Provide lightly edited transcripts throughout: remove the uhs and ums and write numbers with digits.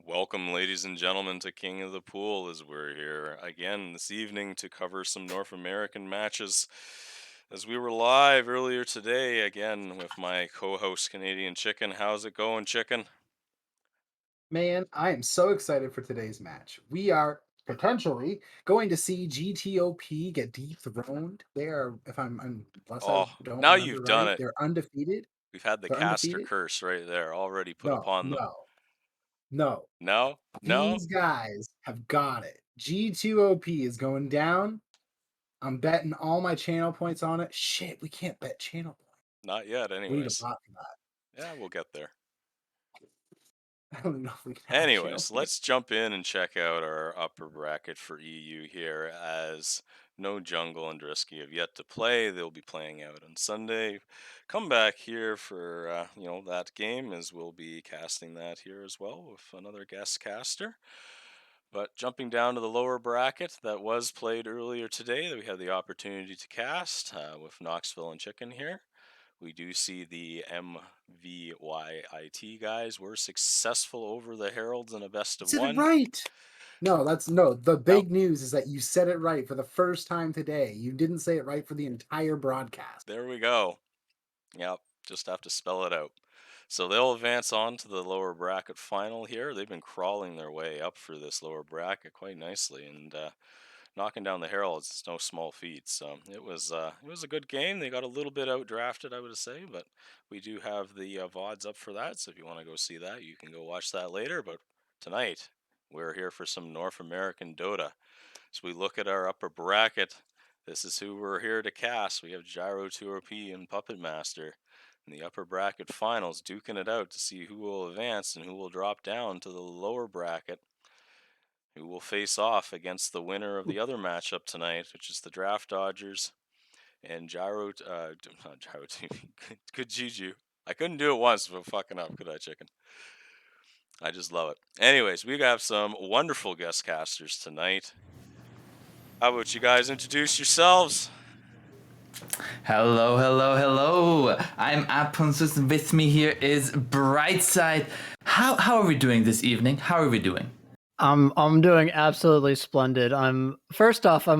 Welcome, ladies and gentlemen, to King of the Pool as we're here again this evening to cover some North American matches. As we were live earlier today, again with my co host, Canadian Chicken. How's it going, Chicken? Man, I am so excited for today's match. We are potentially going to see G2OP get dethroned. They are, if unless I Oh, don't now remember you've done right, it. they're undefeated. We've had the They're caster undefeated. curse right there already put No, upon them. no, no. No? No? These guys have got it. G2OP is going down. I'm betting all my channel points on it. Shit, we can't bet channel points. Not yet, We need a anyways. bot for that. Yeah, we'll get there. I don't even know if we can have channel Anyways, points. let's jump in and check out our upper bracket for EU here as No Jungle and Drisky have yet to play. They'll be playing out on Sunday. Come back here for that game as we'll be casting that here as well with another guest caster. But jumping down to the lower bracket that was played earlier today that we had the opportunity to cast with Knoxville and Chicken here. We do see the MVYIT guys were successful over the Heralds in a best You of said it one. right. No, no. The Yep, big news is that you said it right for the first time today. You didn't say it right for the entire broadcast. there we go. Yep, just have to spell it out. So they'll advance on to the lower bracket final here. They've been crawling their way up for this lower bracket quite nicely, and knocking down the Heralds is no small feat. So it was a good game. They got a little bit outdrafted, I would say, but we do have the VODs up for that. So if you want to go see that, you can go watch that later. But tonight we're here for some North American Dota. As we look at our upper bracket, this is who we're here to cast. We have G2OP and Puppet Master in the upper bracket finals, duking it out to see who will advance and who will drop down to the lower bracket, who will face off against the winner of the other matchup tonight, which is the Draft Dodgers and not Gyro TV, good Juju. I couldn't do it once without fucking up, could I, Chicken? I just love it. Anyways, we have some wonderful guest casters tonight. How about you guys introduce yourselves? Hello, hello, hello. I'm Aponsus. With me here is Brightside. How are we doing this evening? How are we doing? I'm doing absolutely splendid. I'm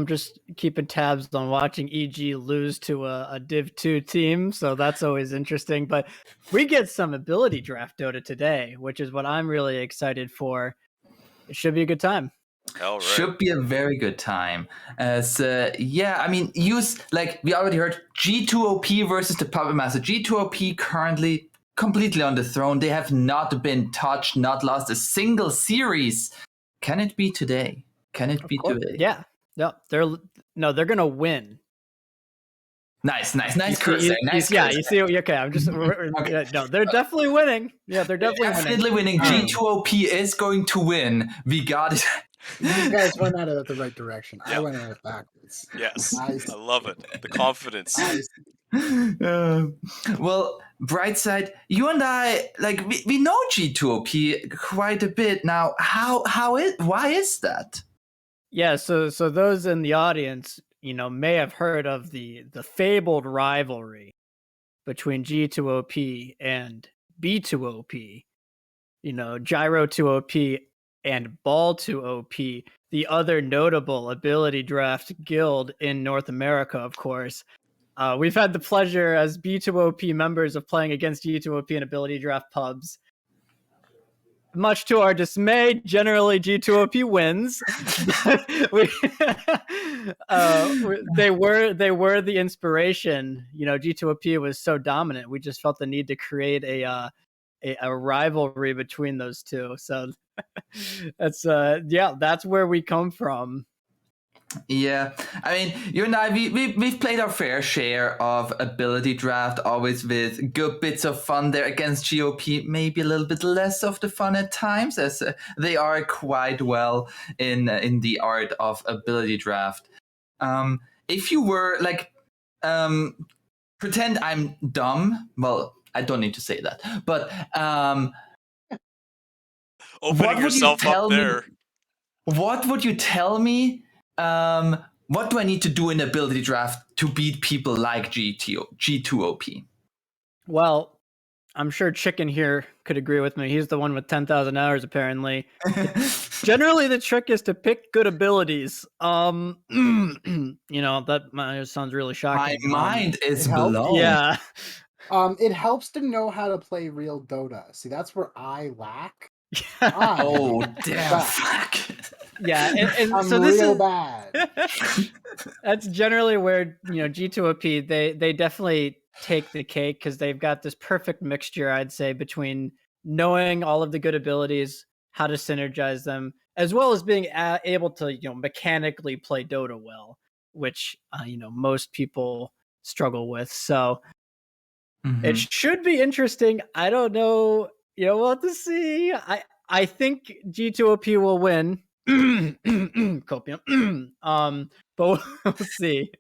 just keeping tabs on watching EG lose to a Div 2 team, so that's always interesting. But we get some ability draft Dota today, which is what I'm really excited for. It should be a good time. All right. Should be a very good time. As yeah, I mean, use like we already heard G2OP versus the Puppet Master. G2OP currently completely on the throne. They have not been touched, not lost a single series. Can it be today? Can it be today? Yeah. No, they're gonna win. Nice You cursing. Nice yeah, cursing. you see. Okay, I'm just Okay. no. They're definitely winning. Yeah, they're Definitely winning. Um, G2OP is going to win. We got it. You guys went at it the right direction. I Yeah. went at it backwards. Yes, I I love it. The confidence. I Well, Brightside, you and I, like, we know G2OP quite a bit now. Why is that? Yeah, so those in the audience, may have heard of the fabled rivalry between G2OP and B2OP. Gyro 2OP and Ball 2OP, the other notable ability draft guild in North America, of course. We've had the pleasure as B2OP members of playing against G2OP in ability draft pubs. Much to our dismay, generally G2OP wins. They were the inspiration. G2OP was so dominant. We just felt the need to create a rivalry between those two. So that's where we come from. Yeah, I mean, you and I, we've played our fair share of ability draft, always with good bits of fun there against GOP, maybe a little bit less of the fun at times, as they are quite well in the art of ability draft. If you were like, pretend I'm dumb. Well, I don't need to say that, but Opening yourself up there. What would you tell me? What do I need to do in ability draft to beat people like G2OP? Well, I'm sure Chicken here could agree with me. He's the one with 10,000 hours, apparently. Generally, the trick is to pick good abilities. That sounds really My shocking. mind is It helps. blown. Yeah. It helps to know how to play real Dota. See, that's where I lack. Oh, I damn, suck. fuck. Yeah, and I'm so this real is bad. that's generally where G2OP they definitely take the cake because they've got this perfect mixture, I'd say, between knowing all of the good abilities, how to synergize them, as well as being able to mechanically play Dota well, which most people struggle with. So it Mhm. should be interesting. I don't know. We'll have to see. I think G2OP will win. Copium. But we'll see.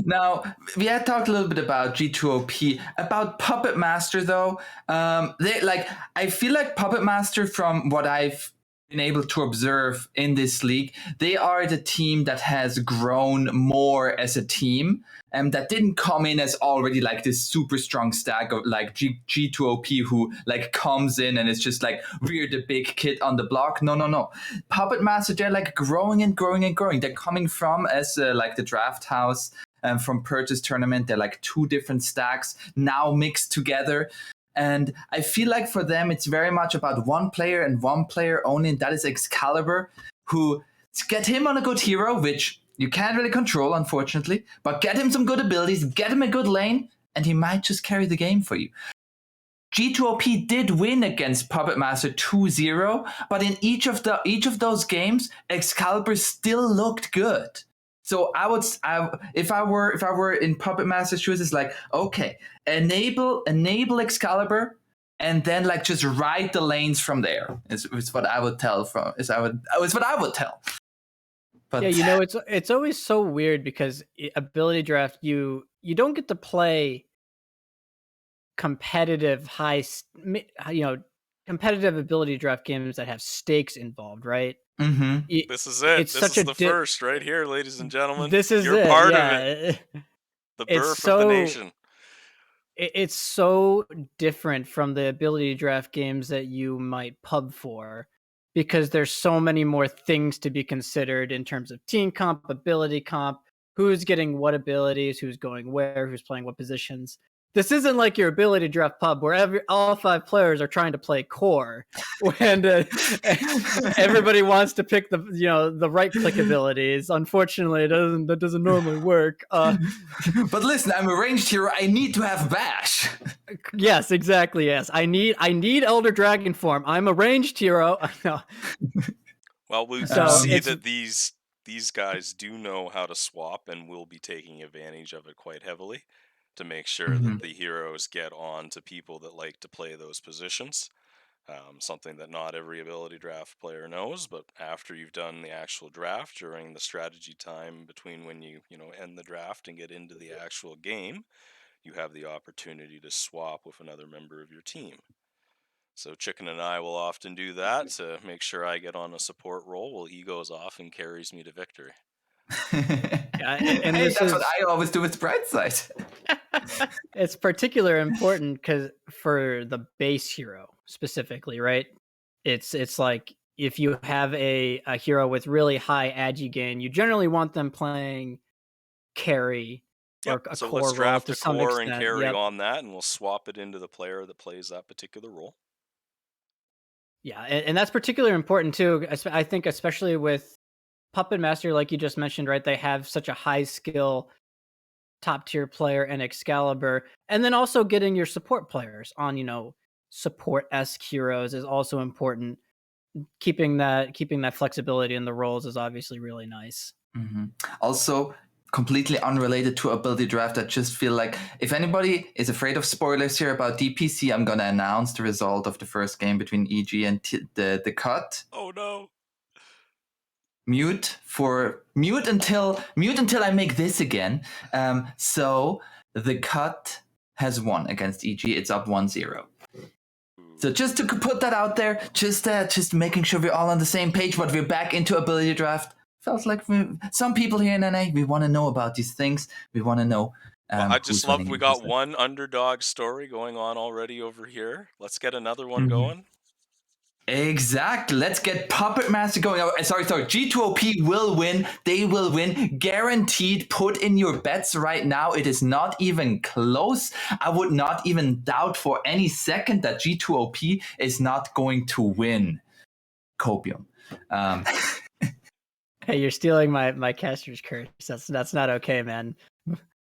Now, we had talked a little bit about G2OP. About Puppet Master, though, I feel like Puppet Master, from what I've been able to observe in this league, they are the team that has grown more as a team, and that didn't come in as already like this super strong stack of like G2OP who like comes in and it's just like we're the big kid on the block. No. Puppet Master, they're like growing and growing and growing. They're coming from as like the draft house from Purchase Tournament. They're like two different stacks now mixed together. And I feel like for them, it's very much about one player and one player only, and that is Excalibur, who get him on a good hero, which you can't really control, unfortunately, but get him some good abilities, get him a good lane, and he might just carry the game for you. G2OP did win against Puppet Master 2-0, but in each of those games, Excalibur still looked good. So if I were in Puppet Master's shoes, it's like, okay, enable Excalibur, and then like just ride the lanes from there. Is what I would tell what I would tell. But Yeah, it's always so weird because ability draft you don't get to play competitive competitive ability draft games that have stakes involved, right? Mhm. This is it. It's This such is a the first right here, ladies and gentlemen. This is You're it. part of Yeah. it. The It's birth of the so nation. it's so different from the ability draft games that you might pub for because there's so many more things to be considered in terms of team comp, ability comp, who's getting what abilities, who's going where, who's playing what positions. This isn't like your ability draft pub where all 5 players are trying to play core and everybody wants to pick the right click abilities. Unfortunately, that doesn't normally work. But listen, I'm a ranged hero. I need to have bash. Yes, exactly. Yes, I need Elder Dragon form. I'm a ranged hero. No. Well, we So see it's that these guys do know how to swap and will be taking advantage of it quite heavily to make sure that the heroes get on to people that like to play those positions. Something that not every ability draft player knows, but after you've done the actual draft, during the strategy time between when you end the draft and get into the actual game, you have the opportunity to swap with another member of your team. So Chicken and I will often do that to make sure I get on a support role while he goes off and carries me to victory. and Hey, this that's what is I always do with Brightside. it's particularly important because for the base hero specifically, right? It's like if you have a hero with really high agi gain, you generally want them playing carry or Yep. a So core let's role draft to a some core and extent. carry Yep. on that, and we'll swap it into the player that plays that particular role. Yeah, and that's particularly important too. I think especially with Puppet Master, like you just mentioned, right? They have such a high skill top tier player and Excalibur, and then also getting your support players on support-esque heroes is also important. Keeping that flexibility in the roles is obviously really nice. Also, completely unrelated to ability draft, I just feel like if anybody is afraid of spoilers here about DPC, I'm gonna announce the result of the first game between EG and the cut. Oh no. Mute until I make this again. So the cut has won against EG. It's up 1-0. So just to put that out there, just making sure we're all on the same page, but we're back into ability draft. Felt like some people here in NA, we want to know about these things. We want to know Well, I just who's love winning we in this got one. one underdog story going on already over here. Let's get another one Mhm. going. Exactly. Let's get Puppet Master going. Oh, sorry. G2OP will win. They will win. Guaranteed. Put in your bets right now. It is not even close. I would not even doubt for any second that G2OP is not going to win. Copium. Um, Hey, you're stealing my caster's curse. That's not okay, man.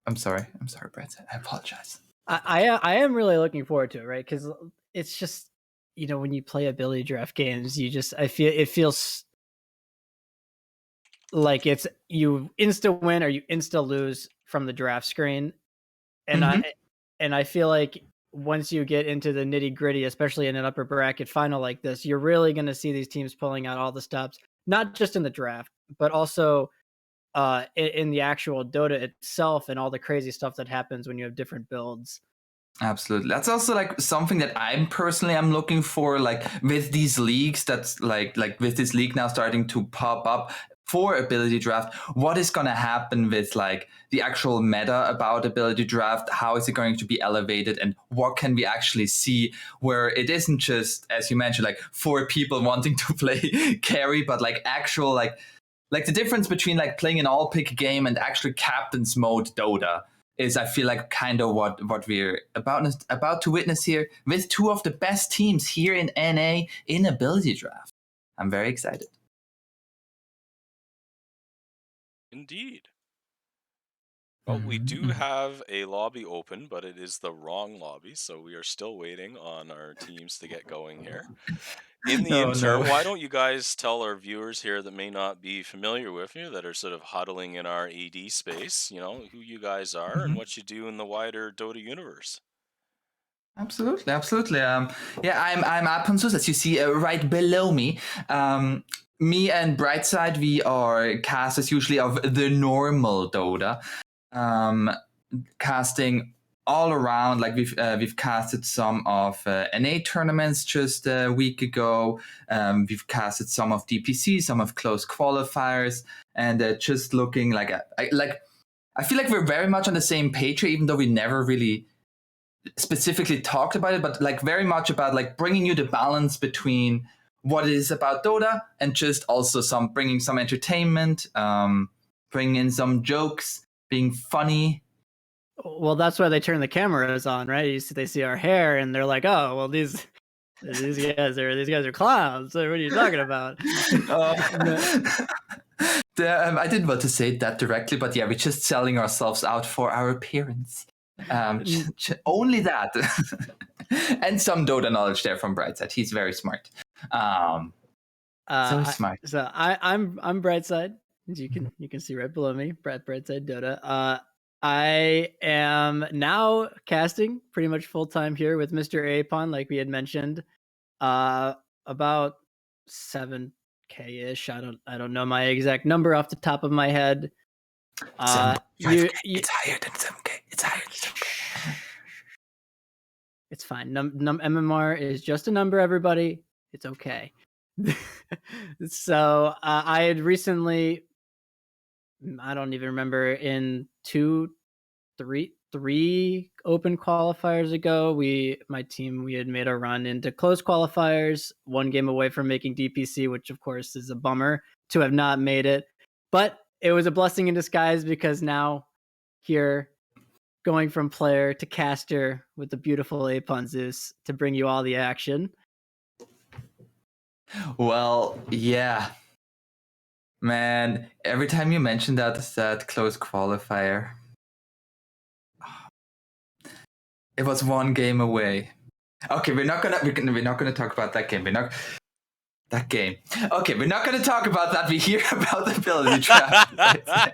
I'm sorry. Brett. I apologize. I am really looking forward to it, right? Because it's just, when you play ability draft games, I feel it feels like it's you insta win or you insta lose from the draft screen, and Mhm. I feel like once you get into the nitty gritty, especially in an upper bracket final like this, you're really going to see these teams pulling out all the stops, not just in the draft, but also in the actual Dota itself and all the crazy stuff that happens when you have different builds. Absolutely. That's also like something that I'm looking for, like with these leagues that's like with this league now starting to pop up for ability draft. What is gonna happen with like the actual meta about ability draft? How is it going to be elevated, and what can we actually see where it isn't just, as you mentioned, like four people wanting to play carry, but like actual like the difference between like playing an all pick game and actually captain's mode Dota is, I feel like, kind of what we're about to witness here with two of the best teams here in NA in ability draft. I'm very excited. Indeed. Well, we do Mhm. have a lobby open, but it is the wrong lobby, so we are still waiting on our teams to get going here. In the Oh no. interim, why don't you guys tell our viewers here that may not be familiar with you, that are sort of huddling in our AD space, who you guys are and Mhm. what you do in the wider Dota universe? Absolutely. Yeah, I'm Aponsus, as you see right below me. Me and Brightside, we are casters usually of the normal Dota. Um, Casting all around. Like we've casted some of NA tournaments just a week ago. We've casted some of DPC, some of close qualifiers, and just looking like I feel like we're very much on the same page here, even though we never really specifically talked about it, but like very much about like bringing you the balance between what it is about Dota and just also bringing some entertainment, bringing in some jokes, being funny. Well, that's why they turn the cameras on, right? They see our hair and they're like, "Oh, well, these guys are clowns. So what are you talking about?" No. I didn't want to say that directly, but yeah, we're just selling ourselves out for our appearance. Only that. And some Dota knowledge there from Brightside. He's very smart. So smart. I'm Brightside, as you can see right below me, Brightside Dota. I am now casting pretty much full time here with Mr. Apon, like we had mentioned. About 7K ish. I don't know my exact number off the top of my head. 7.5K. It's higher than 7K. It's higher than 7K. It's fine. MMR is just a number, everybody. It's okay. So I had recently, I don't even remember, in three open qualifiers ago, my team, we had made a run into close qualifiers, one game away from making DPC, which of course is a bummer to have not made it. But it was a blessing in disguise, because now here, going from player to caster with the beautiful Apon Zeus to bring you all the action. Well, yeah. Man, every time you mention that close qualifier, it was one game away. Okay, we're not gonna talk about that game. That game. Okay, we're not gonna talk about that. We hear about the ability trap. I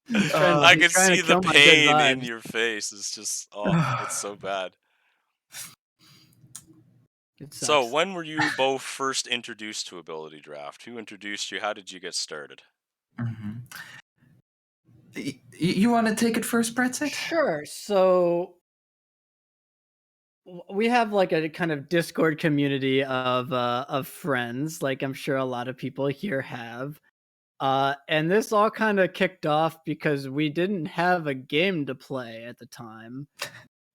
He's can trying to see the kill my good pain in vibes. your face. It's just, it's so bad. It So, sucks. when were you both first introduced to Ability Draft? Who introduced you? How did you get started? Mhm. You want to take it first, Brett? Sure. So we have like a kind of Discord community of friends, like I'm sure a lot of people here have. And this all kind of kicked off because we didn't have a game to play at the time.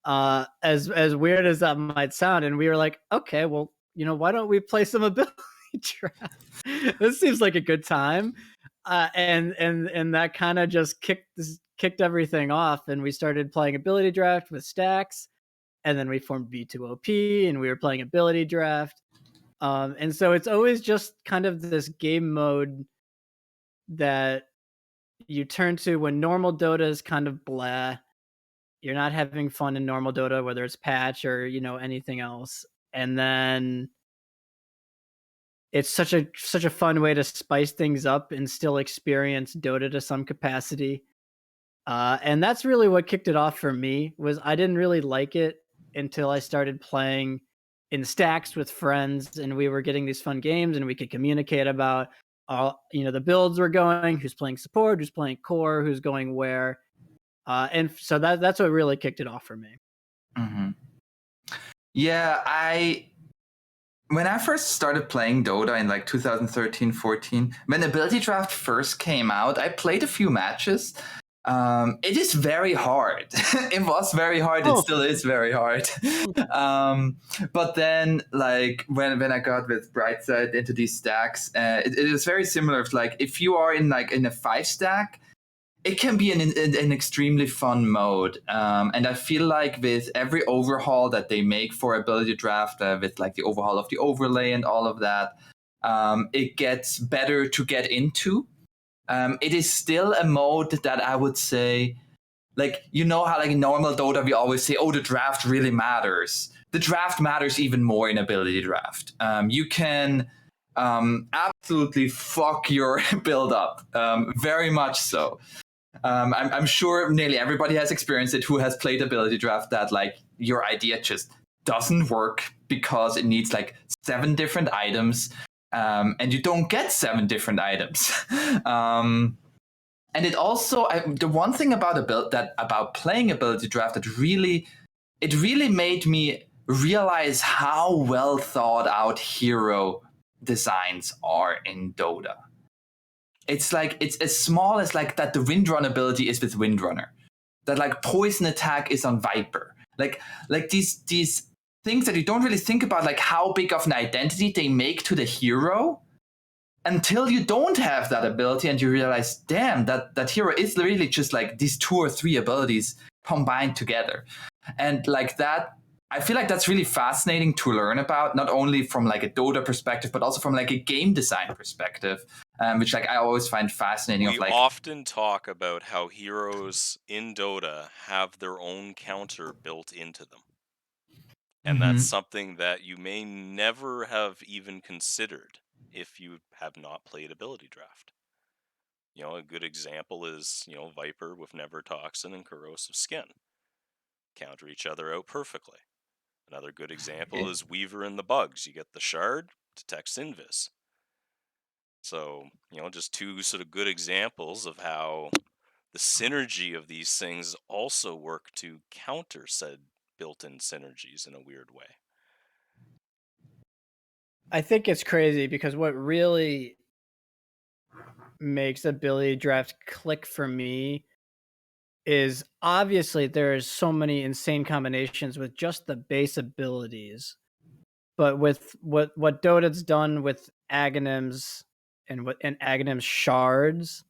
As weird as that might sound, and we were like, okay, well, why don't we play some ability draft? This seems like a good time. And that kind of just kicked everything off, and we started playing ability draft with stacks, and then we formed B2OP, and we were playing ability draft. And so it's always just kind of this game mode that you turn to when normal Dota is kind of blah. You're not having fun in normal Dota, whether it's patch or anything else. And then it's such a fun way to spice things up and still experience Dota to some capacity. And that's really what kicked it off for me. Was I didn't really like it until I started playing in stacks with friends, and we were getting these fun games, and we could communicate about all the builds we're going, who's playing support, who's playing core, who's going where. And so that's what really kicked it off for me. Mm-hmm. Yeah, when I first started playing Dota in like 2013, 14, when Ability Draft first came out, I played a few matches. It is very hard. It was very hard. It still is very hard. But then, like when I got with Brightside into these stacks, it is very similar. Like if you are in a 5-stack, it can be an extremely fun mode. And I feel like with every overhaul that they make for Ability Draft, with like the overhaul of the overlay and all of that, it gets better to get into. It is still a mode that I would say, like, how like in normal Dota we always say, oh, the draft really matters. The draft matters even more in Ability Draft. You can absolutely fuck your build up, very much so. I'm sure nearly everybody has experienced it who has played Ability Draft, that like your idea just doesn't work because it needs like 7 different items, and you don't get 7 different items. And it also, the one thing about about playing Ability Draft that really made me realize how well thought out hero designs are in Dota. It's like, it's as small as like that the Windrun ability is with Windrunner, that like poison attack is on Viper, like these things that you don't really think about, like how big of an identity they make to the hero until you don't have that ability and you realize, damn, that hero is really just like these 2 or 3 abilities combined together. And like that, I feel like that's really fascinating to learn about, not only from like a Dota perspective, but also from like a game design perspective, which like I always find fascinating. We of like, often talk about how heroes in Dota have their own counter built into them. And that's something that you may never have even considered if you have not played Ability Draft. A good example is, Viper with Never Toxin and Corrosive Skin. Counter each other out perfectly. Another good example is Weaver and the Bugs. You get the Shard, detects Invis. So, just 2 sort of good examples of how the synergy of these things also work to counter said built-in synergies in a weird way. I think it's crazy because what really makes Ability Draft click for me is obviously there's so many insane combinations with just the base abilities. But with what Dota's done with Aghanims and Aghanim's shards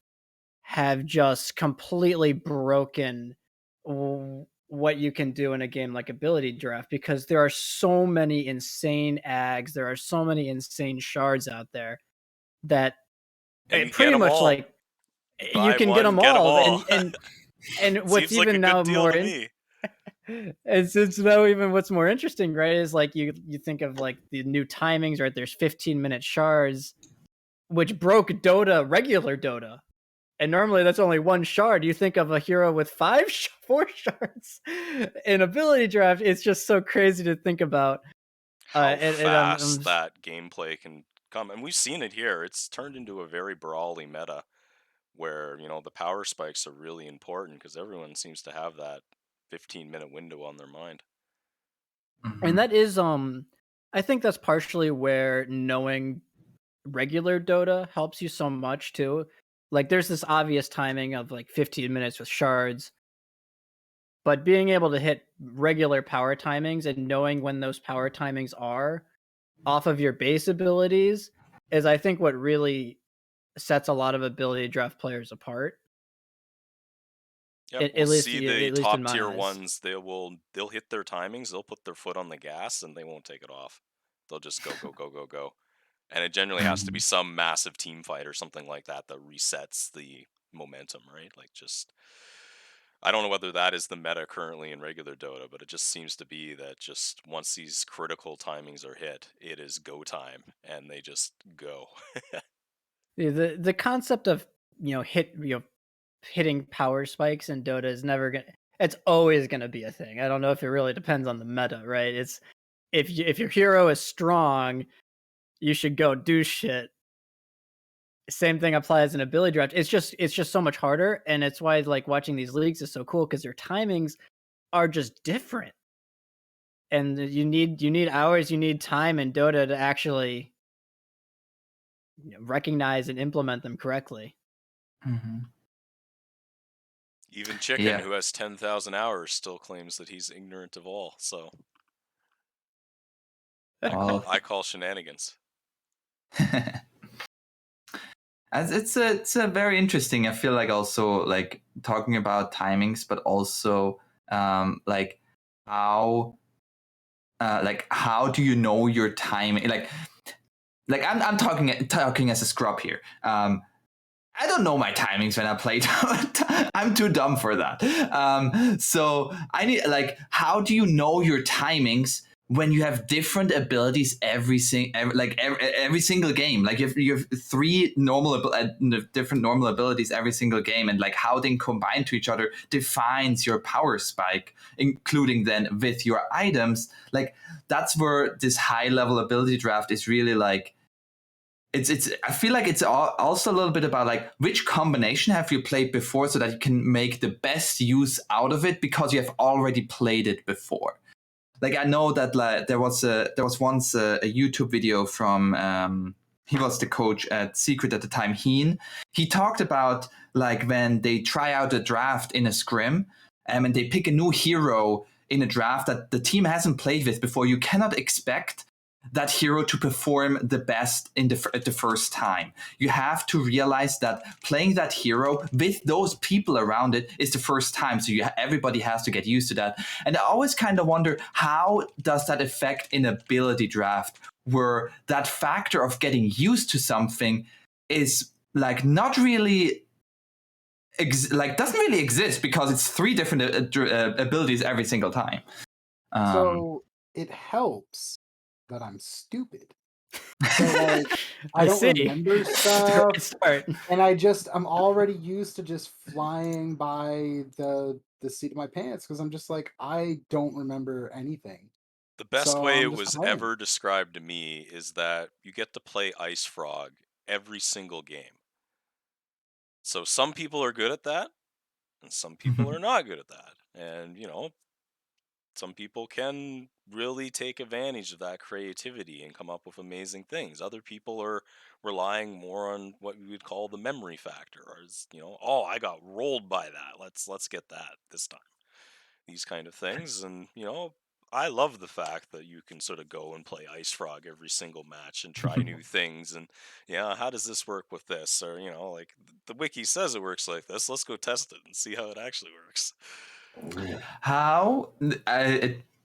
have just completely broken what you can do in a game like Ability Draft, because there are so many insane ags, there are so many insane shards out there that And you get pretty them much all. like you Buy can get one, them get them all, all. and what's Seems like a even good now deal more to me. it's now even what's more interesting, right? Is like you think of like the new timings, right? There's 15-minute shards, which broke regular Dota, and normally that's only 1 shard. You think of a hero with 4 shards in Ability Draft. It's just so crazy to think about. How And fast that gameplay can come. And we've seen it here. It's turned into a very brawly meta where, the power spikes are really important because everyone seems to have that 15-minute window on their mind. and that is I think that's partially where knowing regular Dota helps you so much too, Like there's this obvious timing of like 15 minutes with shards, but being able to hit regular power timings and knowing when those power timings are off of your base abilities is I think what really sets a lot of ability draft players apart. Yep, we'll At least see the at least in top my tier eyes. ones. They'll hit their timings. They'll put their foot on the gas and they won't take it off. They'll just go go go go go. And it generally has to be Mhm. some massive team fight or something like that that resets the momentum, right? Like just I don't know whether that is the meta currently in regular Dota, but it just seems to be that just once these critical timings are hit, it is go time and they just go. The concept of hitting power spikes in Dota is never gonna. It's always gonna be a thing. I don't know if it really depends on the meta, right? It's if your hero is strong, you should go do shit. Same thing applies in ability draft. It's just so much harder, and it's why like watching these leagues is so cool because their timings are just different, and you need hours, you need time in Dota to actually recognize and implement them correctly. Mhm. Even Chicken, Yeah. who has 10,000 hours, still claims that he's ignorant of all. So Well, I call shenanigans. as it's a very interesting. I feel like also like talking about timings, but also how how do you know your timing? Like I'm talking as a scrub here. I don't know my timings when I play. I'm too dumb for that. So I need how do you know your timings when you have different abilities every single game? Like you have three different normal abilities every single game, and like how they combine to each other defines your power spike, including then with your items. Like that's where this high level ability draft is really like it's I feel like it's also a little bit about like which combination have you played before so that you can make the best use out of it because you have already played it before. Like I know that like there was once a YouTube video from he was the coach at Secret at the time. He talked about like when they try out a draft in a scrim and they pick a new hero in a draft that the team hasn't played with before. You cannot expect that hero to perform the best at the first time. You have to realize that playing that hero with those people around it is the first time. So everybody has to get used to that. And I always kind of wonder, how does that affect an ability draft where that factor of getting used to something is like not really doesn't really exist because it's three different abilities every single time. So it helps that I'm stupid. So like I I don't see. remember It's a stuff, great start. and I'm already used to just flying by the seat of my pants because I'm just like I don't remember anything. The best So way I'm it just was playing. ever described to me is that you get to play Ice Frog every single game. So some people are good at that, and some people are not good at that. And, some people can really take advantage of that creativity and come up with amazing things. Other people are relying more on what we would call the memory factor, or oh, I got rolled by that. Let's get that this time. These kind of things, and I love the fact that you can sort of go and play Ice Frog every single match and try new things, and how does this work with this, or like the wiki says it works like this. Let's go test it and see how it actually works. How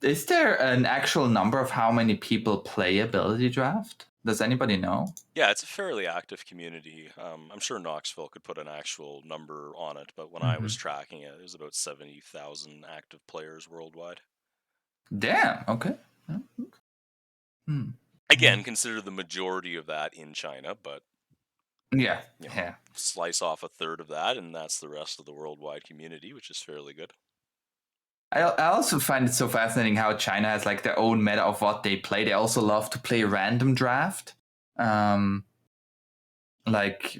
is there an actual number of how many people play ability draft? Does anybody know? Yeah, it's a fairly active community. I'm sure Knoxville could put an actual number on it, but when I was Mm-hmm. tracking it, there's about 70,000 active players worldwide. Damn. Okay. Hmm. Again, consider the majority of that in China, but Yeah. Yeah. slice off a third of that, and that's the rest of the worldwide community, which is fairly good. I also find it so fascinating how China has like their own meta of what they play. They also love to play random draft. Um, like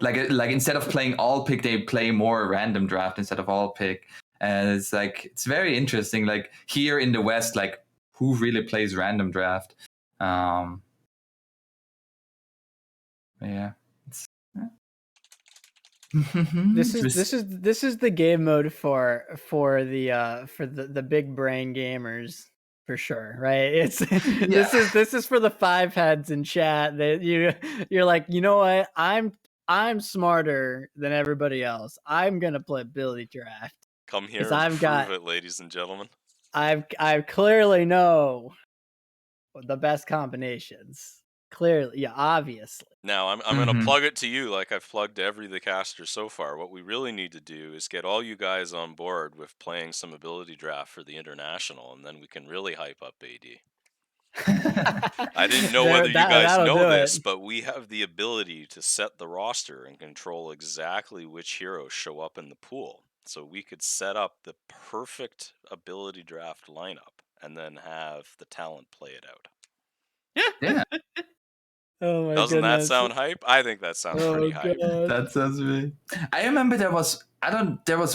like instead of playing all pick, they play more random draft instead of all pick. And it's very interesting. Like here in the West, like who really plays random draft? Um, yeah. This is the game mode for the big brain gamers for sure, right? It's this is for the five heads in chat that you're like, you know what? I'm smarter than everybody else. I'm gonna play Ability Draft Come because here and prove it, ladies and gentlemen. I clearly know the best combinations. Clearly, yeah, obviously. Now, I'm gonna plug it to you like I've plugged to every the caster so far. What we really need to do is get all you guys on board with playing some ability draft for the international, and then we can really hype up AD. I didn't know whether you guys that'll know do this, it. but we have the ability to set the roster and control exactly which heroes show up in the pool. So we could set up the perfect ability draft lineup and then have the talent play it out. Yeah, Oh my Doesn't that goodness. sound hype? I think that sounds pretty hype. God. that sounds really. I remember there was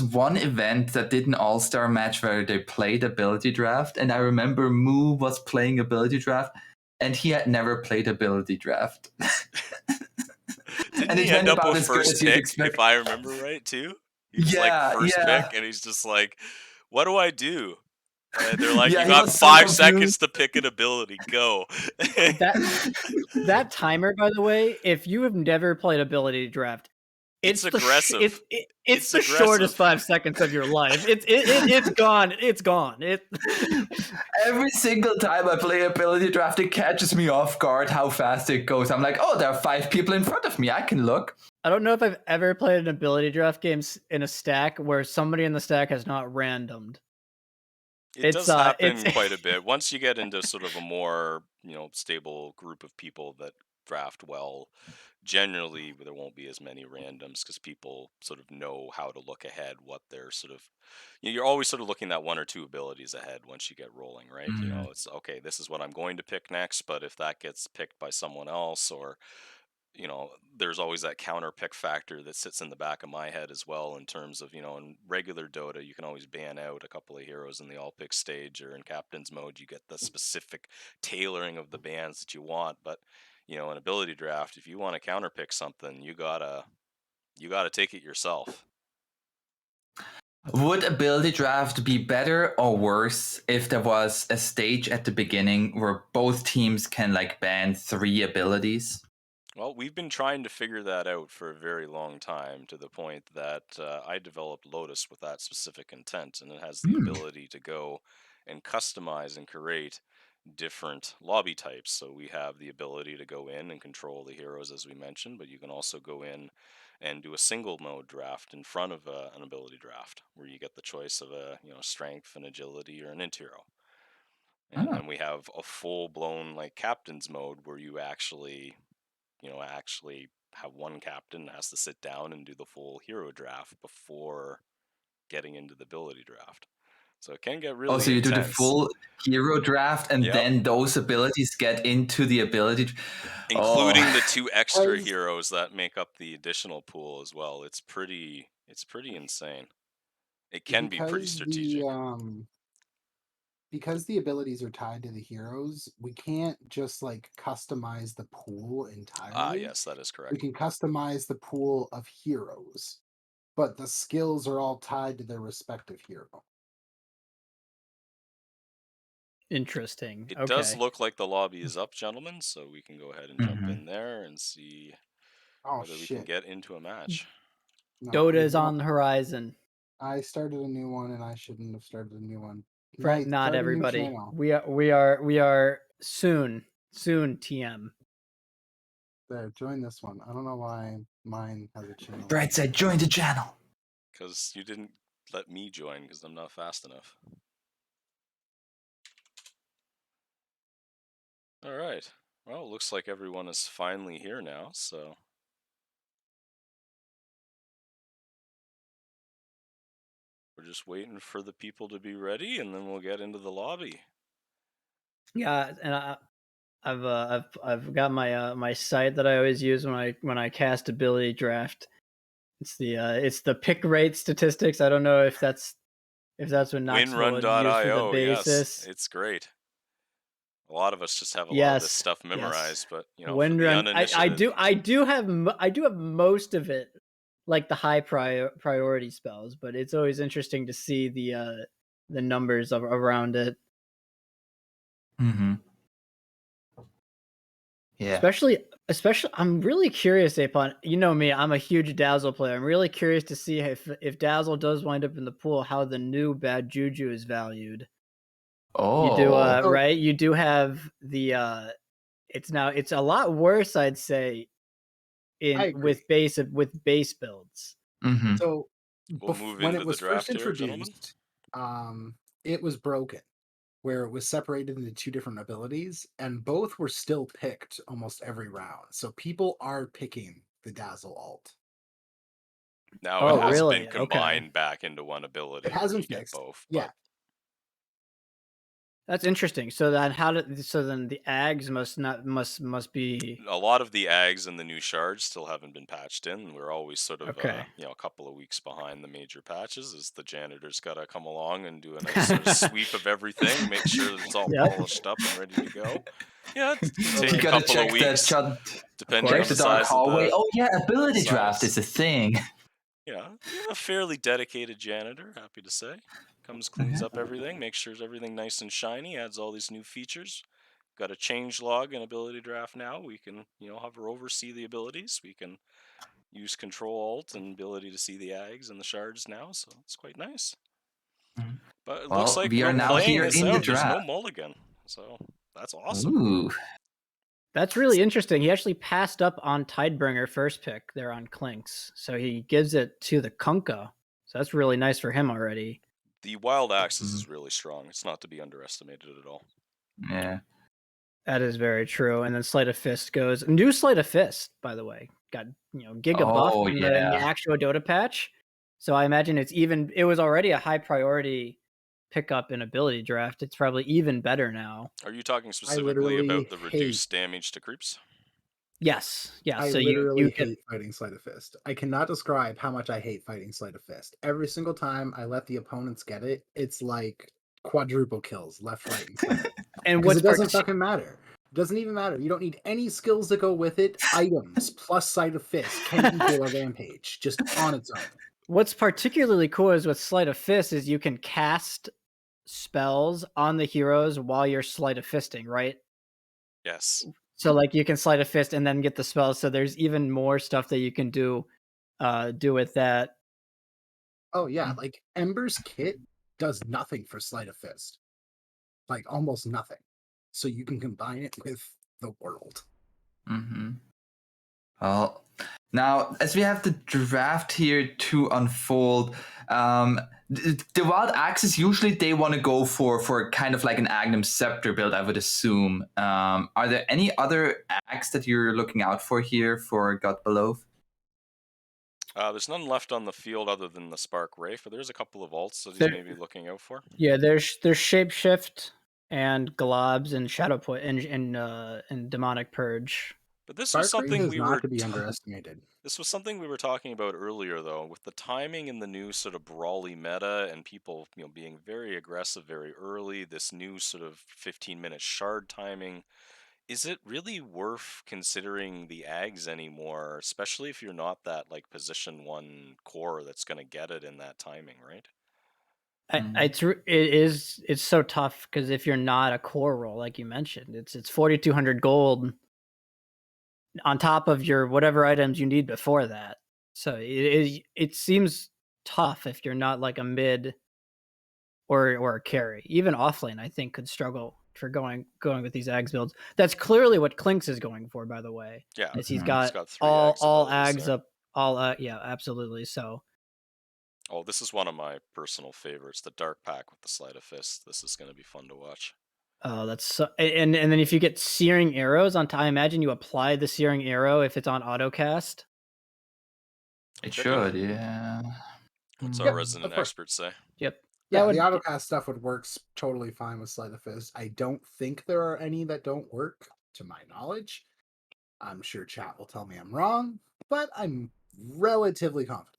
one event that did an all-star match where they played ability draft, and I remember Moo was playing ability draft, and he had never played ability draft. Didn't And he it went end up about with as good first as you'd pick, expect. if I remember right, too? He was like Yeah, first yeah. pick, and he's just like, what do I do? And they're like, you Yeah, he got was so 5 confused. seconds to pick an ability. Go. That timer, by the way, if you have never played Ability Draft, It's the aggressive. it's the aggressive. shortest 5 seconds of your life. It's gone. It's gone. Every single time I play ability draft, it catches me off guard how fast it goes. I'm like, oh, there are 5 people in front of me. I can look. I don't know if I've ever played an Ability Draft game in a stack where somebody in the stack has not randomed. It does happen quite a bit. Once you get into sort of a more, stable group of people that draft well, generally there won't be as many randoms because people sort of know how to look ahead, what they're sort of, you're always sort of looking at 1 or 2 abilities ahead once you get rolling, right? It's okay, this is what I'm going to pick next, but if that gets picked by someone else, or there's always that counter pick factor that sits in the back of my head as well, in terms of, in regular Dota, you can always ban out a couple of heroes in the all pick stage, or in captain's mode, you get the specific tailoring of the bans that you want. But, in ability draft, if you want to counter pick something, you gotta take it yourself. Would ability draft be better or worse if there was a stage at the beginning where both teams can ban 3 abilities? Well, we've been trying to figure that out for a very long time, to the point that I developed Lotus with that specific intent, and it has the ability to go and customize and create different lobby types. So we have the ability to go in and control the heroes, as we mentioned, but you can also go in and do a single mode draft in front of an ability draft, where you get the choice of a strength, an agility, or an int hero. And then we have a full blown captain's mode, where you actually have one captain has to sit down and do the full hero draft before getting into the ability draft. So it can get really so you intense. do the full hero draft, and then those abilities get into the ability, including the 2 extra heroes that make up the additional pool as well. It's pretty insane. It can be pretty strategic. Because the abilities are tied to the heroes, we can't just customize the pool entirely. Yes, that is correct. We can customize the pool of heroes, but the skills are all tied to their respective hero. Interesting. It does look like the lobby is up, gentlemen, so we can go ahead and jump in there and see whether we can get into a match. No, Dota is on the horizon. I started a new one, and I shouldn't have started a new one. Fret not, everybody. We are soon TM. There, join this one. I don't know why mine has a channel. Brad said, join the channel. Because you didn't let me join, because I'm not fast enough. All right. Well, it looks like everyone is finally here now, so we're just waiting for the people to be ready, and then we'll get into the lobby. Yeah, and I've got my site that I always use when I cast ability draft. It's the pick rate statistics. I don't know if that's what Knoxville would use for the basis. Yes, it's great. A lot of us just have a lot of this stuff memorized, but for the uninitiated, I do have most of it like the high priority spells, but it's always interesting to see the numbers around it. Mm-hmm. Yeah. Especially, I'm really curious, Apon. You know me, I'm a huge Dazzle player. I'm really curious to see if Dazzle does wind up in the pool, how the new Bad Juju is valued. You do, Oh. So right? You do have the. It's a lot worse, I'd say, I agree. with base builds. Mm-hmm. So We'll move when into it the was first draft here, gentlemen. introduced, it was broken, where it was separated into two different abilities, and both were still picked almost every round. So people are picking the Dazzle alt. Now it Oh, has Now been really? Okay. combined back into one it ability has where been you get fixed. both, Yeah, but That's interesting. So then the Ags must be a lot of the ags and the new shards still haven't been patched in. We're always sort of okay. a couple of weeks behind the major patches as the janitor's got to come along and do a nice sort of sweep of everything, make sure that it's all Yep, polished up and ready to go. Yeah, it can take You a totally gotta agree. couple of check that weeks shot. of depending Check on the the course. dark size of hallway. the Oh yeah, ability draft size. is a thing. Yeah, a fairly dedicated janitor, happy to say. Comes, cleans Mhm. up everything, makes sure everything nice and shiny, adds all these new features. Got a change log and ability draft now. We can, hover over, see the abilities. We can use Control Alt and ability to see the ags and the shards now, so it's quite nice. Mhm. But it looks Well, like, we are now playing here this in the out, there's no draft. mulligan, so that's awesome. Ooh. That's really interesting. He actually passed up on Tidebringer first pick there on Clinks. So he gives it to the Kunkka. So that's really nice for him already. The Wild Axes Mhm. is really strong. It's not to be underestimated at all. Yeah. That is very true. And then Sleight of Fist goes new Sleight of Fist, by the way. Got Giga buff Oh in the yeah. actual Dota patch. So I imagine it was already a high priority pickup in ability draft. It's probably even better now. Are you talking I specifically about literally the hate. reduced damage to creeps? Yes. Yeah. I So you literally get hate fighting Sleight of Fist. I cannot describe how much I hate fighting Sleight of Fist. Every single time I let the opponents get it, it's like quadruple kills left, right, and center. and Because what's it doesn't part fucking matter. It doesn't even matter. You don't need any skills that go with it. Items plus Sleight of Fist can equal a rampage just on its own. What's particularly cool is with Sleight of Fist is you can cast spells on the heroes while you're Sleight of Fisting, right? Yes. So like you can Sleight of Fist and then get the spells. So there's even more stuff that you can do with that. Oh yeah, like Ember's kit does nothing for Sleight of Fist. Like almost nothing. So you can combine it with the world. Mm-hmm. Well, now as we have the draft here to unfold, the Wild Axes usually they want to go for kind of like an Agnum Scepter build, I would assume. Are there any other axe that you're looking out for here for God Below? There's none left on the field other than the Spark Wraith, but there's a couple of alts that he's There, maybe looking out for. yeah, there's Shapeshift and Globs and Shadow Point and Demonic Purge. But this was Spark Wraith something is not to be underestimated. this was something we were talking about earlier, though, with the timing in the new sort of brawly meta and people, being very aggressive very early. This new sort of 15-minute shard timing. Is it really worth considering the Ags anymore, especially if you're not that like position 1 core that's going to get it in that timing, right? It's so tough because if you're not a core role like you mentioned, it's 4,200 gold on top of your whatever items you need before that. So it seems tough if you're not like a mid or a carry. Even offlane, I think, could struggle for going with these Ags builds. That's clearly what Clinks is going for, by the way. Yeah, Is he's Mhm. he's got got 3 all Ags all abilities Ags there. up, yeah, absolutely. So Oh, this is one of my personal favorites, the Dark Pack with the Sleight of Fist. This is going to be fun to watch. oh, that's so, and then if you get searing arrows on time, I imagine you apply the searing arrow if it's on autocast. It Could be. should, yeah. What's our Yep, resident of course. expert say? Yep, that Yeah, the would autocast stuff would work totally fine with Sleight of Fist. I don't think there are any that don't work, to my knowledge. I'm sure chat will tell me I'm wrong, but I'm relatively confident.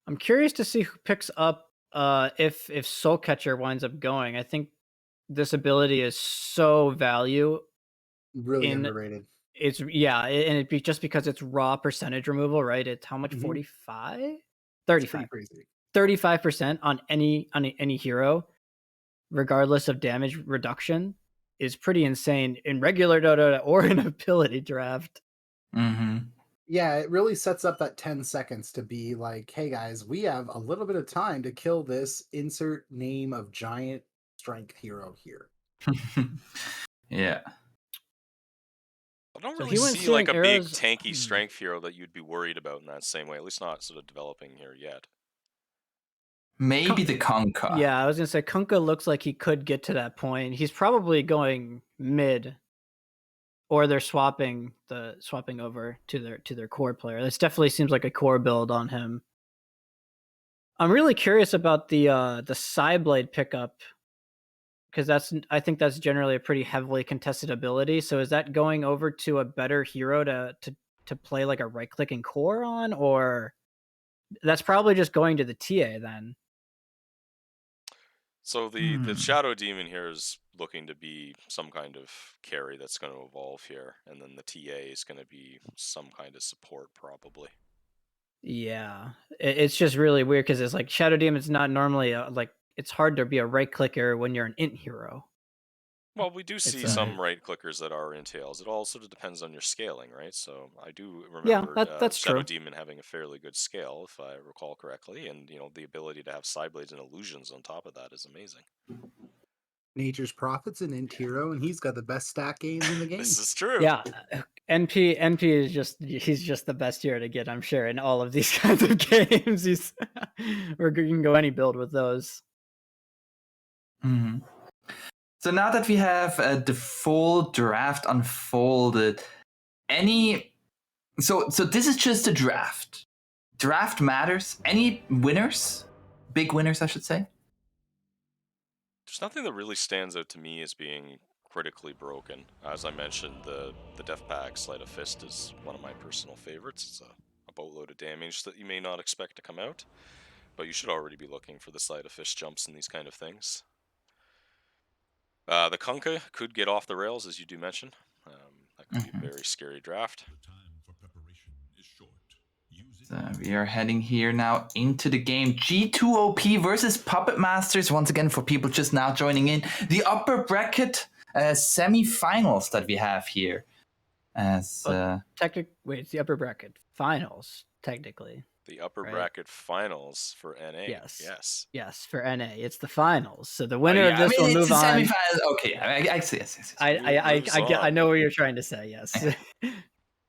I'm curious to see who picks up if Soul Catcher winds up going. I think this ability is so value Really in underrated. It's and it'd be just because it's raw percentage removal, right? It's how much? 45? It's pretty 35. crazy. 35% on any hero, regardless of damage reduction, is pretty insane in regular Dota or in ability draft. Yeah, it really sets up that 10 seconds to be like, hey guys, we have a little bit of time to kill this insert name of giant strength hero here. Yeah. I don't So really he went see like searing a big arrows. tanky strength hero that you'd be worried about in that same way. At least not sort of developing here yet. Maybe the Conquer. Yeah, I was gonna say Kunkka looks like he could get to that point. He's probably going mid, or they're swapping over to their core player. This definitely seems like a core build on him. I'm really curious about the Psyblade pickup, because I think that's generally a pretty heavily contested ability. So is that going over to a better hero to play like a right clicking core on, or that's probably just going to the TA then? So the Shadow Demon here is looking to be some kind of carry that's going to evolve here, and then the TA is going to be some kind of support probably. Yeah, it's just really weird because it's like Shadow Demon's not normally like, it's hard to be a right clicker when you're an int hero. Well, we do see It's some right clickers that are entails. It all sort of depends on your scaling, right? So I do yeah, remember that's Shadow true. Demon having a fairly good scale, if I recall correctly, and the ability to have side blades and illusions on top of that is amazing. Nature's Prophet's an int hero, and he's got the best stat gains in the game. This is true. Yeah, NP is he's just the best hero to get, I'm sure, in all of these kinds of games. He's or you can go any build with those. So now that we have the full draft unfolded, so this is just a draft. Draft matters. Any winners? Big winners, I should say. There's nothing that really stands out to me as being critically broken. As I mentioned, the Death Pack Sleight of Fist is one of my personal favorites. It's a boatload of damage that you may not expect to come out, but you should already be looking for the Sleight of Fist jumps and these kind of things. The Kunkka could get off the rails, as you do mention. That could be a very scary draft. So we are heading here now into the game. G2OP versus Puppet Masters. Once again, for people just now joining in, the upper bracket semi-finals that we have here. As Wait, it's the upper bracket finals, technically. The upper bracket finals for NA. Yes, for NA, it's the finals. So the winner of this will move on. Semi-finals. Okay, I see. Yes. I know what you're trying to say. Yes,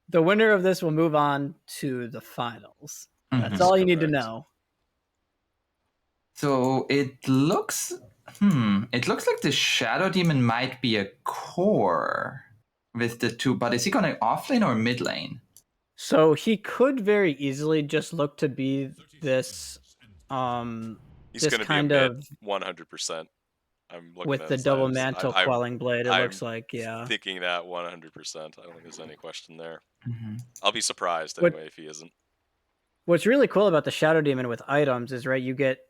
the winner of this will move on to the finals. That's all you need to know. So it looks like the Shadow Demon might be a core with the two, but is he going offlane or mid lane? So he could very easily just look to be this. He's going to be a mid 100%. I'm looking with at the double mantle quelling blade. It looks like, yeah. Thinking that 100%. I don't think there's any question there. I'll be surprised anyway if he isn't. What's really cool about the Shadow Demon with items is, right, you get,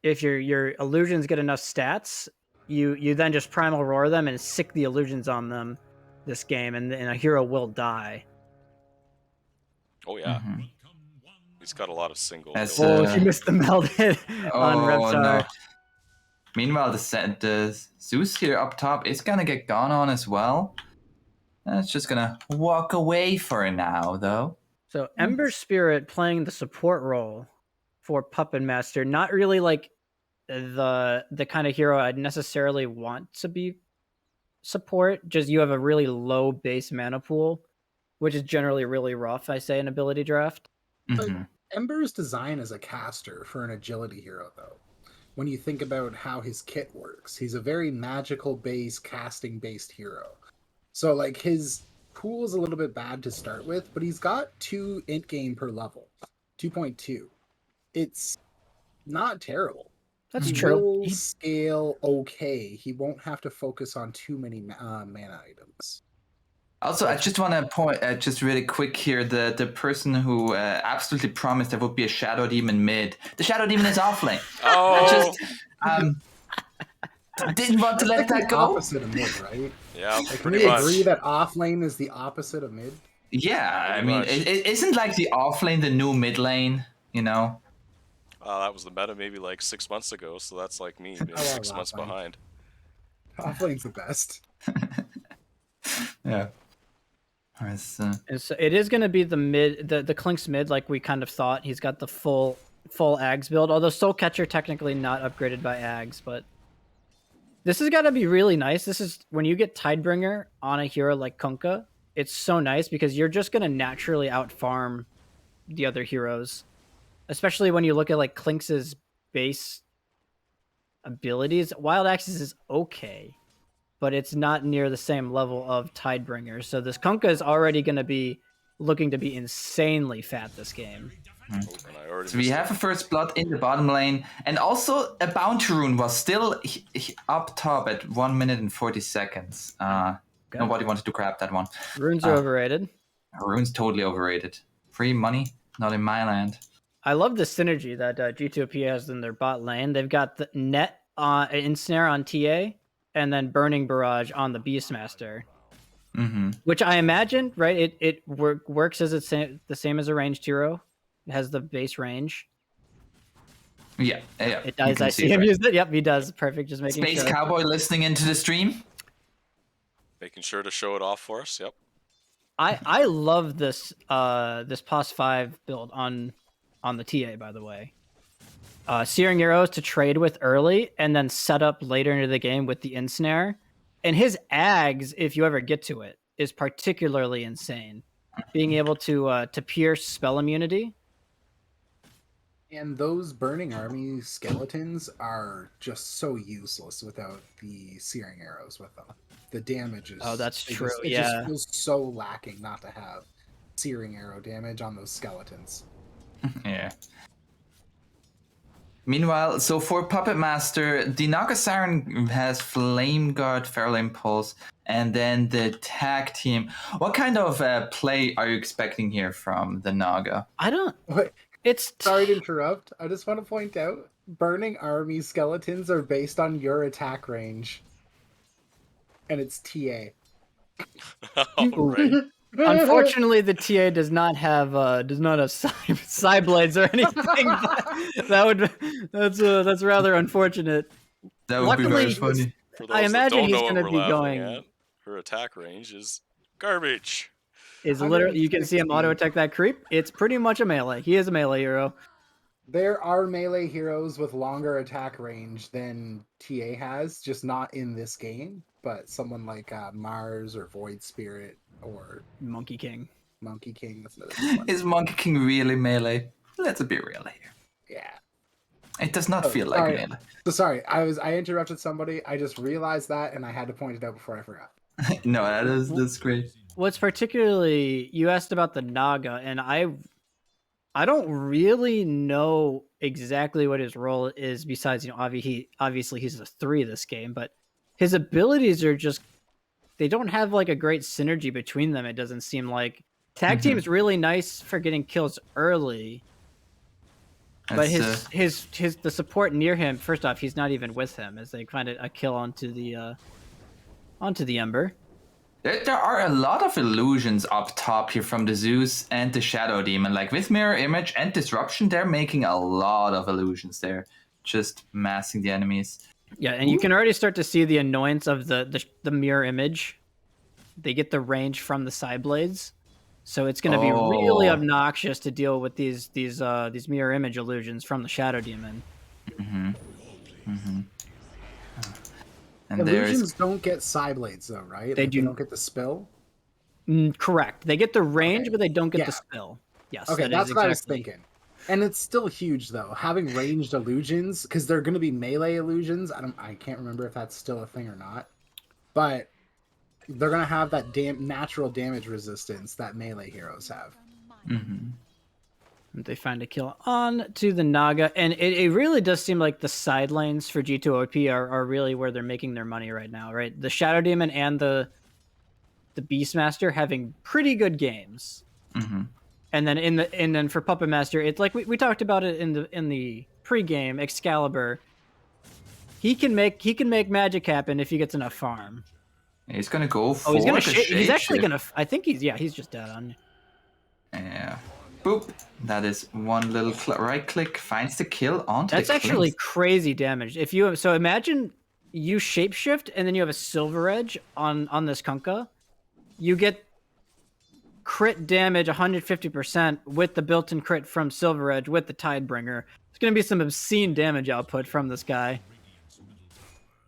if your illusions get enough stats, you then just primal roar them and sick the illusions on them this game, and a hero will die. Oh yeah. He's got a lot of single. He missed the meld hit on Reptar. No. Meanwhile, the Zeus here up top is gonna get gone on as well. It's just gonna walk away for now, though. So Ember Spirit playing the support role for Puppet Master, not really like the kind of hero I'd necessarily want to be support. Just you have a really low base mana pool, which is generally really rough, I say, in ability draft. But Ember's design as a caster for an agility hero, though. When you think about how his kit works, he's a very magical base, casting based hero. So like his pool is a little bit bad to start with, but he's got 2 int gain per level, 2.2. It's not terrible. That's true. He will scale okay. He won't have to focus on too many mana items. Also, I just want to point, just really quick here, the person who absolutely promised there would be a Shadow Demon mid. The Shadow Demon is offlane. Oh! I just didn't want to let that go. Opposite of mid, right? Yeah, Like, can pretty we agree much. that off lane is the opposite of mid? Yeah, I Pretty mean, much. it isn't like the off lane the new mid lane, you know? That was the meta maybe like 6 months ago, so that's like me being I love 6 months off lane. behind. Off lane's the best. Yeah. It's, And so it is going to be the mid, the Klink's mid, like we kind of thought. He's got the full Ags build, although Soul Catcher technically not upgraded by Ags, but this has got to be really nice. This is when you get Tidebringer on a hero like Kunkka, it's so nice because you're just going to naturally outfarm the other heroes, especially when you look at like Klink's base abilities. Wild Axis is okay, but it's not near the same level of Tidebringer. So this Kunkka is already going to be looking to be insanely fat this game. Oh, and I already So we missed have it. a first blood in the bottom lane, and also a bounty rune was still up top at 1 minute and 40 seconds. Nobody wanted to grab that one. Runes are overrated. Rune's totally overrated. Free money, not in my land. I love the synergy that G2OP has in their bot lane. They've got the net ensnare on TA, and then burning barrage on the Beastmaster. Which I imagine, right? It works as the same as a ranged hero. It has the base range. Yeah. It does. I see him use it. Yep, he does. Perfect. Just making Space sure. Cowboy listening into the stream. Making sure to show it off for us. Yep. I love this this POS 5 build on the TA, by the way. Searing arrows to trade with early and then set up later into the game with the ensnare. And his Ags, if you ever get to it, is particularly insane. Being able to pierce spell immunity. And those burning army skeletons are just so useless without the searing arrows with them. The damage is that's true. It just feels so lacking not to have searing arrow damage on those skeletons. Yeah. Meanwhile, so for Puppet Master, the Naga Siren has Flame Guard, Feral Impulse, and then the tag team. What kind of play are you expecting here from the Naga? I don't. Wait, It's sorry to interrupt. I just want to point out burning army skeletons are based on your attack range. And it's TA. All right. Unfortunately, the TA does not have side blades or anything. That's rather unfortunate. That would be very Luckily, funny. For those I that imagine don't he's know what going to we're be laughing going. at, her attack range is garbage. Is literally you can see him auto attack that creep. It's pretty much a melee. He is a melee hero. There are melee heroes with longer attack range than TA has, just not in this game. But someone like Mars or Void Spirit or Monkey King. Monkey King. That's another good one. Is Monkey King really melee? Let's be real here. Yeah. It does not feel like sorry. melee. So sorry, I interrupted somebody. I just realized that, and I had to point it out before I forgot. No, that's great. What's particularly, you asked about the Naga, and I don't really know exactly what his role is besides, obviously he's a 3 this game, but his abilities are just, they don't have like a great synergy between them. It doesn't seem like tag team is really nice for getting kills early, but the support near him, first off, he's not even with him as they find a kill onto the Ember. There are a lot of illusions up top here from the Zeus and the Shadow Demon. Like with Mirror Image and Disruption, they're making a lot of illusions there, just massing the enemies. Yeah, and you can already start to see the annoyance of the Mirror Image. They get the range from the side blades, so it's going to be really obnoxious to deal with these Mirror Image illusions from the Shadow Demon. And illusions don't get side blades though, right? They don't get the spill. Correct. They get the range, but they don't get the spill. Yes. Okay, that's what I was thinking. And it's still huge though. Having ranged illusions, because they're going to be melee illusions. I can't remember if that's still a thing or not, but they're going to have that natural damage resistance that melee heroes have. They find a kill on to the Naga, and it really does seem like the side lanes for G2OP are really where they're making their money right now, right? The Shadow Demon and the Beastmaster having pretty good games. And then for Puppet Master, it's like we talked about it in the pregame. Excalibur, he can make magic happen if he gets enough farm. He's gonna go for Oh, he's gonna the he's actually shapeshift. gonna. I think he's just dead on. Yeah. Boop. That is one little right click finds the kill onto That's the actually clinks. crazy damage. If you so imagine you shapeshift and then you have a silver edge on this Kunkka, you get crit damage 150% with the built-in crit from Silver Edge with the Tidebringer. It's going to be some obscene damage output from this guy.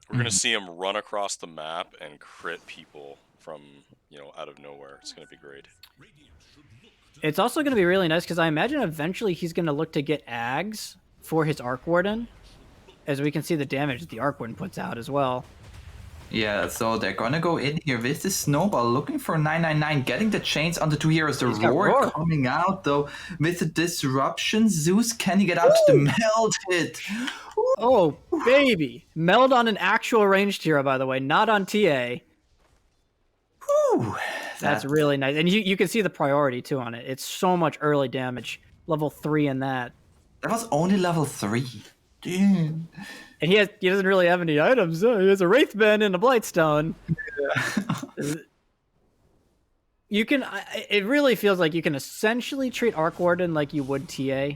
We're gonna see him run across the map and crit people from out of nowhere. It's gonna be great. It's also going to be really nice because I imagine eventually he's going to look to get Ags for his Arc Warden, as we can see the damage that the Arc Warden puts out as well. Yeah, so they're gonna go in here with the snowball, looking for 999, getting the chains on the two heroes. The roar coming out though with the disruption. Zeus, can he get out to the meld hit? Oh, baby. Meld on an actual ranged hero, by the way, not on TA. Whew, That's really nice. And you can see the priority too on it. It's so much early damage. Level 3 in that. That was only level 3. Dude. And he doesn't really have any items. He has a Wraithbane and a Blightstone. Yeah. It really feels like you can essentially treat Arc Warden like you would TA.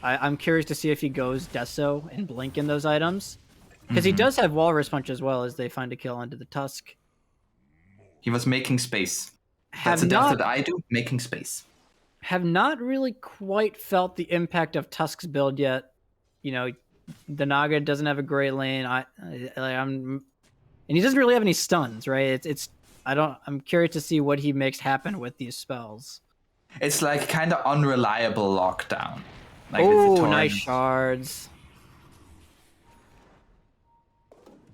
I'm curious to see if he goes Deso and Blink in those items. Because he does have Walrus Punch as well as they find a kill onto the Tusk. He was making space. That's a death that I do, making space. Have not really quite felt the impact of Tusk's build yet. The Naga doesn't have a great lane. And he doesn't really have any stuns, right? I'm curious to see what he makes happen with these spells. It's like kind of unreliable lockdown. Like nice shards.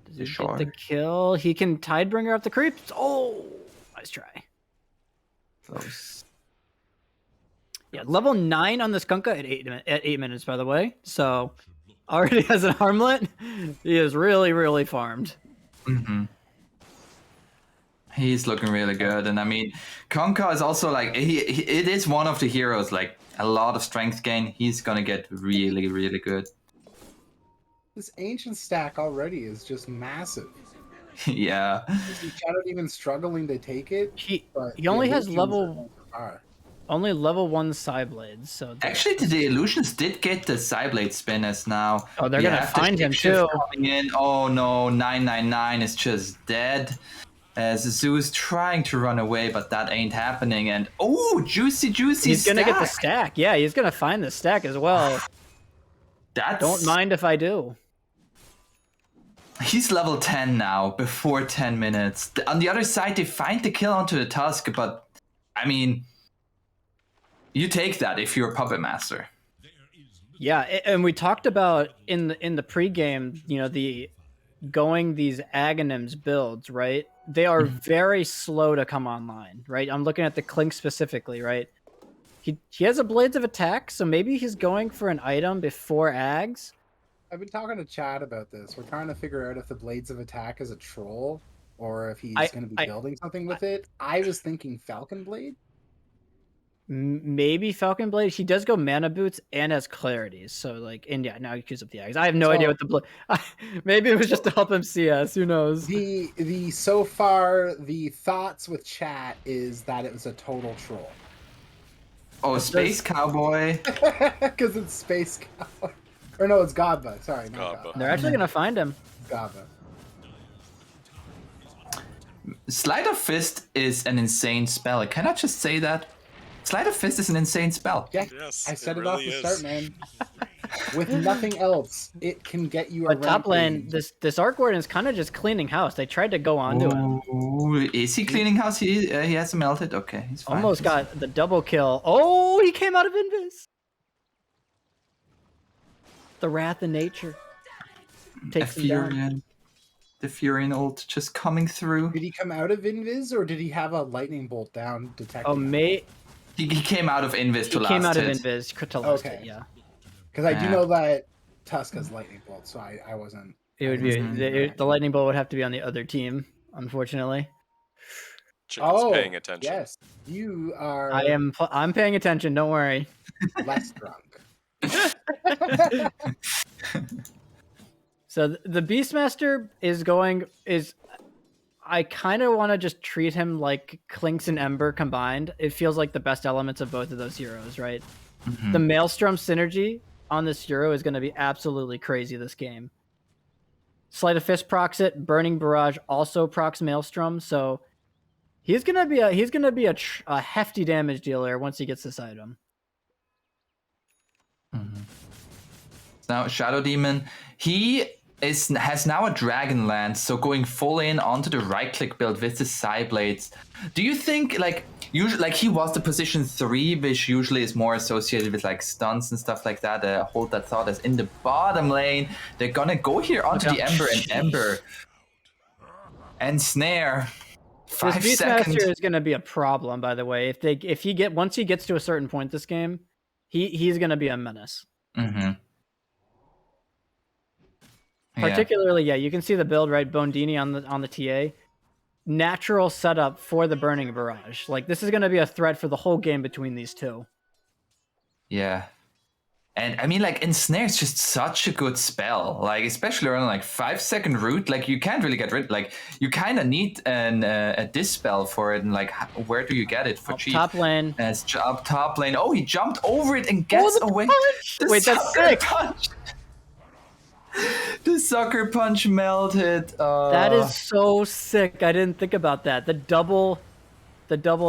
Does he get the kill? He can Tidebringer up the creeps. Oh, nice try. Close. Yeah, level 9 on the Kunkka at 8 minutes, by the way. So already has an armlet. He is really, really farmed. Mm-hmm. He's looking really good. And I mean, Kunkka is also like, it is one of the heroes, like a lot of strength gain. He's going to get really, really good. This ancient stack already is just massive. Yeah. Shadow even struggling to take it. He only has level 1 Psyblades. So actually, the illusions did get the Psyblade spinners now. Oh, they're gonna find him too. Coming in. Oh no, 999 is just dead. As Zeus trying to run away, but that ain't happening. And juicy he's gonna get the stack. Yeah, he's gonna find the stack as well. Don't mind if I do. He's level 10 now, before 10 minutes. On the other side, they find the kill onto the Tusk, but I mean, you take that if you're a Puppet Master. Yeah, and we talked about in the pregame, the going these Aghanims builds, right? They are very slow to come online, right? I'm looking at the Clink specifically, right? He has a Blades of Attack, so maybe he's going for an item before Ags. I've been talking to Chad about this. We're trying to figure out if the Blades of Attack is a troll or if he's going to be building something with it. I was thinking Falcon Blade. Maybe Falcon Blade. He does go Mana Boots and has Clarities. So, now he queues up the Ags. I have no idea what the maybe it was just to help him CS. Who knows? So far, the thoughts with chat is that it was a total troll. Oh, Space Cowboy. Because it's Space Cowboy. Or no, it's Godba. Sorry, not Godba. They're actually going to find him. Godba. Sleight of Fist is an insane spell. Can I just say that? Sleight of Fist is an insane spell. Yeah, yes, I said it off the start, man. With nothing else, it can get you. But top lane, this Arc Warden is kind of just cleaning house. They tried to go onto him. Is he cleaning house? He has melted. Okay, he's fine. Almost got the double kill. Oh, he came out of Invis. The Wrath of Nature takes him down. The Furion ult just coming through. Did he come out of Invis or did he have a lightning bolt down detected? Oh, mate. He came out of Invis to last hit. He came out of Invis to last hit, yeah. Because I do know that Tusk has lightning bolt, so I wasn't. It would be the lightning bolt would have to be on the other team, unfortunately. Chicken's paying attention. Yes, you are. I'm paying attention. Don't worry. Less drunk. So the Beastmaster is I kind of want to just treat him like Clinks and Ember combined. It feels like the best elements of both of those heroes, right? Mhm. The Maelstrom synergy on this hero is going to be absolutely crazy this game. Sleight of Fist procs it, Burning Barrage also procs Maelstrom, so he's gonna be a hefty damage dealer once he gets this item. Now Shadow Demon, he has now a Dragon Lance, so going full in onto the right click build with the Side Blades. Do you think usually he was the position 3, which usually is more associated with like stunts and stuff like that? Hold that thought as in the bottom lane, they're gonna go here onto the Ember and Ember and Snare. This 5 Beastmaster seconds. is gonna be a problem, by the way. Once he gets to a certain point this game, he's gonna be a menace. Mm-hmm. Particularly, you can see the build, right? Bondini on the TA. Natural setup for the Burning Barrage. Like, this is going to be a threat for the whole game between these two. Yeah. And I mean, like, Ensnare's just such a good spell. Like, especially around like 5-second root. Like, you can't really get rid. Like, you kind of need a dispel for it. And like, where do you get it for cheap? Top lane. It's up top lane. Oh, he jumped over it and gets away. Wait, that's sick. Punch. The sucker punch melted. That is so sick. I didn't think about that. The double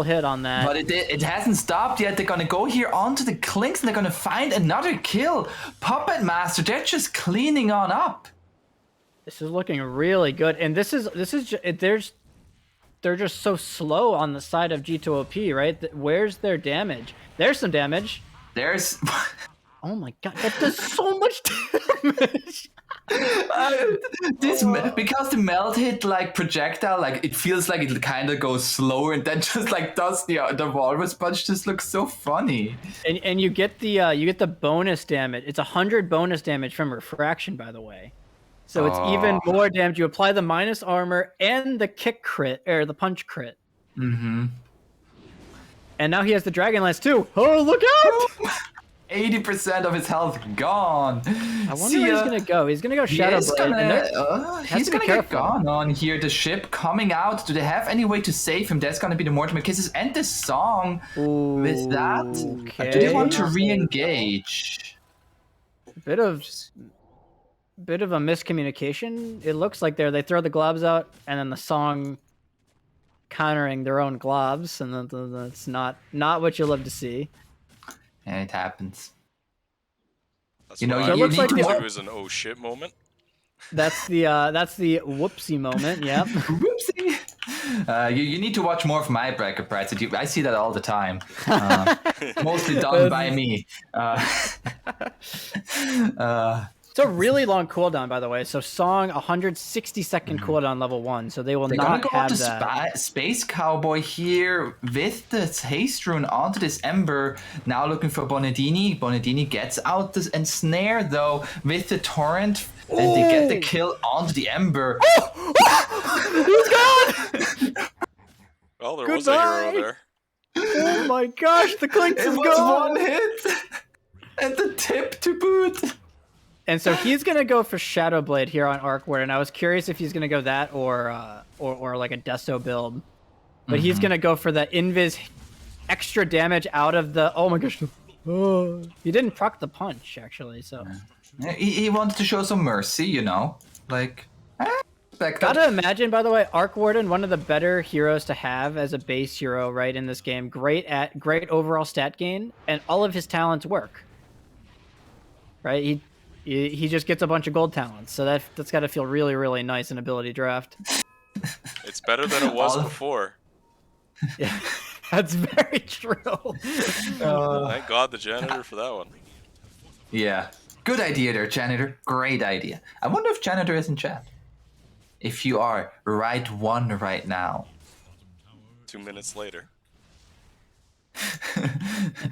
hit on that. But it hasn't stopped yet. They're gonna go here onto the Clinks and they're gonna find another kill. Puppet Master, they're just cleaning on up. This is looking really good, and they're just so slow on the side of G2OP, right? Where's their damage? There's some damage. There's. Oh my god, that does so much damage. Because the melt hit like projectile, like it feels like it kind of goes slower and then just like does the walrus punch. Just looks so funny. And you get the bonus damage. It's 100 bonus damage from refraction, by the way. So it's even more damage. You apply the minus armor and the kick crit or the punch crit. Mm-hmm. And now he has the Dragon Lance too. Oh, look out! 80% of his health gone. I wonder where he's gonna go. He's gonna go Shadow Blade. He's gonna get gone on here. The ship coming out. Do they have any way to save him? That's gonna be the Mortimer Kisses and the song. With that, okay. Do they want to re-engage? Bit of a miscommunication. It looks like they throw the globs out and then the song countering their own globs, and that's not what you love to see. And it happens. That's You know, what you I need thought to- it was an oh shit moment. That's the whoopsie moment. Yep. Whoopsie. You need to watch more of my bracket prides. I see that all the time. Mostly done by me. It's a really long cooldown, by the way. So song 160-second cooldown level 1. So they will They're gonna not go have up to that. Space Cowboy here with the haste rune onto this Ember. Now looking for Bonadini. Bonadini gets out this Ensnare though with the Torrent. And they get the kill onto the Ember. Who's gone? Well, there was a hero there. Oh my gosh, the Clinks It is was gone. one hit. And the tip to boot. And so he's gonna go for Shadow Blade here on Arcward, and I was curious if he's gonna go that or like a Deso build, but he's gonna go for the Invis extra damage out of the. Oh my gosh! Oh, he didn't proc the punch actually, so He wanted to show some mercy, you know, like. Gotta imagine, by the way, Arc Warden, one of the better heroes to have as a base hero, right, in this game. Great overall stat gain, and all of his talents work. Right, he just gets a bunch of gold talents, so that's got to feel really, really nice in ability draft. It's better than it was before. Yeah, that's very true. Thank God the janitor for that one. Yeah. Good idea there, Janitor. Great idea. I wonder if Janitor is in chat. If you are, write one right now. 2 minutes later.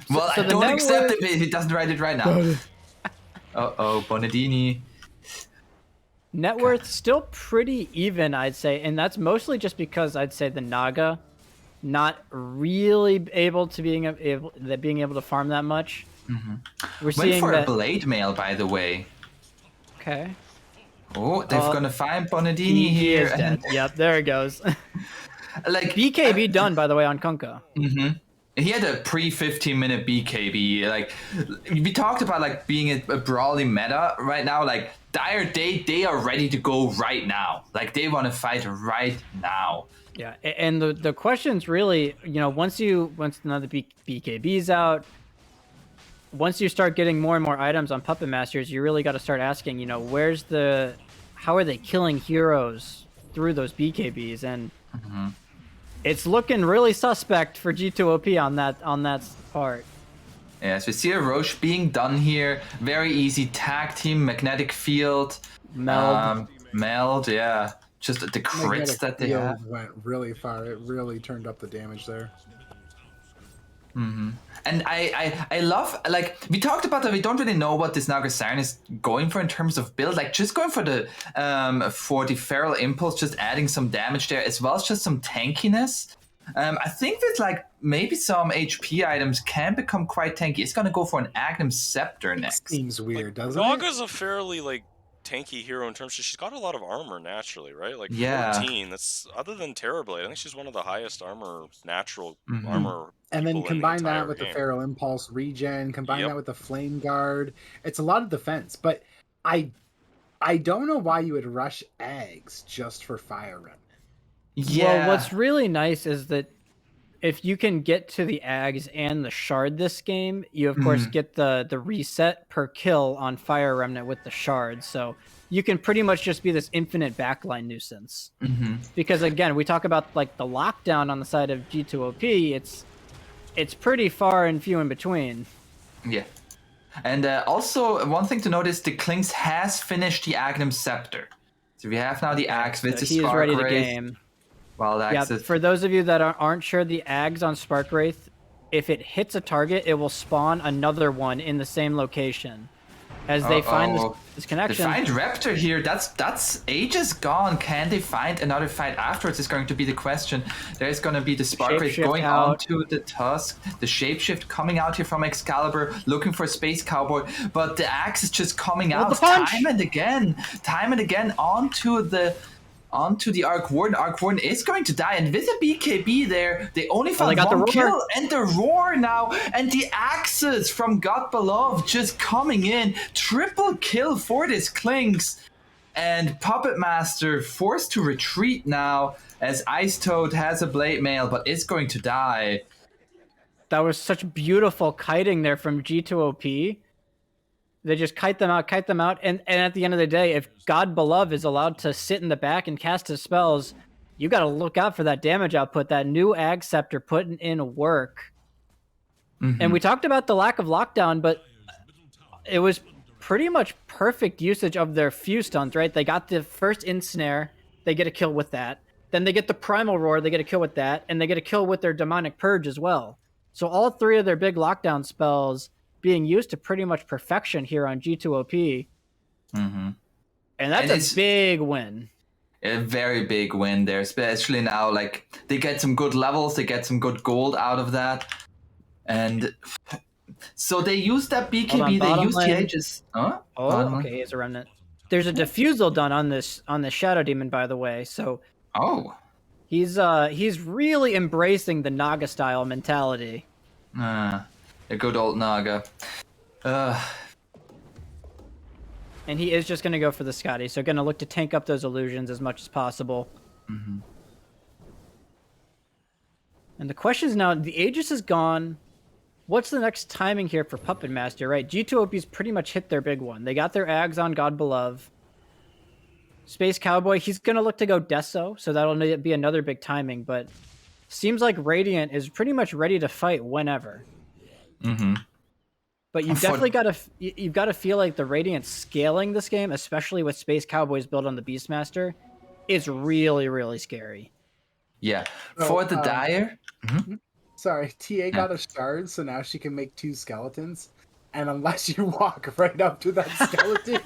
Well, so I the don't network- accept it if he doesn't write it right now. Uh-oh, Bonadini. Net worth still pretty even, I'd say, and that's mostly just because I'd say the Naga not really able to being able to farm that much. We're Went seeing for that. a blade mail, by the way. Okay. Oh, they're Oh, gonna find Bonadini he here. is dead. Yep, there it goes. Like BKB done, by the way, on Kunkka. He had a pre 15-minute BKB. Like we talked about, like being a brawling meta right now. Like Dire, they are ready to go right now. Like they want to fight right now. Yeah, and the question's really, once another BKB's out, once you start getting more and more items on Puppet Masters, you really got to start asking, how are they killing heroes through those BKBs? And it's looking really suspect for G2OP on that part. Yeah, so we see a Roche being done here. Very easy tag team, magnetic field, meld, yeah. Just the crits Magnetic that they field have. went really far. It really turned up the damage there. And I love, like, we talked about that we don't really know what this Naga Siren is going for in terms of build. Like, just going for the Feral Impulse, just adding some damage there, as well as just some tankiness. I think that, like, maybe some HP items can become quite tanky. It's going to go for an Agnum Scepter next. Seems weird, doesn't Naga's it? a fairly, like, tanky hero in terms of she's got a lot of armor naturally, right? Like, Yeah. 14, that's, other than Terrorblade, I think she's one of the highest natural armor And then people in the combine that entire with the game. Feral Impulse regen, combine Yep. that with the Flame Guard. It's a lot of defense, but I don't know why you would rush Eggs just for Fire Remnant. Yeah. Well, what's really nice is that if you can get to the Ags and the Shard this game, you of course get the reset per kill on Fire Remnant with the Shard. So you can pretty much just be this infinite backline nuisance. Because again, we talk about like the lockdown on the side of G2OP. It's pretty far and few in between. Yeah. And also, one thing to notice, the Klings has finished the Agnum Scepter. So we have now the Axe with the He is Spark ready to Wraith. game. Wild Yeah, Axe. for those of you that aren't sure, the Ags on Spark Wraith, if it hits a target, it will spawn another one in the same location. As they find this connection. They find Raptor here. That's ages gone. Can they find another fight afterwards is going to be the question. There's going to be the Spark Wraith going onto the Tusk. The Shapeshift coming out here from Excalibur, looking for Space Cowboy. But the Axe is just coming out time and again onto the Arc Warden. Arc Warden is going to die, and with a BKB there, they only found one kill, and the Roar now, and the Axes from God Beloved just coming in. Triple kill for this Klings, and Puppet Master forced to retreat now, as Ice Toad has a Blade Mail, but is going to die. That was such beautiful kiting there from G2OP. They just kite them out, and at the end of the day, if God Beloved is allowed to sit in the back and cast his spells, you got to look out for that damage output. That new Ag Scepter putting in work. And we talked about the lack of lockdown, but it was pretty much perfect usage of their few stuns, right? They got the first Ensnare, they get a kill with that. Then they get the Primal Roar, they get a kill with that, and they get a kill with their Demonic Purge as well. So all three of their big lockdown spells being used to pretty much perfection here on G2OP. And that's a big win. A very big win there, especially now. Like, they get some good levels, they get some good gold out of that. And so they use that BKB, they use the Aegis. Oh, okay, here's a Remnant. There's a Diffusal done on this Shadow Demon, by the way. So he's really embracing the Naga style mentality. A good old Naga. And he is just going to go for the Scotty, so going to look to tank up those illusions as much as possible. And the question is now, the Aegis is gone. What's the next timing here for Puppet Master, right? G2OP's pretty much hit their big one. They got their Ags on God Beloved. Space Cowboy, he's going to look to go Deso, so that'll be another big timing, but seems like Radiant is pretty much ready to fight whenever. But you've definitely got to feel like the Radiant scaling this game, especially with Space Cowboys built on the Beastmaster, is really, really scary. Yeah. For the Dire. Sorry, TA got a shard, so now she can make 2 skeletons. And unless you walk right up to that skeleton,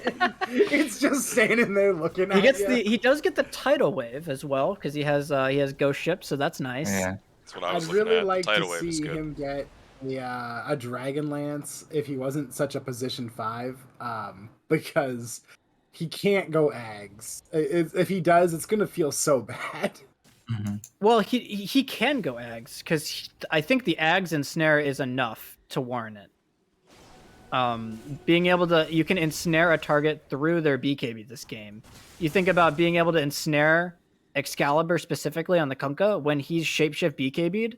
it's just standing there looking at you. He does get the tidal wave as well, because he has Ghost Ship, so that's nice. Yeah. That's what I was I'd really looking at. like The tidal to wave is see good. him get a Dragon Lance if he wasn't such a position 5, because he can't go Ags. If he does, it's gonna feel so bad. Well, he can go Ags because I think the Ags and snare is enough to warrant it. Being able to, you can ensnare a target through their BKB this game. You think about being able to ensnare Excalibur specifically on the Kunkka when he's shapeshift BKB'd.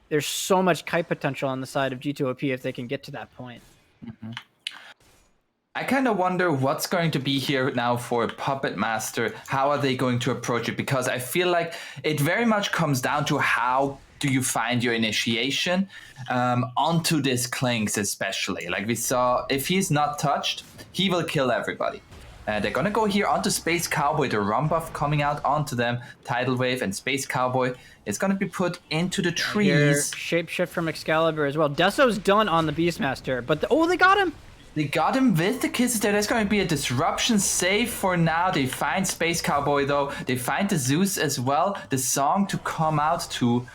There's so much kite potential on the side of G2OP if they can get to that point. I kind of wonder what's going to be here now for Puppet Master. How are they going to approach it? Because I feel like it very much comes down to how do you find your initiation onto this Clinks especially. Like we saw, if he's not touched, he will kill everybody. They're going to go here onto Space Cowboy, the Rum buff coming out onto them. Tidal Wave and Space Cowboy is going to be put into the trees. Shapeshift from Excalibur as well. Deso's done on the Beastmaster, but they got him! They got him with the kisses there. There's going to be a disruption save for now. They find Space Cowboy though. They find the Zeus as well. The song to come out to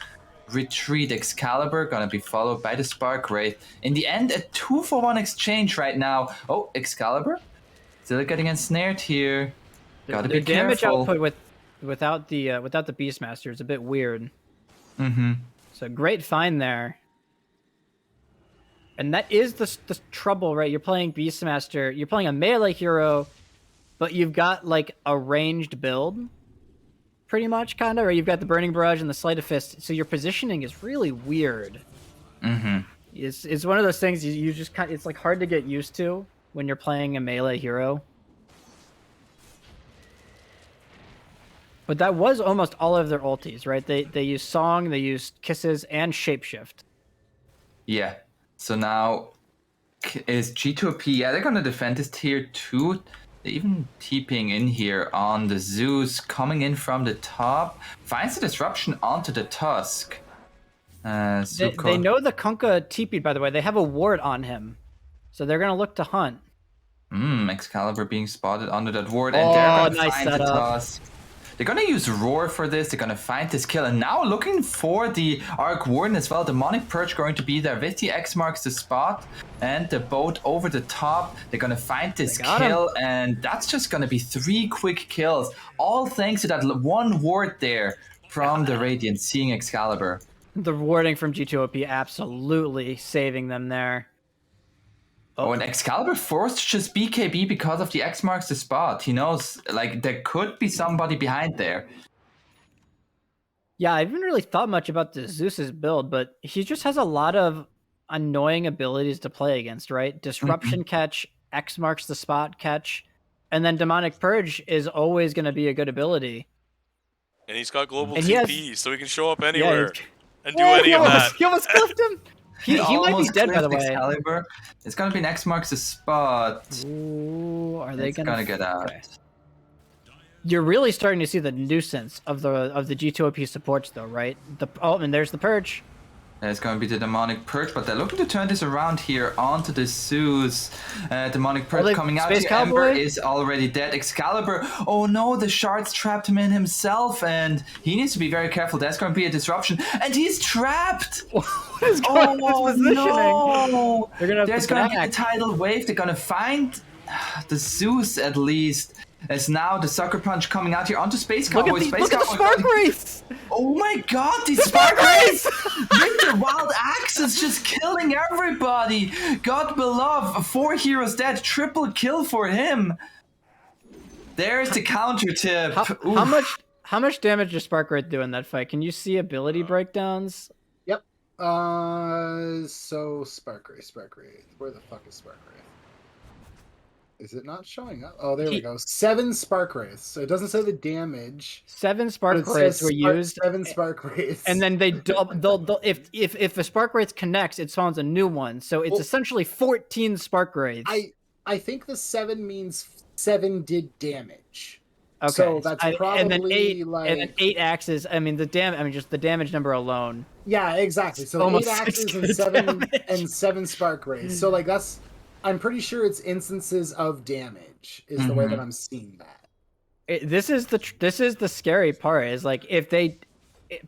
retreat. Excalibur going to be followed by the Spark Wraith. In the end, a 2-for-1 exchange right now. Oh, Excalibur still getting ensnared here. Gotta be careful. Damage output without the Beastmaster is a bit weird. So great find there. And that is the trouble, right? You're playing Beastmaster, you're playing a melee hero, but you've got like a ranged build, pretty much, kind of, or you've got the Burning Barrage and the Sleight of Fist, so your positioning is really weird. It's one of those things you just kind of, it's like hard to get used to when you're playing a melee hero. But that was almost all of their ultis, right? They used Song, they used Kisses, and Shapeshift. Yeah. So now is G2OP, yeah, they're going to defend this tier 2. They're even TPing in here on the Zeus, coming in from the top. Finds the disruption onto the Tusk. They know the Kunkka TP'd, by the way. They have a ward on him. So they're going to look to hunt. Excalibur being spotted under that ward. And they're going to nice find setup. the Tusk. They're going to use Roar for this. They're going to find this kill. And now looking for the Arc Warden as well. Demonic Purge going to be there with the X marks the spot. And the boat over the top. They're going to find this kill. And that's just going to be 3 quick kills. All thanks to that one ward there from the Radiant, seeing Excalibur. The warding from G2OP absolutely saving them there. Oh, and Excalibur forced to just BKB because of the X marks the spot. He knows, like, there could be somebody behind there. Yeah, I haven't really thought much about the Zeus's build, but he just has a lot of annoying abilities to play against, right? Disruption catch, X marks the spot catch, and then Demonic Purge is always going to be a good ability. And he's got global And TP, so he can show up anywhere and do Whoa, any of that. He almost clipped him! He might be dead, by the way. Excalibur. It's going to be an X marks the spot. Ooh, are they going to get out? Okay. You're really starting to see the nuisance of the G2OP supports, though, right? And there's the Purge. There's going to be the Demonic Purge, but they're looking to turn this around here onto the Zeus. Demonic Purge coming out here. Ember is already dead. Excalibur, oh no, the shards trapped him in himself, and he needs to be very careful. There's going to be a disruption, and he's trapped! What is going on with positioning? No! There's going to be a tidal wave. They're going to find the Zeus at least. As now the Sucker Punch coming out here onto Space Cowboy. Look at the Spark Wraiths! Oh my god, these Spark Wraiths! With the Wild Axes just killing everybody! God beloved, 4 heroes dead, triple kill for him! There's the counter tip. How much damage does Spark Wraith do in that fight? Can you see ability breakdowns? Yep. So Spark Wraith. Where the fuck is Spark Wraith? Is it not showing up? Oh, there we go. 7 Spark Wraiths. So it doesn't say the damage. 7 Spark Wraiths were used. 7 Spark Wraiths. And then they'll if a Spark Wraith connects, it spawns a new one. So it's essentially 14 Spark Wraiths. I think the 7 means 7 did damage. Okay. So that's probably and then 8, like... And then 8 axes. I mean, just the damage number alone. Yeah, exactly. So almost 8 axes and 7 Spark Wraiths. So like that's... I'm pretty sure it's instances of damage is the way that I'm seeing that. This is the scary part is like if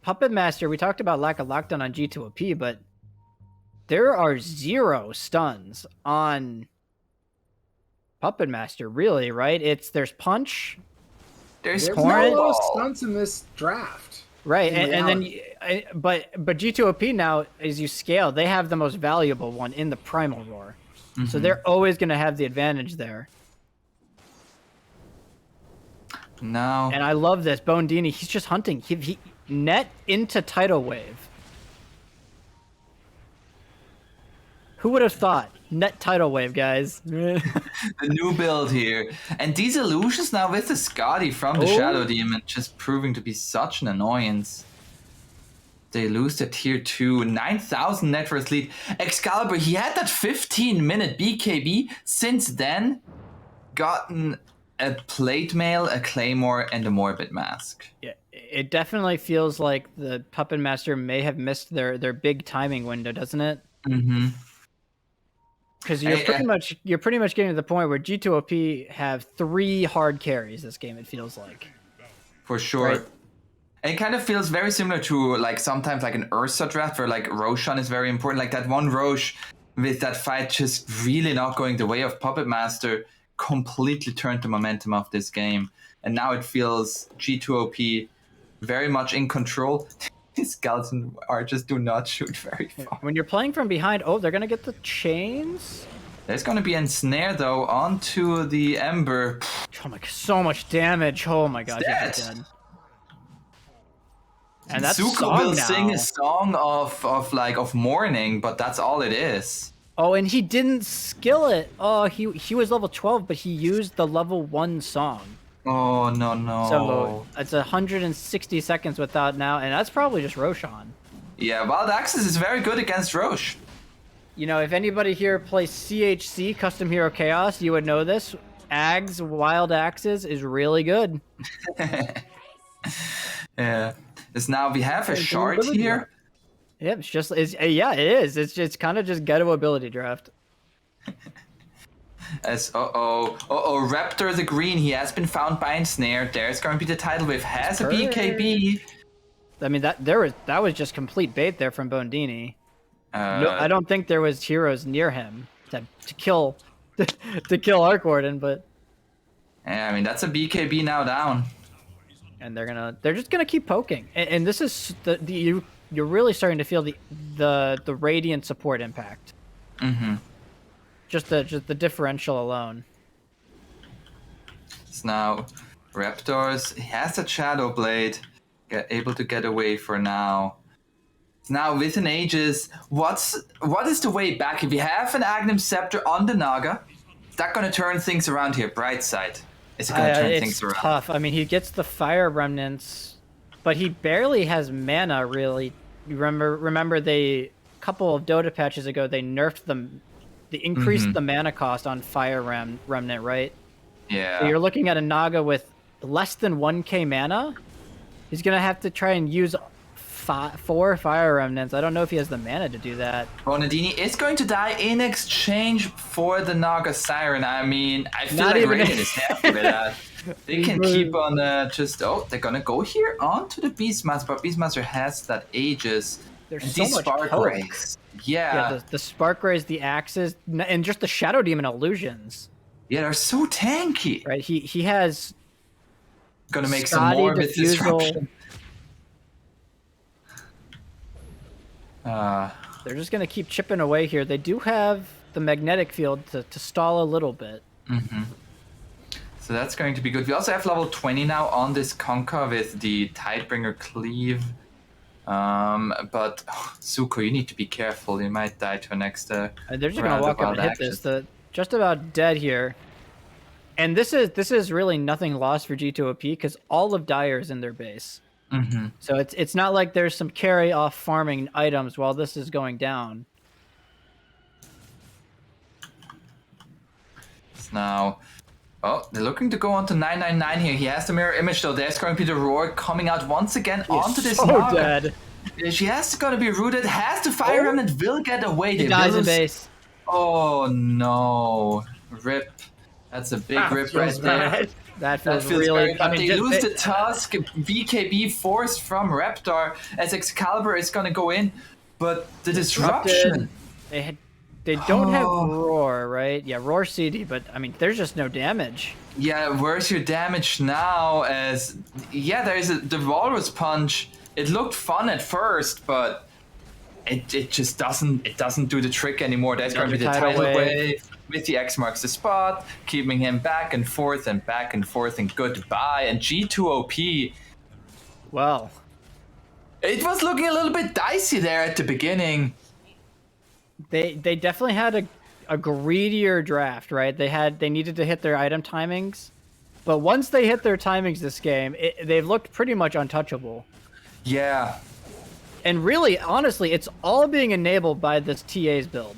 Puppet Master, we talked about lack of lockdown on G2OP, but there are 0 stuns on Puppet Master, really, right? There's punch, There's There's Torrent? no low Snowball. stunts in this draft. right? In And then, reality. but G2OP now, as you scale, they have the most valuable one in the Primal Roar, so they're always going to have the advantage there. No. And I love this Bone Dini. He's just hunting. He net into Tidal Wave. Who would have thought? Net Tidal Wave, guys. The new build here. And these illusions now with the Scotty from the Oh. Shadow Demon just proving to be such an annoyance. They lose their tier 2, 9,000 net worth lead. Excalibur, he had that 15-minute BKB. Since then, gotten a plate mail, a claymore, and a morbid mask. Yeah, it definitely feels like the Puppet Master may have missed their big timing window, doesn't it? Mm-hmm. Because you're pretty much getting to the point where G2OP have 3 hard carries this game. It feels like. For sure. Right. It kind of feels very similar to like sometimes like an Ursa draft where like Roshan is very important. Like that one Roche with that fight just really not going the way of Puppet Master completely turned the momentum of this game. And now it feels G2OP very much in control. These skeleton archers do not shoot very far. When you're playing from behind, oh, they're gonna get the chains. There's going to be a snare though onto the Ember. Oh my, so much damage. Oh my god, Dead. he's dead. And that's Zuko song will now. sing a song of mourning, but that's all it is. Oh, and he didn't skill it. Oh, he was level 12, but he used the level 1 song. Oh no. So it's 160 seconds without now, and that's probably just Roshan. Yeah, Wild Axis is very good against Roche. You know, if anybody here plays CHC, Custom Hero Chaos, you would know this. Ags Wild Axes is really good. Yeah. It's now we have a shard here. Yeah, yeah, it is. It's kind of just ghetto ability draft. As Raptor the Green, he has been found by a snare. There's going to be the tidal wave. Has a BKB. I mean that was just complete bait there from Bondini. Uh, No, I don't think there was heroes near him to kill to kill Arc Warden, but Yeah, I mean that's a BKB now down. and they're just gonna keep poking. And this is you're really starting to feel the Radiant support impact. Mm-hmm. Just the differential alone. So now Raptors, he has a Shadow Blade, able to get away for now. Now within Aegis, what is the way back? If you have an Aghanim Scepter on the Naga, is that gonna turn things around here? Bright side. Is it gonna turn It's things around? tough. I mean, he gets the Fire Remnants, but he barely has mana. Really, you remember they couple of Dota patches ago they nerfed them. They increased the mana cost on Fire Remnant, right? Yeah. So you're looking at a Naga with less than 1k mana. He's gonna have to try and use 4 Fire Remnants. I don't know if he has the mana to do that. Ronaldini is going to die in exchange for the Naga Siren. I mean, I feel Not like even- Radiant is happy with that. They can keep on they're gonna go here onto the Beastmaster, but Beastmaster has that Aegis. There's And so these much Spark poke. Rays. Yeah, the Spark Rays, the Axes, and just the Shadow Demon illusions. Yeah, they're so tanky. Right? He has Gonna make some Scotty more with Diffusal. disruption. They're just gonna keep chipping away here. They do have the magnetic field to stall a little bit. So that's going to be good. We also have level 20 now on this Conquer with the Tidebringer Cleave. But Zuko, you need to be careful. You might die to a next They're just gonna round walk of up and wild hit this. action. Just about dead here. And this is really nothing lost for G2OP because all of Dire is in their base. So it's not like there's some carry off farming items while this is going down. Now, they're looking to go on to 999 here. He has the mirror image though. There's going to be the roar coming out once again onto this so Naga. dead. She has to be rooted. Has to Fire Remnant. Will get away. He They dies will in base. Oh no! Rip. That's a big rip right there. That That feels feels really. very bad. I mean, They just- lose the Tusk. VKB forced from Raptor as Excalibur is gonna go in, but the disruption. They had They don't have roar, right? Yeah, roar CD, but I mean, there's just no damage. Yeah, where's your damage now? There's the walrus punch. It looked fun at first, but it just doesn't do the trick anymore. That's going to be the Another tidal tidal wave. wave with the X marks the spot, keeping him back and forth and back and forth and goodbye. And G2OP, Well, it was looking a little bit dicey there at the beginning. they definitely had a greedier draft, right? They needed to hit their item timings, but once they hit their timings this game, they've looked pretty much untouchable. Yeah. And really, honestly, it's all being enabled by this TA's build.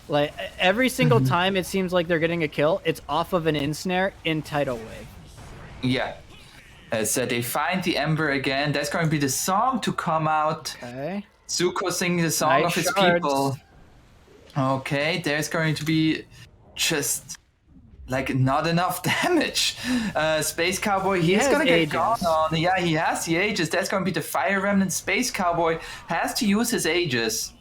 Like every single time it seems like they're getting a kill, it's off of an ensnare in tidal wave. Yeah. So they find the Ember again. That's going to be the song to come out. Okay. Zuko singing the song Nice of his shards. people. Okay, there's going to be just like not enough damage. Space Cowboy, he's has gonna get Aegis. gone on. Yeah, he has the Aegis. That's gonna be the Fire Remnant. Space Cowboy has to use his Aegis.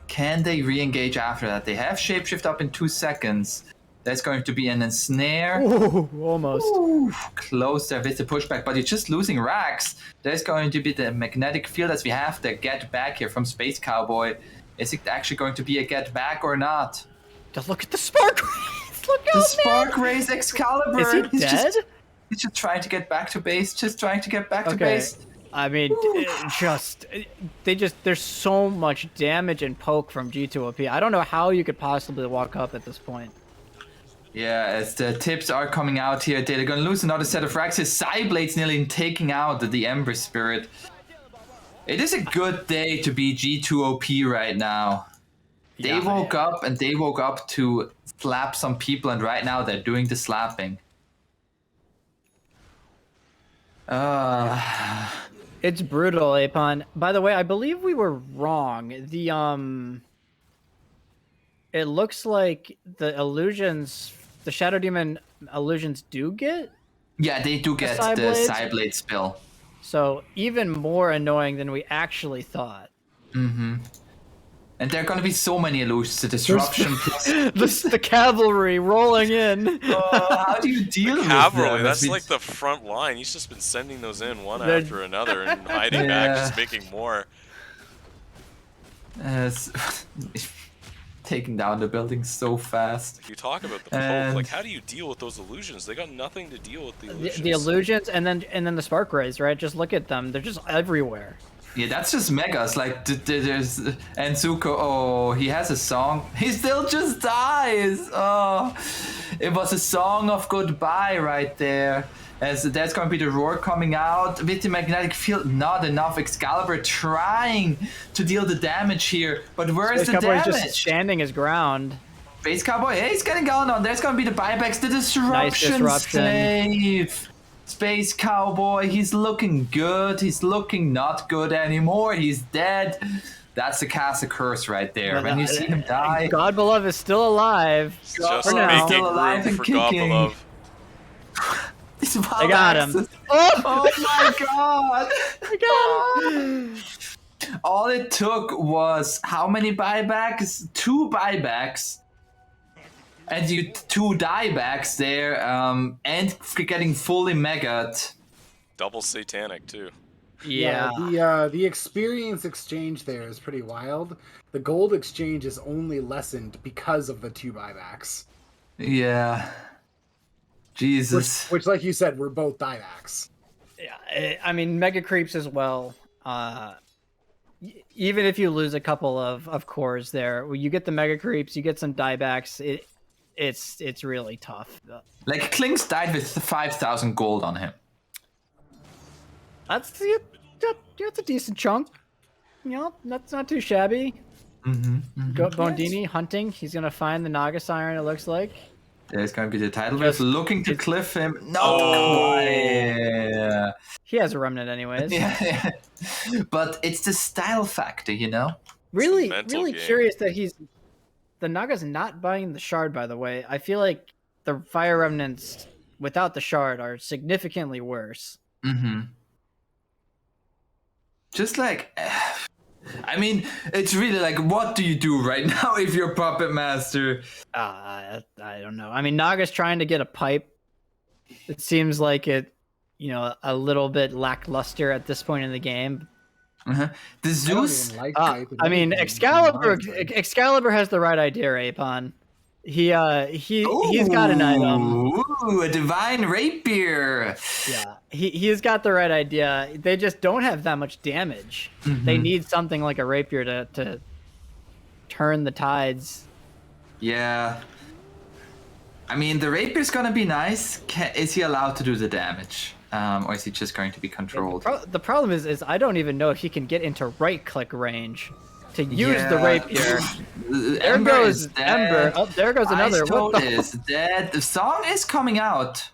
Can they re-engage after that? They have Shapeshift up in 2 seconds. That's going to be an ensnare. Ooh, almost. Ooh, close there with the pushback, but you're just losing racks. There's going to be the magnetic field as we have the get back here from Space Cowboy. Is it actually going to be a get back or not? Just look at the spark rays. Look The out, Spark Rays Excalibur. Is he He's dead? He's just trying to get back to base. Just trying to get back to Okay. base. I mean, there's so much damage and poke from G2OP. I don't know how you could possibly walk up at this point. Yeah, as the tips are coming out here, they're going to lose another set of racks. His Psyblade's nearly taking out the Ember Spirit. It is a good day to be G2OP right now. They Yeah. woke up and they woke up to slap some people, and right now they're doing the slapping. It's brutal, Apon. By the way, I believe we were wrong. It looks like the illusions, the Shadow Demon illusions do get, Yeah, they do get the Psyblades? Psyblade spill. so even more annoying than we actually thought. And there are going to be so many illusions. The disruption plus... The cavalry rolling in. How do you deal with Cavalry, them? that's It's- like the front line. He's just been sending those in one They're- after another and hiding back, Yeah. just making more. it's- taking down the building so fast. You talk about the poke, And- like how do you deal with those illusions? They got nothing to deal with the illusions. The illusions and then the spark rays, right? Just look at them. They're just everywhere. Yeah, that's just megas. Like there's and Zuko. Oh, he has a song. He still just dies. Oh, it was a song of goodbye right there. As that's going to be the roar coming out with the magnetic field. Not enough. Excalibur trying to deal the damage here, but where's Space the Cowboy's damage? just standing his ground. Space Cowboy, hey, he's getting going on. There's going to be the buybacks, the disruption, disruption. save. Space Cowboy, he's looking good. He's looking not good anymore. He's dead. That's the cast of curse right there. When you see him die, God Beloved is still alive. just for now. making Still alive room and for kicking. Gobelov. these I got him. buybacks- Oh, Oh my god! I got him. All it took was how many buybacks? 2 buybacks. And you 2 diebacks there, and getting fully megaed. Double satanic too. Yeah. The experience exchange there is pretty wild. The gold exchange is only lessened because of the 2 buybacks. Yeah. Jesus. Which, like you said, were both buybacks. Yeah, I mean, mega creeps as well. Even if you lose a couple of cores there, when you get the mega creeps, you get some diebacks. It's really tough. Like Klinks died with 5,000 gold on him. That's a decent chunk. You know, that's not too shabby. Go Bondini hunting. He's gonna find the Naga Siren. It looks like. There's going to be the title Just- wave looking to cliff him. No. Oh. Yeah. He has a remnant anyways. Yeah. But it's the style factor, you know? Really, mental really game. curious that the Naga's not buying the shard. By the way, I feel like the fire remnants without the shard are significantly worse. Just like I mean, it's really like, what do you do right now if you're Puppet Master? I don't know. I mean, Naga's trying to get a pipe. It seems like it, a little bit lackluster at this point in the game. Uh-huh. The I don't Zeus. even like pipe in I mean, anything, to be Excalibur. honest with you. Excalibur has the right idea, Apon. He's got an item. Ooh, a divine rapier. Yeah, he's got the right idea. They just don't have that much damage. They need something like a rapier to turn the tides. Yeah. I mean, the rapier's gonna be nice. Is he allowed to do the damage? Or is he just going to be controlled? The problem is I don't even know if he can get into right click range to use the Yeah. rapier. There Ember goes is dead. Ember. Oh, there goes another. Ice What Toad the? is dead. The song is coming out.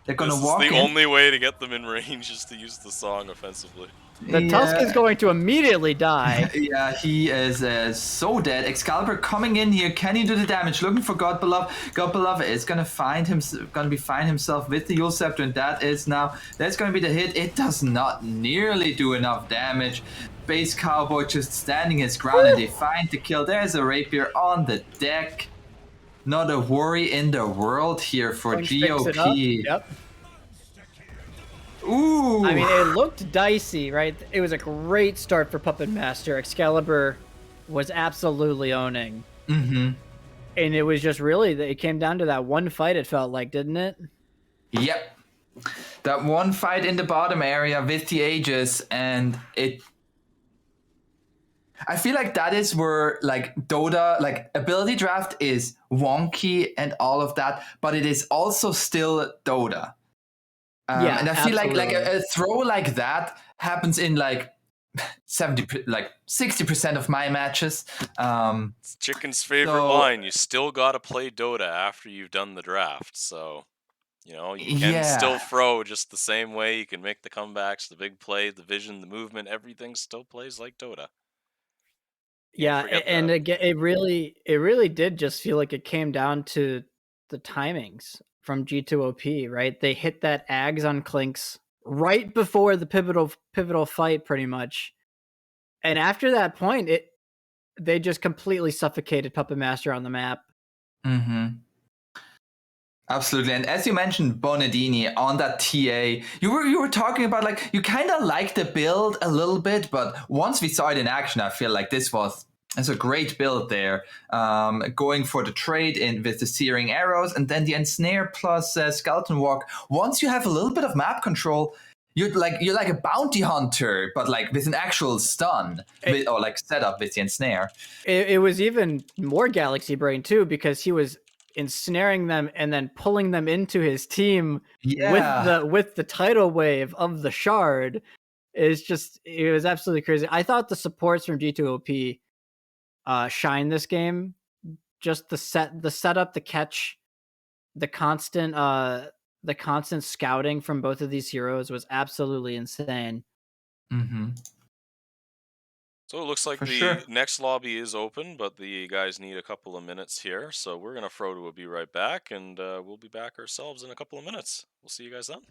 They're gonna This is walk the in. only way to get them in range is to use the song offensively. The Tusk is Yeah. going to immediately die. Yeah, he is so dead. Excalibur coming in here. Can he do the damage? Looking for God Beloved. God Beloved is gonna find himself with the Yule Scepter, and that's gonna be the hit. It does not nearly do enough damage. Base Cowboy just standing his ground, and they find the kill. There's a rapier on the deck. Not a worry in the world here for Punch picks it up. GOP. Yep. Ooh. I mean, it looked dicey, right? It was a great start for Puppet Master. Excalibur was absolutely owning. Mm-hmm. And it was just really, it came down to that one fight, it felt like, didn't it? Yep. That one fight in the bottom area with the Aegis, and I feel like that is where like Dota, like ability draft is wonky and all of that, but it is also still Dota. Yeah, and I feel like absolutely. a throw like that happens in like 60% of my matches. It's Chicken's favorite So- line. You still gotta play Dota after you've done the draft. So, you can Yeah. still throw just the same way. You can make the comebacks, the big play, the vision, the movement. Everything still plays like Dota. Yeah, forget and that. again, it really did just feel like it came down to the timings from G2OP, right? They hit that Ags on Clinks right before the pivotal fight, pretty much. And after that point, they just completely suffocated Puppet Master on the map. Mm-hmm. Absolutely, and as you mentioned, Bonadini on that TA, you were talking about like you kind of like the build a little bit, but once we saw it in action, I feel like it's a great build there. Going for the trade in with the searing arrows, and then the ensnare plus skeleton walk. Once you have a little bit of map control, you're like a bounty hunter, but like with an actual stun or like setup with the ensnare. It was even more Galaxy Brain too, because he was ensnaring them and then pulling them into his team Yeah. with the tidal wave of the shard. It was absolutely crazy. I thought the supports from G2OP shine this game. Just the setup, the catch, the constant scouting from both of these heroes was absolutely insane. Mm-hmm. So it looks like For the sure. next lobby is open, but the guys need a couple of minutes here. So we're gonna Frodo will be right back, and we'll be back ourselves in a couple of minutes. We'll see you guys then.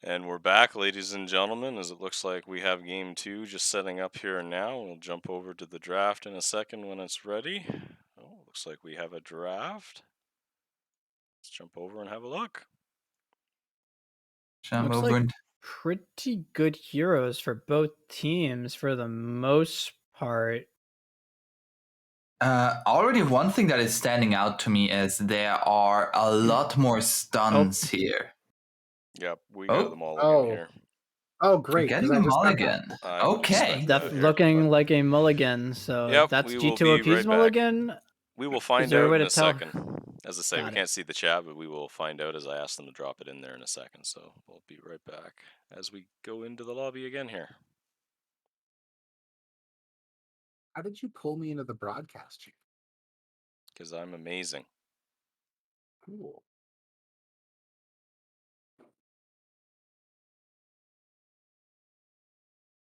And we're back, ladies and gentlemen, as it looks like we have game 2 just setting up here now. We'll jump over to the draft in a second when it's ready. Oh, looks like we have a draft. Let's jump over and have a look. Jump Looks over like and pretty good heroes for both teams for the most part. already one thing that is standing out to me is there are a lot more stuns here. Yep, we got Oh. the mulligan Oh. here. Oh, You're great! Because getting I a just got that. mulligan. I will just Okay. spec Def that here, looking but- like a mulligan. So Yep, that's we will be G2OP's right back. mulligan. We will find there a out way in to a tell? second. As I say, we Got it. can't see the chat, but we will find out as I ask them to drop it in there in a second. So we'll be right back as we go into the lobby again here. How did you pull me into the broadcast channel? Because I'm amazing. Cool.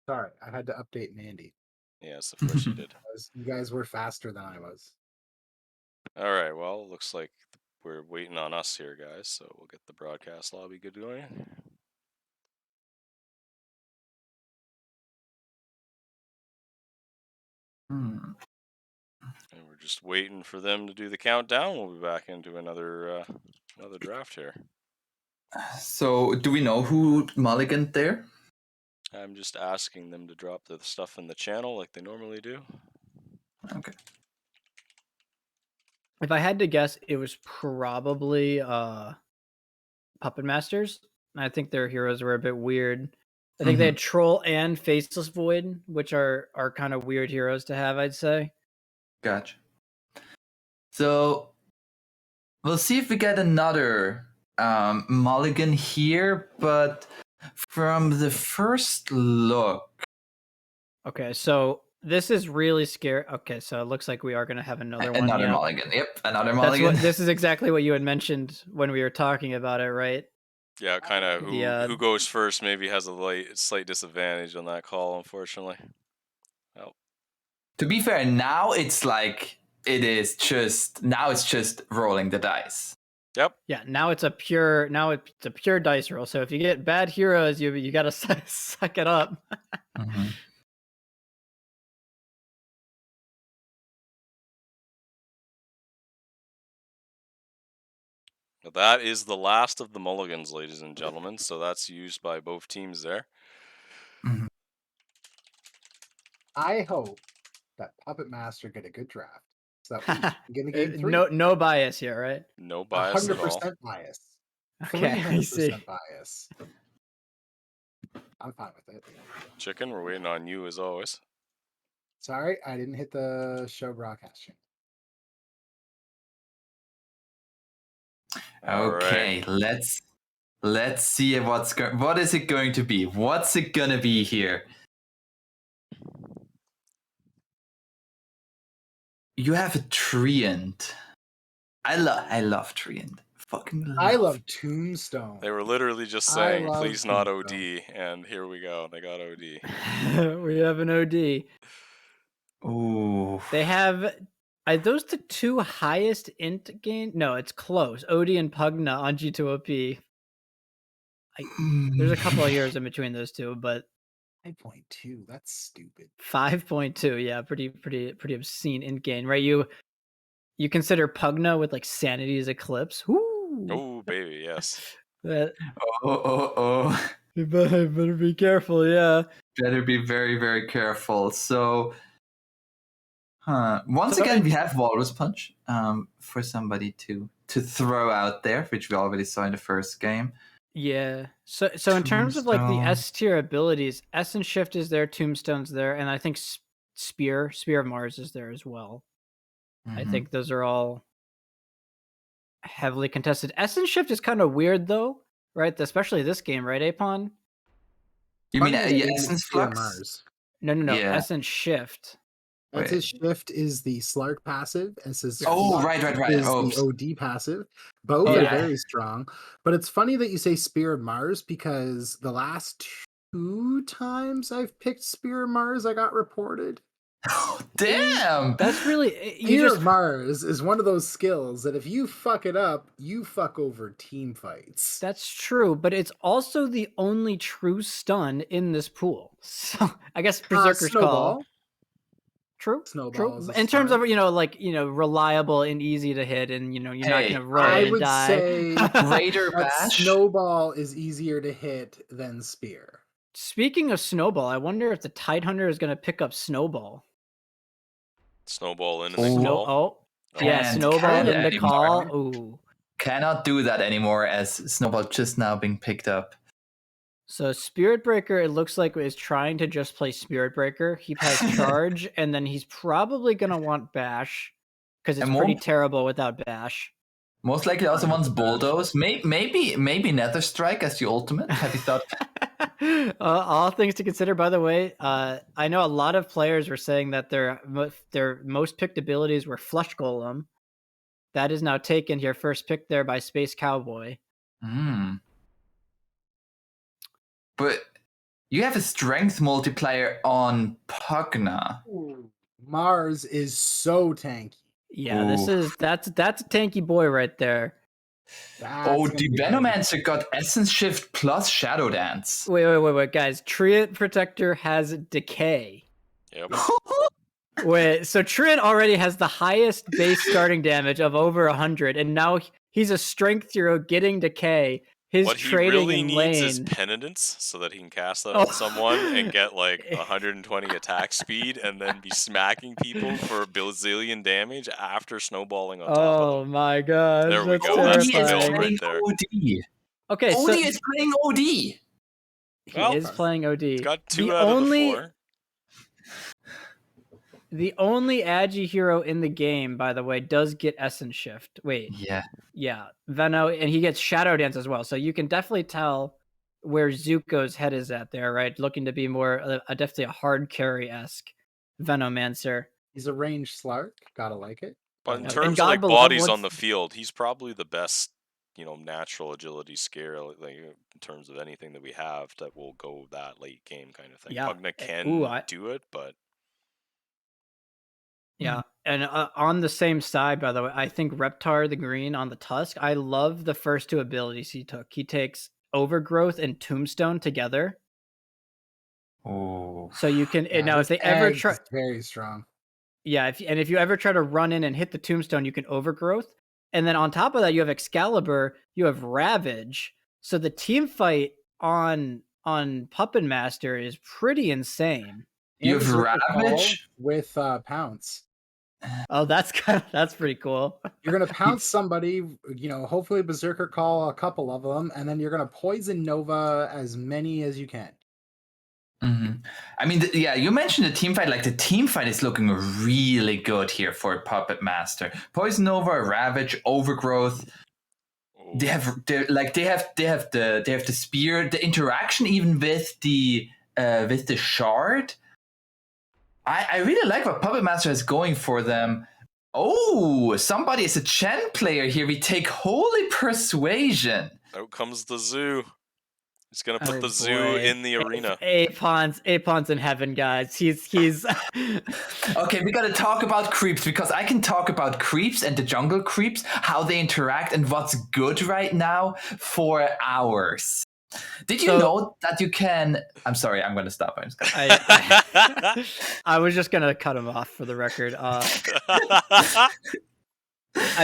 Sorry, I had to update Mandy. Yes, of course you did. You guys were faster than I was. All right, well, looks like we're waiting on us here, guys. So we'll get the broadcast lobby good going. Hmm. And we're just waiting for them to do the countdown. We'll be back into another draft here. So, do we know who mulliganed there? I'm just asking them to drop the stuff in the channel like they normally do. Okay. If I had to guess, it was probably Puppet Masters. I think their heroes were a bit weird. I think they had Troll and Faceless Void, which are kind of weird heroes to have, I'd say. Gotcha. So, we'll see if we get another mulligan here, but from the first look. Okay, so this is really scary. Okay, so it looks like we are going to have another one. Another yeah. mulligan. Yep, another That's mulligan. this is exactly what you had mentioned when we were talking about it, right? Yeah, kind of who The, goes first maybe has a slight disadvantage on that call, unfortunately. Well, To be fair, now it's like it's just rolling the dice. yep. Yeah, now it's a pure dice roll. So if you get bad heroes, you got to suck it up. Mm-hmm. That is the last of the mulligans, ladies and gentlemen. So that's used by both teams there. Mm-hmm. I hope that Puppet Master get a good draft, so that we can get a game 3. No bias here, right? No bias at all. 100% bias. Okay, I see. 300% bias. I'm fine with it. Chicken, we're waiting on you as always. Sorry, I didn't hit the show broadcast channel. Okay, right. let's see what is it going to be? What's it gonna be here? You have a Treant. I love Treant. Fucking love. I love Tombstone. They were literally just I saying, love please not Tombstone. OD, and here we go. They got OD. We have an OD. Ooh. They have. Are those the two highest int gain? No, it's close. OD and Pugna on G2OP. There's a couple of years in between those two, but 5.2. That's stupid. 5.2, yeah, pretty obscene int gain, right? You consider Pugna with like Sanity's Eclipse. Ooh. Oh, baby, yes. That, Oh. you better be careful, yeah. Better be very, very careful. So, once again, we have Walrus Punch for somebody to throw out there, which we already saw in the first game. Yeah. So in terms of like the S tier abilities, Essence Shift is there, Tombstone's there, and I think Spear of Mars is there as well. I think those are all heavily contested. Essence Shift is kind of weird though, right? Especially this game, right, Apon? You mean Pugna's AD Essence Spear Flux? Mars. No. Yeah. Essence Shift. Essence Shift is the Slark passive. Essence Oh, Flux right. is Oh, the OD passive. Both are very strong. But it's funny that you say Spear of Mars because the last 2 times I've picked Spear of Mars, I got reported. Damn. That's really you Fear just of Mars is one of those skills that if you fuck it up, you fuck over team fights. That's true, but it's also the only true stun in this pool. So I guess Berserker's Call. Snowball. True. Snowball is True. a In terms of, stun. reliable and easy to hit, and you're not gonna Hey, roll I in and would die. say Raider that Bash. Snowball is easier to hit than Spear. Speaking of Snowball, I wonder if the Tidehunter is gonna pick up Snowball. Snowball in and then Oh. call. Yeah, Can't Snowball carry in that the anymore. call. Ooh. Cannot do that anymore as Snowball just now being picked up. So Spirit Breaker, it looks like, is trying to just play Spirit Breaker. He has charge, and then he's probably gonna want Bash because it's And pretty won't- terrible without Bash. Most likely also wants Bash. Bulldoze. Maybe Nether Strike as the ultimate. Have you thought? All things to consider, by the way. I know a lot of players were saying that their most picked abilities were Flush Golem. That is now taken here, first pick there by Space Cowboy. Hmm. But you have a strength multiplier on Pugna. Ooh, Mars is so tanky. Yeah, Ooh. that's a tanky boy right there. That's Oh, gonna the be Venomancer got Essence Shift plus Shadow Dance. Wait, guys. Treant Protector has Decay. Yep. Wait, so Treant already has the highest base starting damage of over 100, and now he's a strength hero getting Decay. His What he trading really in needs is lane. penitence so that he can cast that Oh. on someone and get like 120 attack speed and then be smacking people for a bazillion damage after snowballing on top of Oh them. my gosh, There we that's go. That's the OD is build terrifying. right playing there. OD. Okay, OD so is playing OD. he Well, is playing OD. Got 2 The out of the only 4. the only Agi hero in the game, by the way, does get Essence Shift. Wait, Yeah. Veno, and he gets Shadow Dance as well. So you can definitely tell where Zuko's head is at there, right? Looking to be more definitely a hard carry-esque Venomancer. He's a ranged Slark. Gotta like it. But in And terms of God like below, bodies on once- the field, he's probably the best, natural agility scare like in terms of anything that we have that will go that late game kind of thing. Yeah. Pugna can Ooh, do it, but Yeah, and on the same side, by the way, I think Reptar the Green on the Tusk, I love the first two abilities he took. He takes Overgrowth and Tombstone together. Oh. So you can Yeah, now if his they ever tags try, is very strong. yeah, if you ever try to run in and hit the Tombstone, you can Overgrowth, and then on top of that, you have Excalibur, you have Ravage. So the team fight on Puppet Master is pretty insane. You And have Berserker Call Ravage? with Pounce. Oh, that's that's pretty cool. You're gonna pounce somebody, hopefully Berserker Call a couple of them, and then you're gonna poison Nova as many as you can. Mm-hmm. I mean, you mentioned the team fight. Like the team fight is looking really good here for Puppet Master. Poison Nova, Ravage, Overgrowth. They have the spear, the interaction even with the shard. I really like what Puppet Master is going for them. Oh, somebody is a Chen player here. We take Holy Persuasion. out comes the zoo. He's gonna put Oh, the zoo boy. in the arena. Apon's in heaven, guys. He's Okay, we gotta talk about creeps because I can talk about creeps and the jungle creeps, how they interact and what's good right now for hours. Did you know that you can? I'm sorry, I'm gonna stop. I'm just gonna... I was just gonna cut him off for the record. I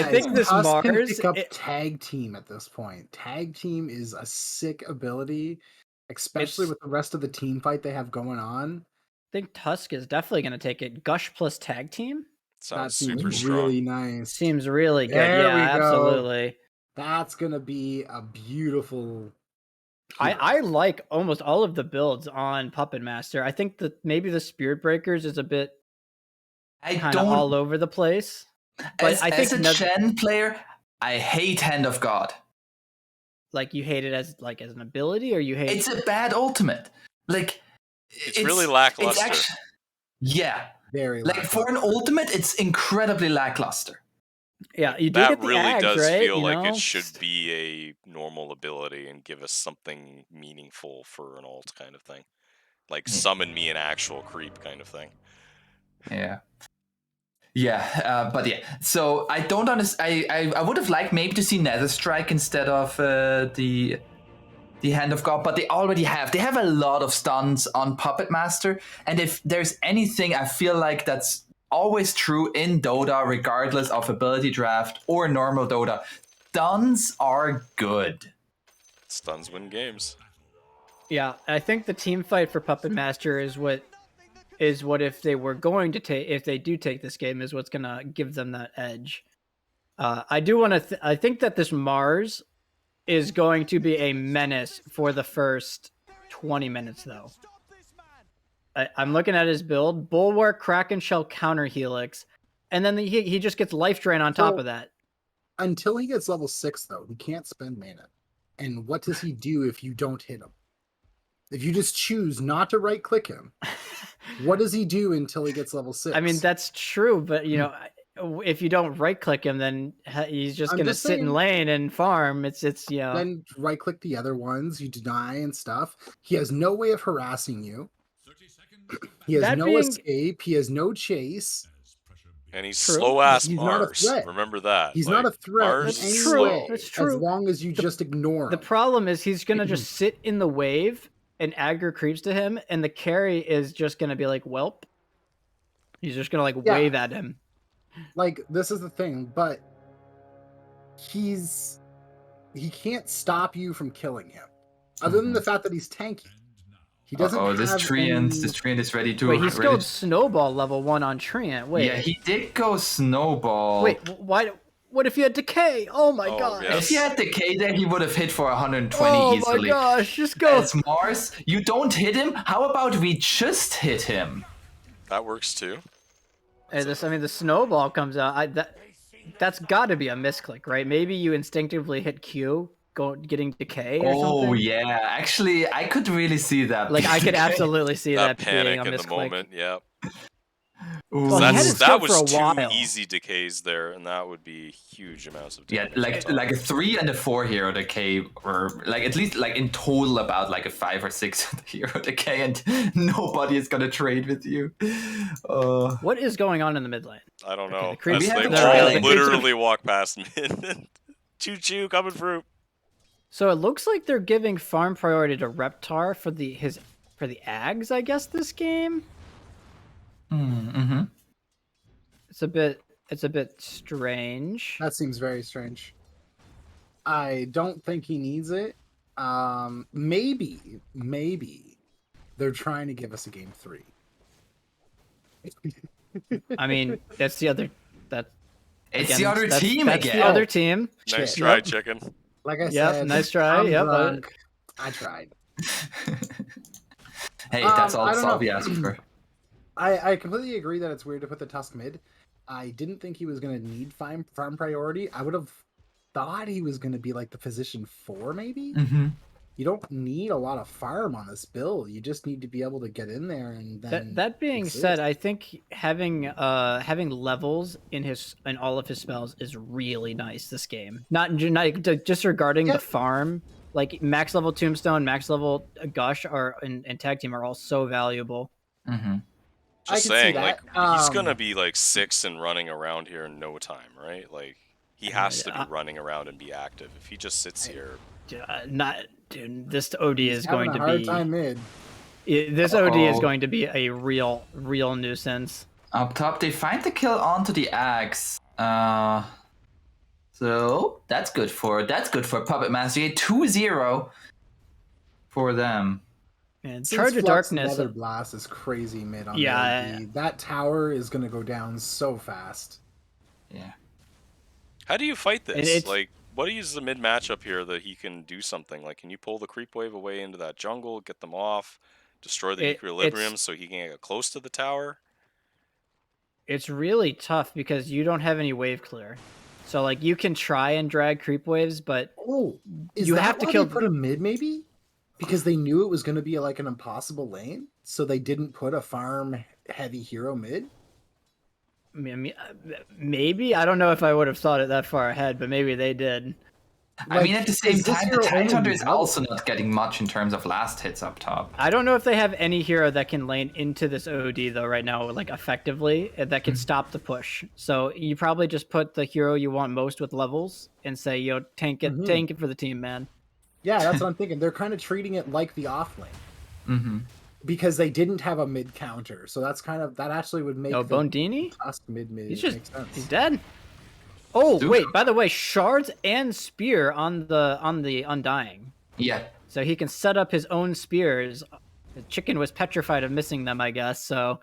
think this Tusk can Mars pick up Tag Team at this point. Tag Team is a sick ability, especially with the rest of the team fight they have going on. I think Tusk is definitely gonna take it. Gush plus Tag Team? Sounds That super seems strong. really nice. Seems really good. There Yeah, we go. absolutely. That's gonna be a beautiful. I like almost all of the builds on Puppet Master. I think that maybe the Spirit Breakers is a bit kind of all over the place. But as a Chen player, I hate Hand of God. Like you hate it as an ability, or you hate it's a bad ultimate. Like it's really lackluster. Very like for an ultimate, it's incredibly lackluster. Yeah, you do that get the really Ags, does right? feel like it should be a normal ability and give us something meaningful for an ult kind of thing, like summon me an actual creep kind of thing. Yeah. Yeah, but yeah. So I don't understand. I would have liked maybe to see Nether Strike instead of the Hand of God, but they already have. They have a lot of stuns on Puppet Master, and if there's anything I feel like that's always true in Dota, regardless of ability draft or normal Dota, stuns are good. Stuns win games. Yeah, I think the team fight for Puppet Master is what if they were going to take, if they do take this game, is what's gonna give them that edge. I do want to. I think that this Mars is going to be a menace for the first 20 minutes, though. I'm looking at his build: Bulwark, Kraken Shell, Counter Helix, and then he just gets Life Drain on top of that. Until he gets level 6, though, he can't spend mana. And what does he do if you don't hit him? If you just choose not to right-click him, what does he do until he gets level 6? I mean, that's true, but you know, if you don't right-click him, then he's just going to sit in lane and farm. It's you know. Then right-click the other ones, you deny and stuff. He has no way of harassing you. He has no escape. He has no chase. And he's slow-ass He's Mars. not a threat. Remember that. He's not a threat. Mars That's is true. slow. That's true. As long as you just ignore him. The problem is he's going to just sit in the wave and aggro creeps to him, and the carry is just going to be like, welp. He's just going to like wave at him. Like, this is the thing, but he can't stop you from killing him. Other than the fact that he's tanky. He doesn't have this Treant is ready to... Wait, he skilled Snowball level 1 on Treant. Wait. Yeah, he did go Snowball. Wait, why... What if he had Decay? Oh my god. Yes. If he had Decay, then he would have hit for 120 easily. Oh my gosh, just go. As Mars, you don't hit him? How about we just hit him? That works too. Hey, I mean, the Snowball comes out. That's got to be a misclick, right? Maybe you instinctively hit Q, getting Decay or something. Oh yeah, actually, I could really see that. Like, I could absolutely see that being a panic in misclick. the moment, yeah. Well, that was for a two while. easy decays there, and that would be huge amounts of damage. Yeah, like a 3 and a 4 hero decay, or like at least like in total about like a 5 or 6 hero decay, and nobody is gonna trade with you. What is going on in the mid lane? I don't know. Okay, they literally walk past mid. Choo-choo, coming through. So it looks like they're giving farm priority to Reptar for the Ags, I guess, this game. Mm-hmm. It's a bit strange. That seems very strange. I don't think he needs it. Maybe they're trying to give us a game 3. I mean, that's the other. It's the other team that's again. The other team. Nice try, chicken. Like I said, nice try. Drunk. I tried. Hey, that's all we asked for. I completely agree that it's weird to put the Tusk mid. I didn't think he was going to need farm priority. I would have thought he was going to be like the position 4, maybe. Mm-hmm. You don't need a lot of farm on this build. You just need to be able to get in there and then. That being said, I think having levels in all of his spells is really nice this game. Not disregarding the farm. Like max level Tombstone, max level Gush, and Tag Team are all so valuable. Mm-hmm. Just saying, like he's gonna be like 6 and running around here in no time, right? Like he has to be running around and be active. If he just sits here, this OD is going to be. Hard time mid. This OD is going to be a real nuisance. Up top, they find the kill onto the Axe. So that's good for Puppet Master. 2-0 for them. And Charge of Darkness. Nether Blast is crazy mid on the OD. That tower is going to go down so fast. Yeah. How do you fight this? Like, what is the mid matchup here that he can do something? Like, can you pull the creep wave away into that jungle, get them off, destroy the equilibrium so he can get close to the tower? It's really tough because you don't have any wave clear. So, like, you can try and drag creep waves, but you have to kill. They put a mid, maybe because they knew it was going to be like an impossible lane, so they didn't put a farm heavy hero mid. I mean, maybe I don't know if I would have thought it that far ahead, but maybe they did. I mean, at the same 'cause this time, the hero only Tidehunter needs is level. also not getting much in terms of last hits up top. I don't know if they have any hero that can lane into this OD though right now, like effectively, that can stop the push. So you probably just put the hero you want most with levels and say, tank Mhm. it for the team, man. Yeah, that's what I'm thinking. They're kind of treating it like the off lane Mm-hmm. because they didn't have a mid counter. So that actually would make No, the Bondini? Tusk mid He's make sense. he's dead. Oh, Zuko. wait, by the way, shards and spear on the Undying. Yeah. So he can set up his own spears. The chicken was petrified of missing them, I guess, so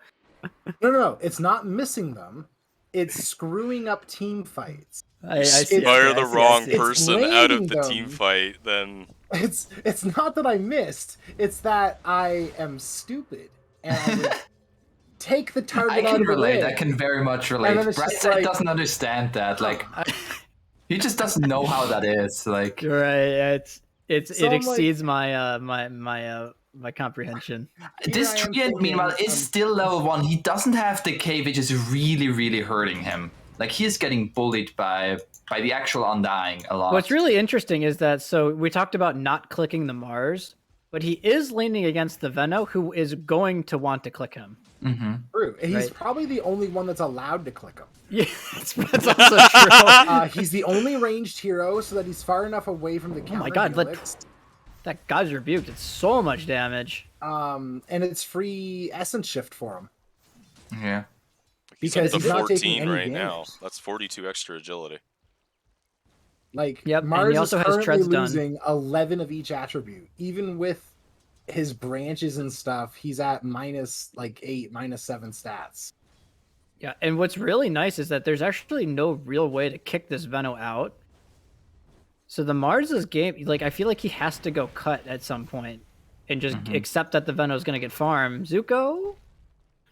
No. It's not missing them. It's screwing up team fights. You I see. spire the wrong It's person out of landing the team them. fight, then It's not that I missed. It's that I am stupid and I would take the I target out can of the relate. way. I can very much then relate. it's just Brightside like- doesn't understand that. Like, he just doesn't know how that is. Like, You're right. It So I'm like- exceeds my my comprehension. this Here I am Treant, thinking, meanwhile, is still level 1. He doesn't have decay, which is really, really hurting him. Like, he is getting bullied by the actual Undying a lot. What's really interesting is that so we talked about not clicking the Mars, but he is leaning against the Veno, who is going to want to click him. Mm-hmm. True. He's Right. probably the only one that's allowed to click him. Yeah, that's also true. He's the only ranged hero, so that he's far enough away from the counter my God, helix. That God's Rebuked did so much damage. And it's free essence shift for him. Yeah. he's Because up to he's not taking 14 any right now. damage. That's 42 extra agility. Like, Yep, and Mars he also is has currently treads done. losing 11 of each attribute. Even with his branches and stuff, he's at minus 8, -7 stats. Yeah, and what's really nice is that there's actually no real way to kick this Veno out. So the Mars's game, like, I feel like he has to go cut at some point and just accept that the Veno's going to get farmed. Zuko?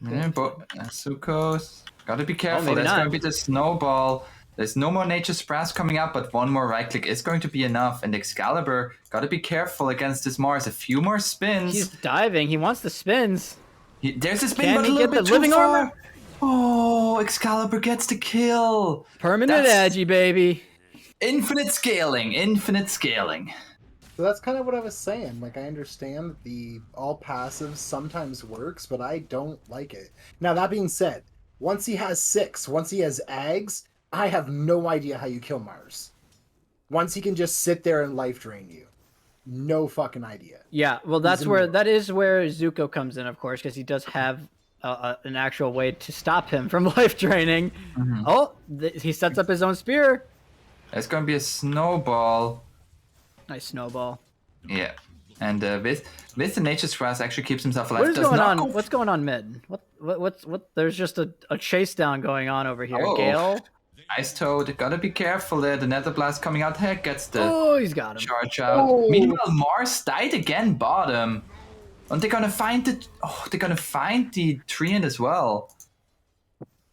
Yeah, but Suko's gotta be careful. maybe There's not. gonna be the snowball. There's no more Nature's Brass coming out, but one more right click is going to be enough. And Excalibur, gotta be careful against this Mars. A few more spins. He's diving. He wants the spins. There's a spin, Can but a he little get the bit too living far. armor? Oh, Excalibur gets the kill. Permanent That's- Agi, baby. Infinite scaling, infinite scaling. So that's kind of what I was saying. Like, I understand that the all passive sometimes works, but I don't like it. Now, that being said, once he has 6, once he has Ags, I have no idea how you kill Mars. Once he can just sit there and life drain you. No fucking idea. Yeah, well, that immortal. is where Zuko comes in, of course, because he does have an actual way to stop him from life draining. Oh, he sets up his own spear. There's gonna be a snowball. Nice snowball. Yeah. And with the Nature's Brass actually keeps himself alive. What is Does going not on? go What's going on mid? What? There's just a chase down going on over here. Oh. Gale. Ice Toad, gotta be careful there. The Nether Blast coming out. Heck gets the Oh, he's got him. charge out. Oh. Meanwhile, Mars died again bottom. And they're gonna find the Treant as well.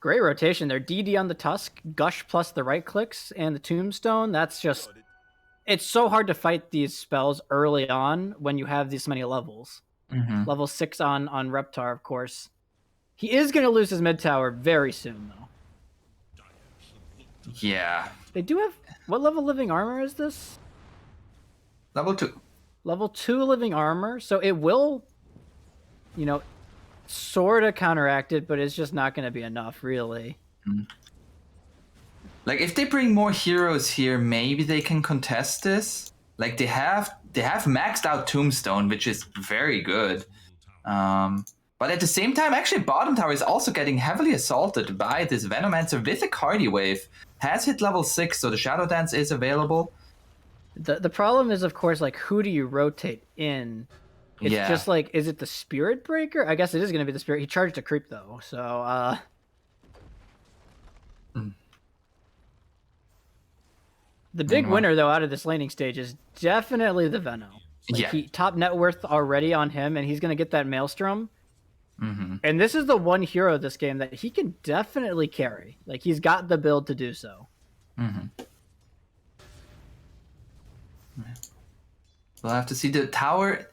Great rotation there. DD on the Tusk, Gush plus the right clicks, and the Tombstone. That's just... It's so hard to fight these spells early on when you have this many levels. Mm-hmm. Level 6 on Reptar, of course. He is going to lose his mid tower very soon, though. Yeah. They do have... What level living armor is this? Level 2. Level 2 living armor. So it will, sort of counteract it, but it's just not going to be enough, really. Like if they bring more heroes here, maybe they can contest this. Like they have maxed out Tombstone, which is very good. But at the same time, actually, bottom tower is also getting heavily assaulted by this Venomancer with a Cardi Wave. Has hit level 6, so the Shadow Dance is available. The problem is, of course, like, who do you rotate in? It's Yeah. just like, is it the Spirit Breaker? I guess it is going to be the Spirit. He charged a creep, though, so, The big winner, though, out of this laning stage is definitely the Veno. Like, Yeah. top net worth already on him, and he's going to get that Maelstrom. Mm-hmm. And this is the one hero of this game that he can definitely carry. Like, he's got the build to do so. Mm-hmm. We'll have to see. The tower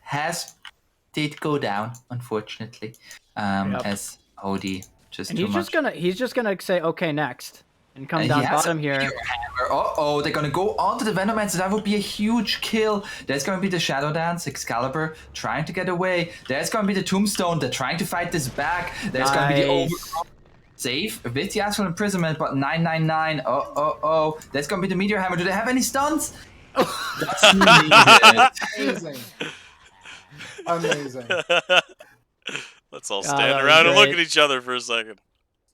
did go down, unfortunately, Yep. as OD just And too he's much. just gonna say, okay, next. And come And he down has a bottom here. meteor hammer. Uh-oh, they're gonna go onto the Venom Man, so that would be a huge kill. There's gonna be the Shadow Dance, Excalibur trying to get away. There's gonna be the Tombstone, they're trying to fight this back. There's gonna be the Overgrowth. Save with the Astral Imprisonment, but 999. Oh. There's gonna be the Meteor Hammer. Do they have any stuns? That's needed. Amazing. Amazing. Let's all that stand was around and look great. at each other for a second.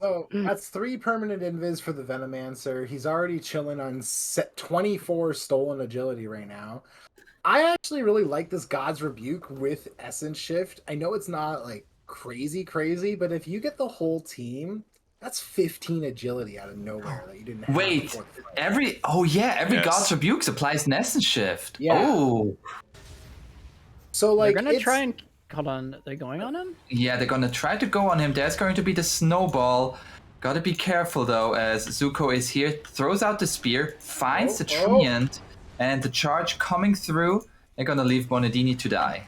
So that's 3 permanent invis for the Venomancer. He's already chilling on 24 stolen agility right now. I actually really like this God's Rebuke with Essence Shift. I know it's not like crazy, but if you get the whole team, that's 15 agility out of nowhere that you didn't have. Wait, before the fight. every Yes. God's Rebuke applies Essence Shift. Yeah. Oh. So like They're gonna it's- try and hold on. They're going on him. Yeah, they're gonna try to go on him. There's going to be the snowball. Gotta be careful though, as Zuko is here, throws out the spear, finds the Treant, and the charge coming through. They're gonna leave Bonadini to die.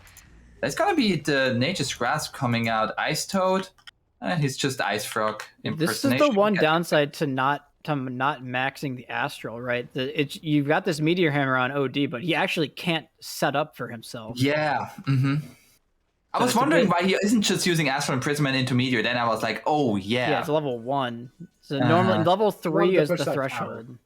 There's gonna be the Nature's Grasp coming out. Ice Toad, he's just Ice Frog This is impersonation. the one downside to not maxing the Astral, right? You've got this Meteor Hammer on OD, but he actually can't set up for himself. Yeah. Mm-hmm. I was it's a wondering bit- why he isn't just using Astral Imprisonment into Meteor. Then I was like, oh Yeah, yeah. it's level 1. So normally level 3 Wanted to is the push that threshold.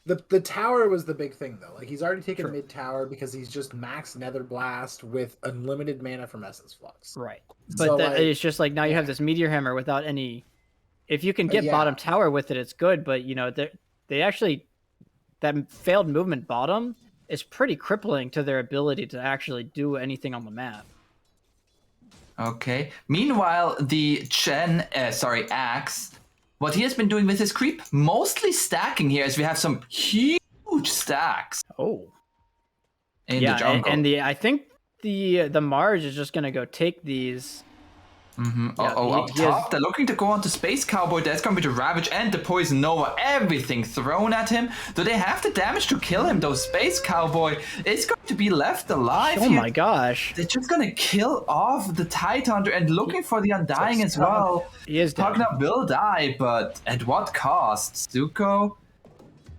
The tower was the big thing though. Like he's already taken mid tower because he's just max Nether Blast with unlimited mana from Essence Flux. Right. So, But like, it's just like now you have this Meteor Hammer without any. If you can get yeah. bottom tower with it, it's good. But you know they actually that failed movement bottom is pretty crippling to their ability to actually do anything on the map. Okay. Meanwhile, the Axe, what he has been doing with his creep, mostly stacking here, as we have some huge stacks Oh. in the jungle. and I think the Mars is just gonna go take these. Mm-hmm. Yeah, Up he has- top, they're looking to go on to Space Cowboy. There's going to be the Ravage and the Poison Nova. Everything thrown at him. Do they have the damage to kill him, though? Space Cowboy is going to be left alive Oh here. my gosh. They're just going to kill off the Tidehunter and looking for the Undying as well. He is dead. Pugna will die, but at what cost? Zuko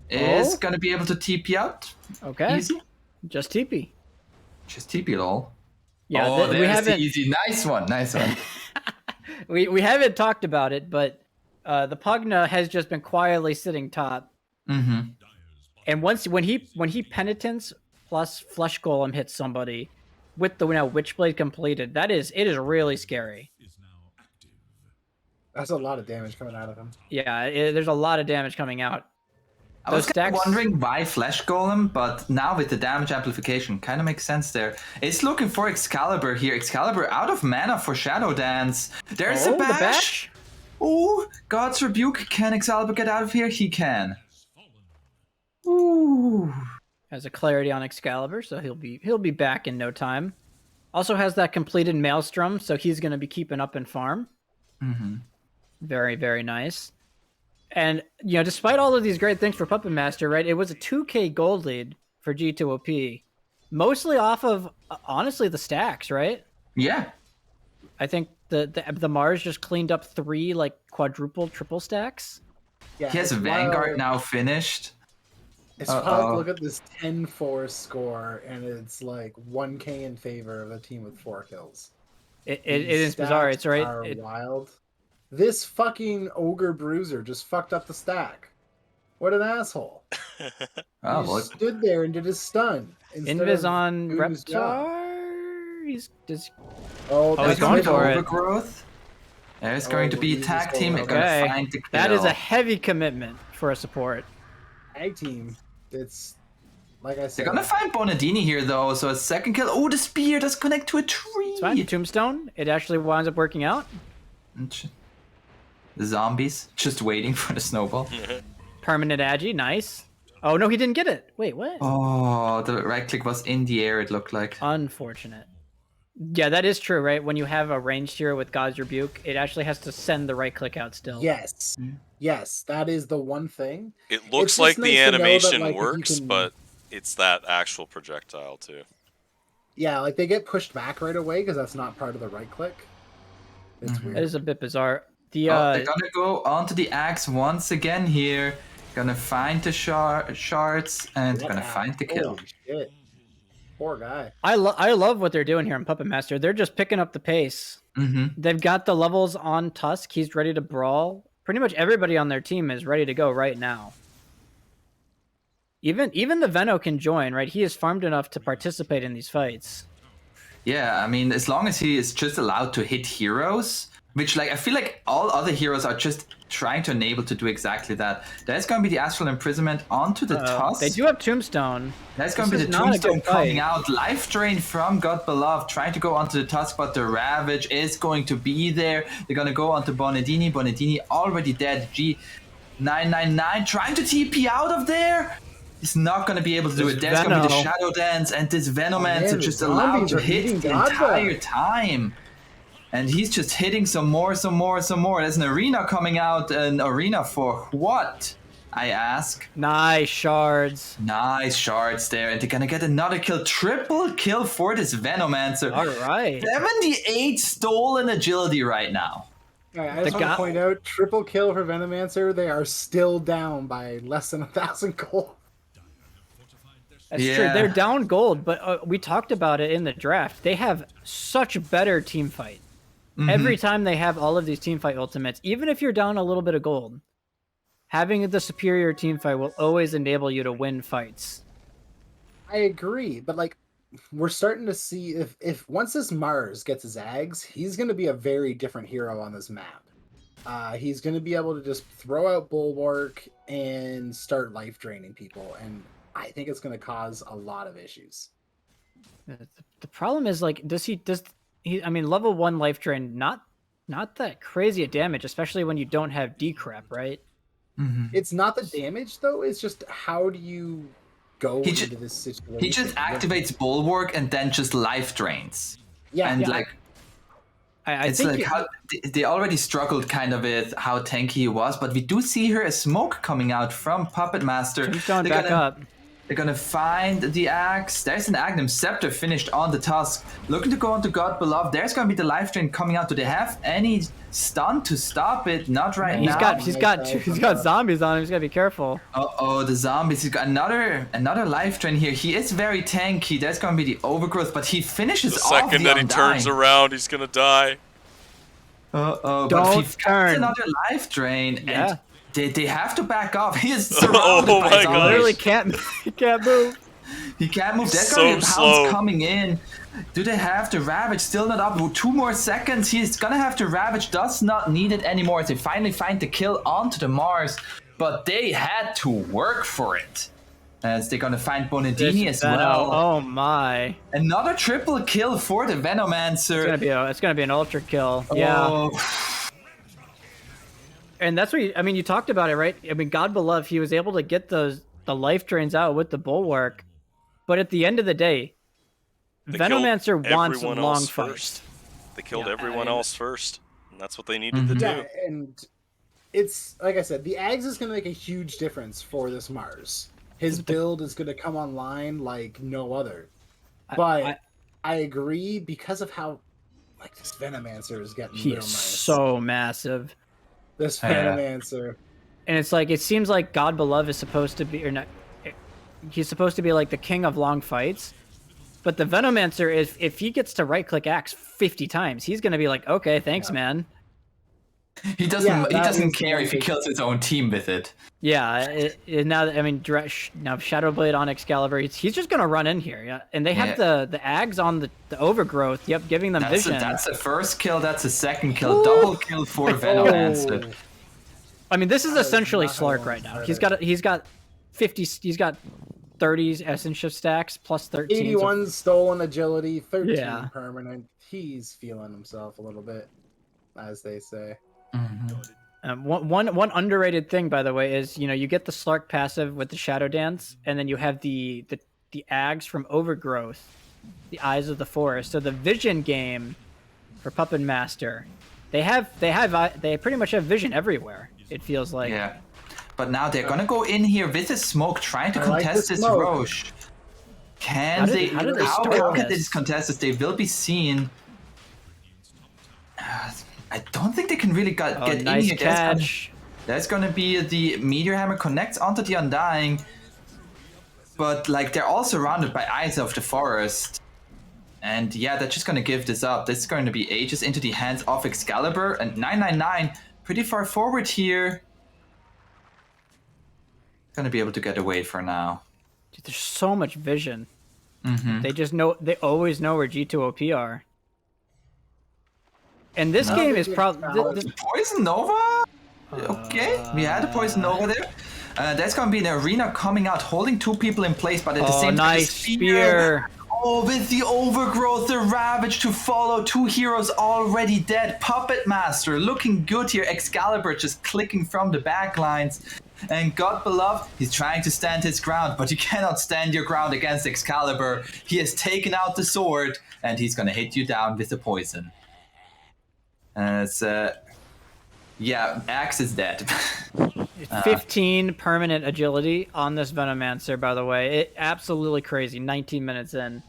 is going to be able to TP out. Okay. Easy. Just TP. Just TP lol. Yeah, oh, we there's the haven't easy. Nice one. we haven't talked about it, but the Pugna has just been quietly sitting top. Mm-hmm. And when he penitence plus Flesh Golem hits somebody with the Witchblade completed, it is really scary. That's a lot of damage coming out of him. Yeah, there's a lot of damage coming out. I was Those kind of stacks- wondering why Flesh Golem, but now with the damage amplification, kind of makes sense there. It's looking for Excalibur here. Excalibur out of mana for Shadow Dance. There's Oh, a the bash. bash. Ooh, God's Rebuke. Can Excalibur get out of here? He can. Ooh. Has a clarity on Excalibur, so he'll be back in no time. Also has that completed Maelstrom, so he's going to be keeping up in farm. Mm-hmm. Very, very nice. And, you know, despite all of these great things for Puppet Master, right, it was a 2k gold lead for G2OP. Mostly off of, honestly, the stacks, right? Yeah. I think the Mars just cleaned up 3, like, quadruple, triple stacks. Yeah, He has it's Vanguard wild. now finished. It's wild to look at this 10-4 score, and it's like 1k in favor of a team with 4 kills. It These is bizarre. It's stats right. are wild. This fucking Ogre Bruiser just fucked up the stack. What an asshole. Oh, He well, just stood there and did his stun. instead Invis of on doing his job. Reptar. He's Oh, he's that's going with for it. Overgrowth. There's going to be a he's tag just team. going They're going Okay. to find the That is kill. a heavy commitment for a support. tag team. It's like I They're said. going to find Bonadini here, though, so a second kill. Oh, the spear does connect to a tree. It's fine. Tombstone. It actually winds up working out. The zombies just waiting for the snowball. Permanent Agi. Nice. Oh, no, he didn't get it. Wait, what? Oh, the right click was in the air, it looked like. Unfortunate. Yeah, that is true, right? When you have a ranged hero with God's Rebuke, it actually has to send the right click out still. Yes. Yes, that is the one thing. It looks just like nice the to know that, animation like, if you works, can- but it's that actual projectile too. Yeah, like they get pushed back right away because that's not part of the right click. It's Mhm. That weird. is a bit bizarre. The They're gonna go onto the axe once again here. Gonna find the shards and What gonna happened? find the kill. Holy shit. Poor guy. I love what they're doing here in Puppet Master. They're just picking up the pace. Mm-hmm. They've got the levels on Tusk. He's ready to brawl. Pretty much everybody on their team is ready to go right now. Even the Veno can join, right? He is farmed enough to participate in these fights. Yeah, I mean, as long as he is just allowed to hit heroes, which like I feel like all other heroes are just trying to enable to do exactly that. There's going to be the Astral Imprisonment onto the Tusk. They do have Tombstone. There's going to be This the is not a good Tombstone coming fight. out. Life Drain from God Beloved, trying to go onto the Tusk, but the Ravage is going to be there. They're going to go onto Bonedini. Bonedini already dead. G999 trying to TP out of there. He's not going to be able to do This it. There's going to be the Veno. Shadow Dance, and this Venomancer man, just the allowed zombies to are hit eating the God entire Blood. time. And he's just hitting some more. There's an arena coming out. An arena for what? I ask. Nice shards. Nice shards there. And they're going to get another kill. Triple kill for this Venomancer. All right. 78 stolen agility right now. All right, I just The want to guy- point out, triple kill for Venomancer. They are still down by less than 1,000 gold. That's Yeah. true. They're down gold, but we talked about it in the draft. They have such better team fight. Every time they have all of these team fight ultimates, even if you're down a little bit of gold, having the superior team fight will always enable you to win fights. I agree, but like we're starting to see if once this Mars gets his Ags, he's going to be a very different hero on this map. He's going to be able to just throw out Bulwark and start life draining people, and I think it's going to cause a lot of issues. The problem is like, does he? I mean, level 1 life drain, not that crazy a damage, especially when you don't have decrep, right? It's not the damage though; it's just how do you go He ju- into this situation? He just activates Bulwark and then just life drains. Yeah, And yeah. like, I it's think like how they already struggled kind of with how tanky he was, but we do see here a smoke coming out from Puppet Master. Tombstone They're back gonna- up. They're gonna find the axe. There's an Agnum Scepter finished on the Tusk. Looking to go onto God Beloved. There's gonna be the life drain coming out. Do they have any stun to stop it? Not right He's now. got zombies on him. He's got to be careful. Oh, the zombies. He's got another life drain here. He is very tanky. There's gonna be the overgrowth, but he finishes The off second the that he turns Undying. around, he's gonna die. But if Don't he finds turn. another life drain, Yeah. and they have to back off. He is surrounded Oh by my zombies. gosh. Literally can't move. He can't move. There's So gonna be a pounce slow. coming in. Do they have to Ravage? Still not up. 2 more seconds. He's gonna have to Ravage. Does not need it anymore. They finally find the kill onto the Mars, but they had to work for it. As they're gonna find Bonedini as Veno. well. Oh my! Another triple kill for the Venomancer. It's gonna be an ultra kill. Yeah. Oh, And that's what you talked about it, right? I mean, God Beloved, he was able to get the life drains out with the Bulwark, but at the end of the day, They killed Venomancer wants everyone long else fights. first. They killed Yeah, everyone and- else first, and that's what they needed to Yeah, do. and it's like I said, the Ags is going to make a huge difference for this Mars. His build is going to come online like no other. But I agree because of how like this Venomancer is getting He real is nice. so massive, This Yeah. Venomancer. and it's like it seems like God Beloved is supposed to be, or not. He's supposed to be like the king of long fights, but the Venomancer is if he gets to right click axe 50 times, he's gonna be like, okay, thanks, man. he doesn't. Yeah, he that doesn't is care one if he big- kills his own team with it. Yeah, now that I mean, now Shadowblade on Excalibur, he's just gonna run in here. Yeah, and they have the Ags on the overgrowth. Yep, giving them vision. That's the first kill. That's the second kill. Double kill for Venomancer. Oh, I mean, this is was essentially not gonna Slark want right to now. start He's got 50. He's got 30 Essence Shift stacks plus 13. so 81 stolen agility, 13 Yeah. permanent. He's feeling himself a little bit, as they say. One underrated thing, by the way, is you get the Slark passive with the Shadow Dance, and then you have the Ags from Overgrowth, the Eyes of the Forest. So the Vision game for Puppet Master, they pretty much have vision everywhere. It feels like. Yeah. But now they're gonna go in here with a smoke, trying to I like contest the this smoke. Roche. How did they How start can this? this contest this? They will be seen. I don't think they can really get in Nice here. catch. There's gonna be the Meteor Hammer connects onto the Undying, but like they're all surrounded by Eyes of the Forest. And yeah, they're just gonna give this up. This is going to be ages into the hands of Excalibur, and 999 pretty far forward here. Gonna be able to get away for now. Dude, there's so much vision. Mm-hmm. They just know. They always know where G2OP are. And this game is probably Poison Nova? Okay, we had a Poison Nova there. There's gonna be an arena coming out, holding 2 people in place, but at the same time, nice spear. Oh, with the overgrowth, the ravage to follow, 2 heroes already dead. Puppet Master looking good here. Excalibur just clicking from the back lines. And God beloved, he's trying to stand his ground, but you cannot stand your ground against Excalibur. He has taken out the sword, and he's gonna hit you down with the poison. Yeah, Axe is dead. 15 permanent agility on this Venomancer, by the way. It absolutely crazy. 19 minutes in.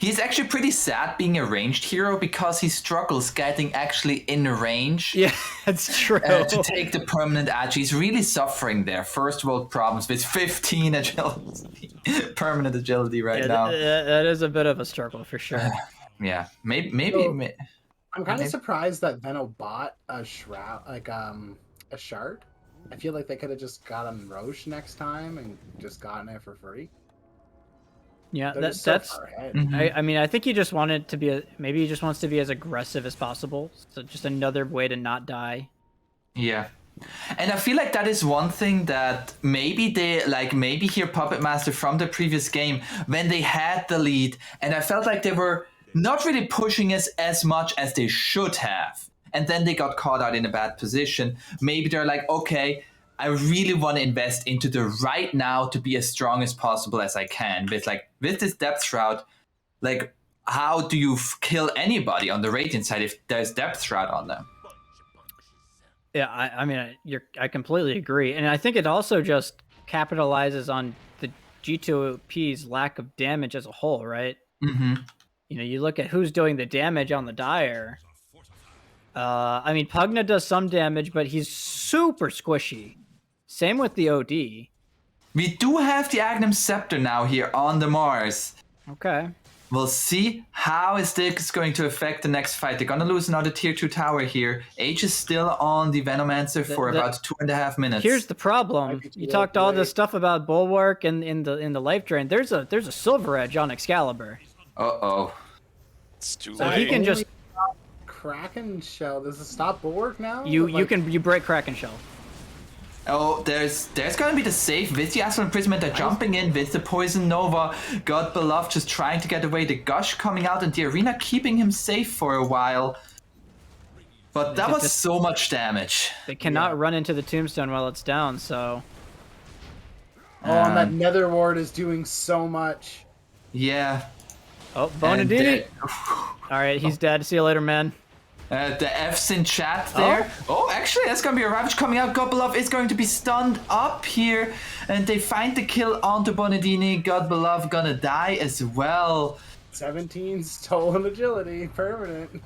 He's actually pretty sad being a ranged hero because he struggles getting actually in range. Yeah, that's true. To take the permanent edge. He's really suffering there. First world problems with 15 agility. Permanent agility right now. That is a bit of a struggle for sure. Yeah, maybe. So, I'm kind of surprised that Venno bought a shroud, like a shard. I feel like they could have just gotten Roche next time and just gotten it for free. Yeah, That's far ahead. Mhm. I mean, I think he just wanted to be maybe he just wants to be as aggressive as possible. So just another way to not die. Yeah. And I feel like that is one thing that maybe here Puppet Master from the previous game, when they had the lead, and I felt like they were not really pushing us as much as they should have. And then they got caught out in a bad position. Maybe they're like, okay, I really want to invest into the right now to be as strong as possible as I can. With this Depth Shroud, like, how do you kill anybody on the Radiant side if there's Depth Shroud on them? Yeah, I mean, I completely agree, and I think it also just capitalizes on the G2OP's lack of damage as a whole, right? Mm-hmm. You know, you look at who's doing the damage on the Dire. I mean, Pugna does some damage, but he's super squishy. Same with the OD. We do have the Agnum Scepter now here on the Mars. Okay. We'll see how is this going to affect the next fight. They're gonna lose another tier 2 tower here. H is still on the Venomancer for about 2.5 minutes. Here's the problem. You talked all this stuff about Bulwark and in the life drain. There's a Silver Edge on Excalibur. Uh-oh. It's too So late. he can just Kraken Shell. Does it stop Bulwark now? you Like, break Kraken Shell. Oh, there's gonna be the save with the Astral Imprisonment. They're jumping in with the Poison Nova. God beloved just trying to get away. The Gush coming out in the arena, keeping him safe for a while. But that was so much damage. They cannot run into the tombstone while it's down, so Oh, and that Nether Ward is doing so much. Yeah. oh, And Bonadini. All right, he's dead. See you later, man. The F's in chat there. Oh, actually, that's going to be a Ravage coming out. God beloved is going to be stunned up here. And they find the kill onto Bonadini. God beloved gonna die as well. 17 stolen agility, permanent.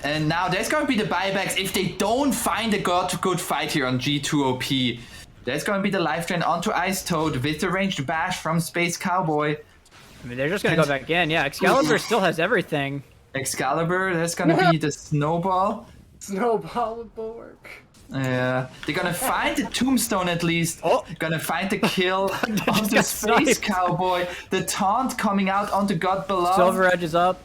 And now there's going to be the buybacks if they don't find a good fight here on G2OP. There's going to be the life drain onto Ice Toad with the ranged bash from Space Cowboy. I mean, they're just gonna go back in. Yeah, Excalibur still has everything. Excalibur, there's going to be the Snowball. Snowball with Bulwark. Yeah, they're gonna find the tombstone at least. Oh. Gonna find the kill onto got Space sniped. Cowboy. The taunt coming out onto God Beloved. Silver Edge is up.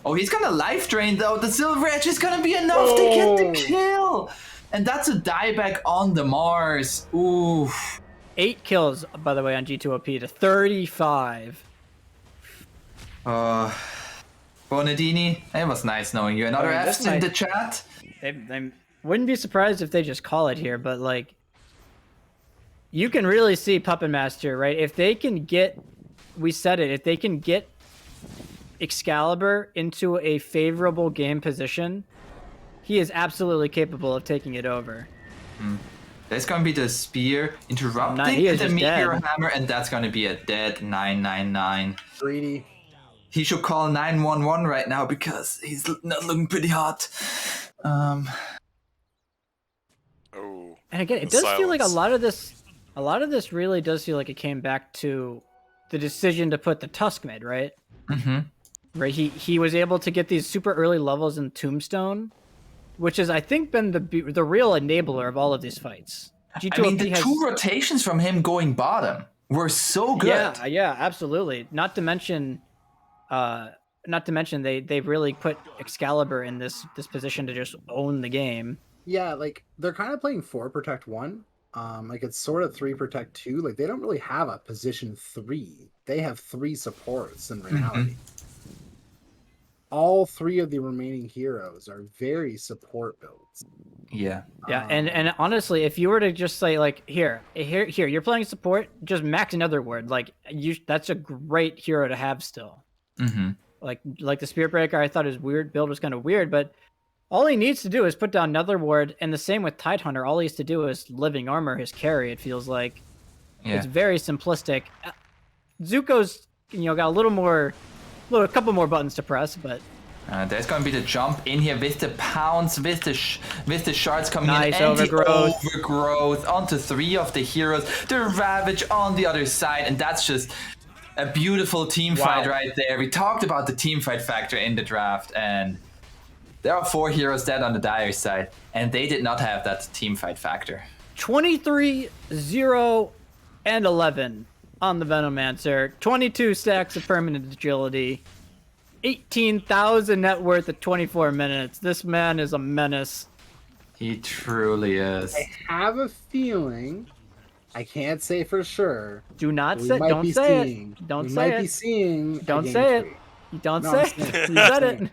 Oh, he's gonna life drain though. The Silver Edge is gonna be enough to get the kill. And that's a dieback on the Mars. Ooh. 8 kills, by the way, on G2OP to 35. Bonadini, it was nice knowing you. Another I mean, F's this in might- the chat. I wouldn't be surprised if they just call it here, but like, you can really see Puppet Master, right? If they can get, we said it, if they can get Excalibur into a favorable game position, he is absolutely capable of taking it over. There's gonna be the spear interrupting he is the just meteor dead. hammer, and that's gonna be a dead 999. Greedy. He should call 911 right now because he's not looking pretty hot. Oh, And again, it the does feel like silence. a lot of this really does feel like it came back to the decision to put the Tusk mid, right? Mm-hmm. Right. He was able to get these super early levels in Tombstone, which has I think been the real enabler of all of these fights. I mean, the G2OP two has rotations from him going bottom were so good. yeah, absolutely. Not to mention they really put Excalibur in this position to just own the game. Yeah, like they're kind of playing 4 protect 1. Like it's sort of 3 protect 2. Like they don't really have a position 3. They have 3 supports in Mhm. reality. All 3 of the remaining heroes are very support builds. Yeah. Yeah, Um, and honestly, if you were to just say like here, you're playing support, just max another word. Like that's a great hero to have still. Mm-hmm. Like the Spirit Breaker, I thought his weird build was kind of weird, but all he needs to do is put down another ward, and the same with Tidehunter. All he has to do is living armor his carry. It feels like Yeah. it's very simplistic. Zuko's got a couple more buttons to press, but There's going to be the jump in here with the pounds, with the shards coming Nice in, and overgrowth. the overgrowth onto 3 of the heroes. The Ravage on the other side, and that's just a beautiful team fight right there. We talked about the team fight factor in the draft, and there are 4 heroes dead on the Dire side, and they did not have that team fight factor. 23, 0, and 11 on the Venomancer. 22 stacks of permanent agility. 18,000 net worth at 24 minutes. This man is a menace. He truly is. I have a feeling, I can't say for sure. Do not We say. might Don't be say seeing, it. Don't we say might be it. seeing. Don't a say game it. tree. You don't No, say I'm it. saying- You said it.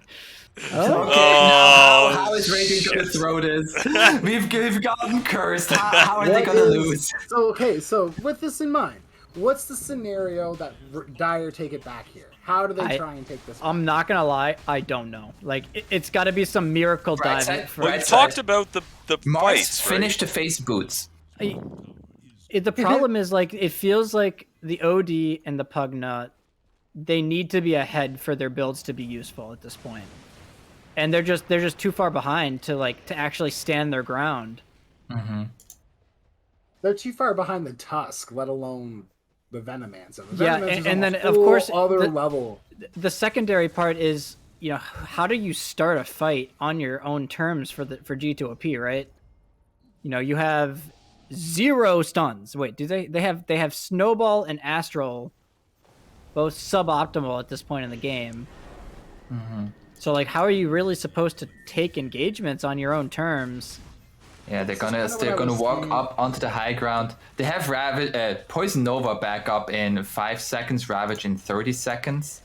Oh. Okay, now Oh, how is Raging going to shit. throw this? We've gotten cursed. How are they What going to is- lose? So okay, so with this in mind, what's the scenario that Dire take it back here? How do they try and take this? I'm not gonna lie. I don't know. Like it's got to be some miracle Right dive. side, For, Well, right you side. talked about the Mars fights, finished to face boots. the problem is like it feels like the OD and the Pugna, they need to be ahead for their builds to be useful at this point, and they're just too far behind to actually stand their ground. Mm-hmm. They're too far behind the Tusk, let alone the Venomancer. The Yeah, Venomancer's and on then a of whole course other level. the secondary part is how do you start a fight on your own terms for G2OP, right? You have 0 stuns. Wait, do they have Snowball and Astral both suboptimal at this point in the game? Mm-hmm. So like how are you really supposed to take engagements on your own terms? Yeah, they're kinda what I gonna was walk saying. up onto the high ground. They have Poison Nova back up in 5 seconds, Ravage in 30 seconds.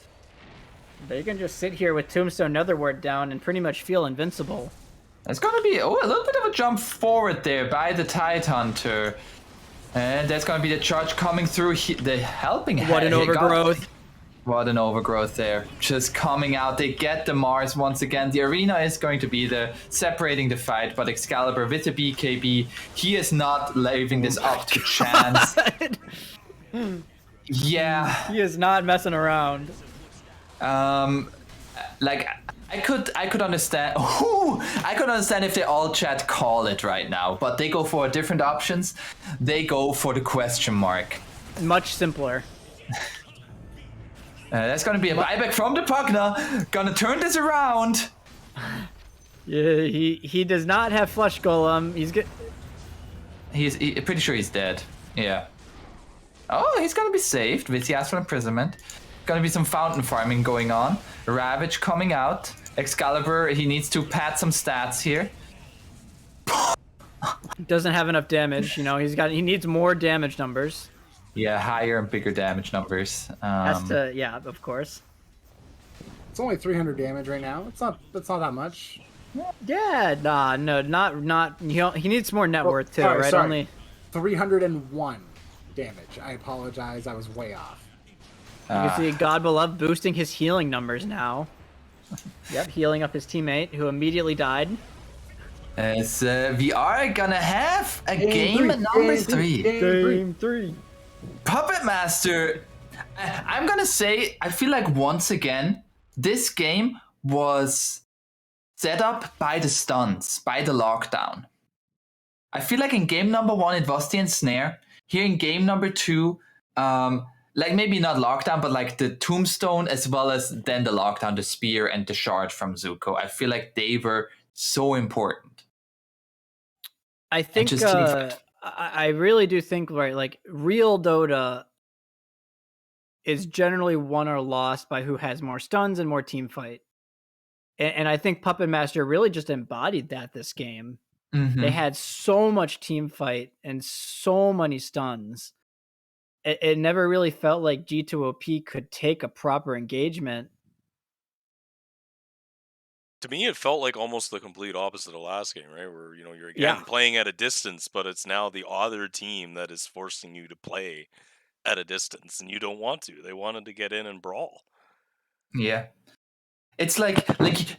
They can just sit here with Tombstone Netherward down and pretty much feel invincible. There's gonna be a little bit of a jump forward there by the Tidehunter. And there's gonna be the charge coming through the helping hand. What an overgrowth. What an overgrowth there. Just coming out. They get the Mars once again. The arena is going to be the separating the fight, but Excalibur with the BKB, he is not leaving this up to chance. Yeah. He is not messing around. Like I could understand. I could understand if they all chat call it right now, but they go for different options. They go for the question mark. Much simpler. That's gonna be a buyback from the Pugna. Gonna turn this around. Yeah, he does not have Flesh Golem. He's good. He's pretty sure he's dead. Yeah. Oh, he's gonna be saved with the Astral Imprisonment. Gonna be some fountain farming going on. Ravage coming out. Excalibur, he needs to pad some stats here. Doesn't have enough damage. He needs more damage numbers. Yeah, higher and bigger damage numbers. Has to, yeah, of course. It's only 300 damage right now. That's not that much. Yeah, no, not. He needs more net worth too, sorry, right? sorry. Only 301 damage. I apologize. I was way off. you can see God Beloved boosting his healing numbers now. Yep, healing up his teammate who immediately died. As we are gonna have a game number 3. Game 3. Puppet Master, I'm gonna say, I feel like once again, this game was set up by the stuns, by the lockdown. I feel like in game number 1 it was the ensnare. Here in game number 2, like maybe not lockdown, but like the tombstone as well as then the lockdown, the spear and the shard from Zuko. I feel like they were so important. I think just teamfight. I really do think like real Dota is generally won or lost by who has more stuns and more team fight. And I think Puppet Master really just embodied that this game. They had so much team fight and so many stuns. It never really felt like G2OP could take a proper engagement. To me, it felt like almost the complete opposite of last game, right? Where, you're again Yeah. playing at a distance, but it's now the other team that is forcing you to play at a distance, and you don't want to. They wanted to get in and brawl. Yeah. It's like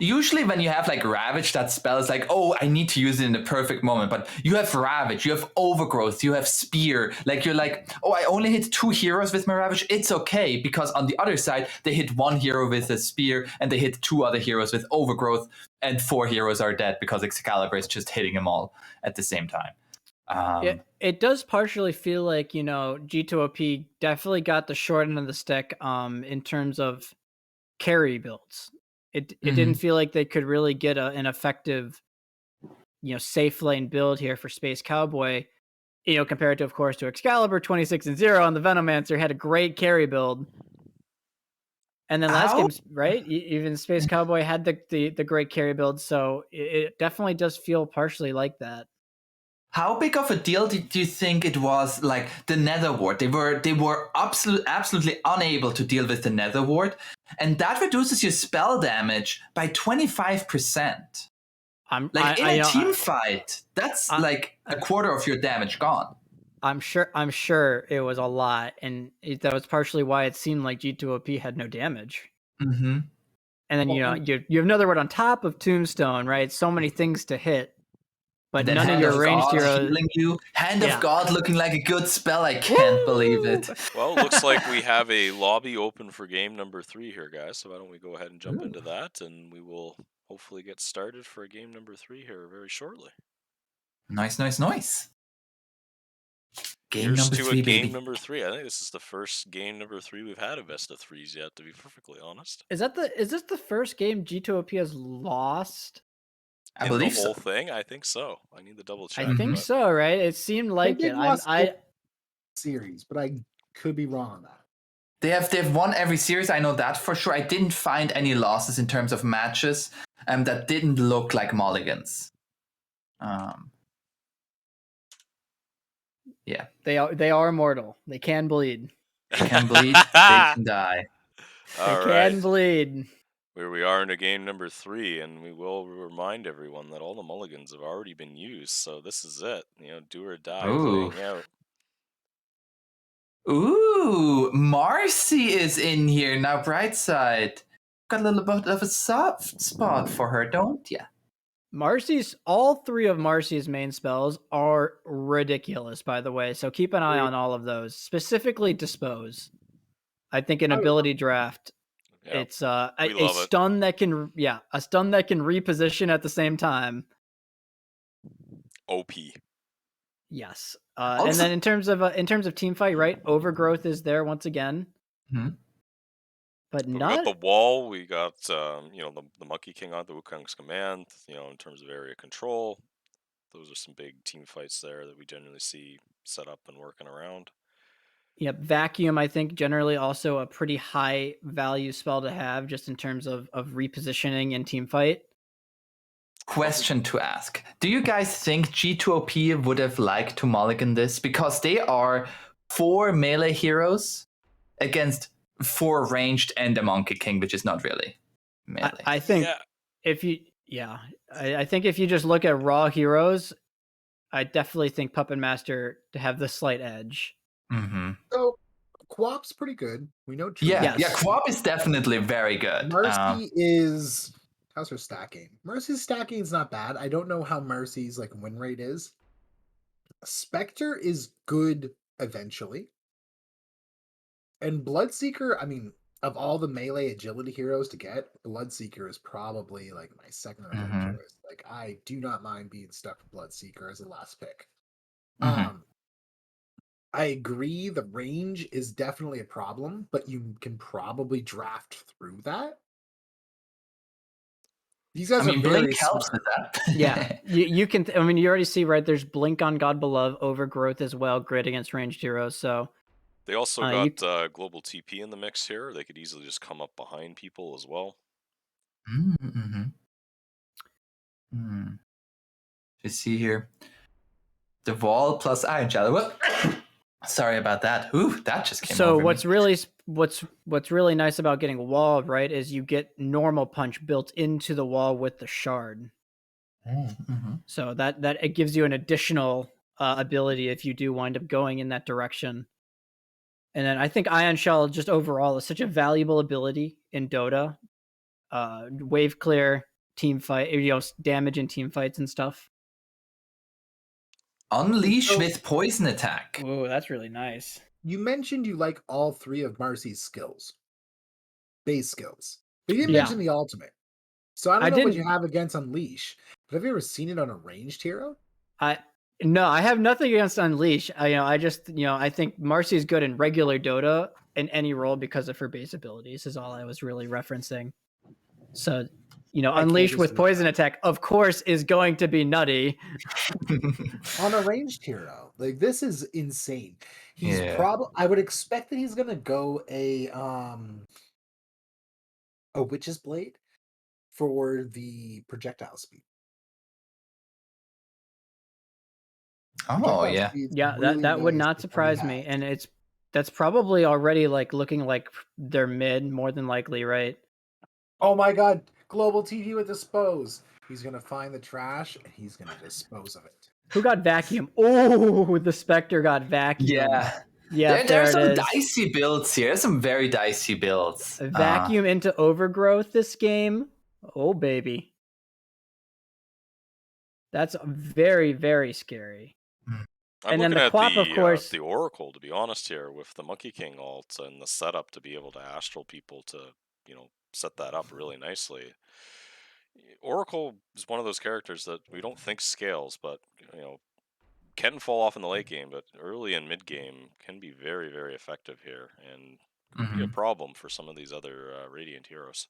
usually when you have like Ravage, that spell is like, oh, I need to use it in the perfect moment. But you have Ravage, you have Overgrowth, you have Spear. Like you're like, oh, I only hit 2 heroes with my Ravage. It's okay, because on the other side, they hit 1 hero with a Spear and they hit 2 other heroes with Overgrowth, and 4 heroes are dead because Excalibur is just hitting them all at the same time. It does partially feel like, G2OP definitely got the short end of the stick in terms of carry builds. It didn't feel like they could really get an effective, safe lane build here for Space Cowboy, compared to, of course, to Excalibur 26-0 on the Venomancer had a great carry build. And then last game, right? Even Space Cowboy had the great carry build, so it definitely does feel partially like that. How big of a deal did you think it was, like the Nether Ward? They were absolutely unable to deal with the Nether Ward, and that reduces your spell damage by 25%. In a team fight, that's like a quarter of your damage gone. I'm sure it was a lot, and that was partially why it seemed like G2OP had no damage. And then you have Nether Ward on top of Tombstone, right? So many things to hit. But none of your ranged heroes healing you. Hand of God looking like a good spell. I can't believe it. Well, looks like we have a lobby open for game number 3 here, guys. So why don't we go ahead and jump into that, and we will hopefully get started for game number 3 here very shortly. Nice. Game Here's number to 3, baby. Game number 3. I think this is the first game number 3 we've had of best of 3s yet, to be perfectly honest. Is this the first game G2OP has lost? I believe the whole so. thing? I think so. I need to double check. I think so, right? It seemed like it. I series, but I could be wrong on that. They've won every series. I know that for sure. I didn't find any losses in terms of matches that didn't look like mulligans. Yeah, they are mortal. They can bleed. They can bleed. They can die. All they right. can bleed. Here we are in a game number 3, and we will remind everyone that all the mulligans have already been used, so this is it. Do or die playing out. Ooh, Marcy is in here now. Brightside, got a little bit of a soft spot for her, don't ya? All 3 of Marcy's main spells are ridiculous, by the way. So keep an eye on all of those. Specifically, Dispose. I think an ability draft. It's a stun that can reposition at the same time. OP. Yes. And then in terms of team fight, right? Overgrowth is there once again. But we got the wall. We got the Monkey King on the Wukong's command. In terms of area control, those are some big team fights there that we generally see set up and working around. Yep, Vacuum, I think, generally also a pretty high value spell to have, just in terms of repositioning in team fight. Question to ask. Do you guys think G2OP would have liked to mulligan this? Because they are 4 melee heroes against 4 ranged and a Monkey King, which is not really melee. I think I think if you just look at raw heroes, I definitely think Puppet Master to have the slight edge. So Quap's pretty good. We know. Yeah, Quap is definitely very good. Mercy is. How's her stacking? Mercy's stacking is not bad. I don't know how Mercy's win rate is. Spectre is good eventually. And Bloodseeker, I mean, Of all the melee agility heroes to get, Bloodseeker is probably like my second or third Mm-hmm. choice. Like I do not mind being stuck with Bloodseeker as a last pick. Mm-hmm. Um, I agree the range is definitely a problem, but you can probably draft through that. These I guys are mean, Blink very helps with smart. Yeah, that. you can. I mean, you already see right. There's Blink on God Beloved, Overgrowth as well. Great against ranged heroes. So They also you got global TP in the mix here. They could easily just come up behind people as well. Mm-hmm. Hmm. You see here, the wall plus Iron Shadow. Whoop. Sorry about that. Ooh, that just came so over me. what's really nice about getting walled right is you get normal punch built into the wall with the shard. Mm-hmm. So that it gives you an additional ability if you do wind up going in that direction. And then I think Ion Shell just overall is such a valuable ability in Dota. Wave clear, team fight, damage in team fights and stuff. Unleash So with poison attack. Ooh, that's really nice. you mentioned you like all three of Marcy's skills, base skills, but you didn't Yeah, mention the ultimate. So I don't I know what you didn't. have against Unleash, but have you ever seen it on a ranged hero? I No, I have nothing against Unleash. I just I think Marcy is good in regular Dota in any role because of her base abilities. Is all I was really referencing. So I can't Unleash with disagree with poison that. attack, of course, is going to be nutty. On a ranged hero, like this is insane. He's Yeah. probably I would expect that he's gonna go a Witch's Blade for the projectile speed. Oh, Projectile yeah. speed's Yeah, that really that would nice not with what he surprise me, has. and that's probably already like looking like they're mid more than likely, right? Oh my god, global TV with dispose. He's gonna find the trash and he's gonna dispose of it. Who got vacuum? Oh, the Spectre got vacuumed. Yeah. Yep, There are there it some is. dicey builds here. Some very dicey builds. A vacuum into overgrowth this game. Oh baby. That's very, very scary. I'm And then looking the at Quap, of course. the Oracle, to be honest here, with the Monkey King ult and the setup to be able to astral people to set that up really nicely. Oracle is one of those characters that we don't think scales, but can fall off in the late game, but early and mid game can be very, very effective here, and could be a Mhm. problem for some of these other Radiant heroes.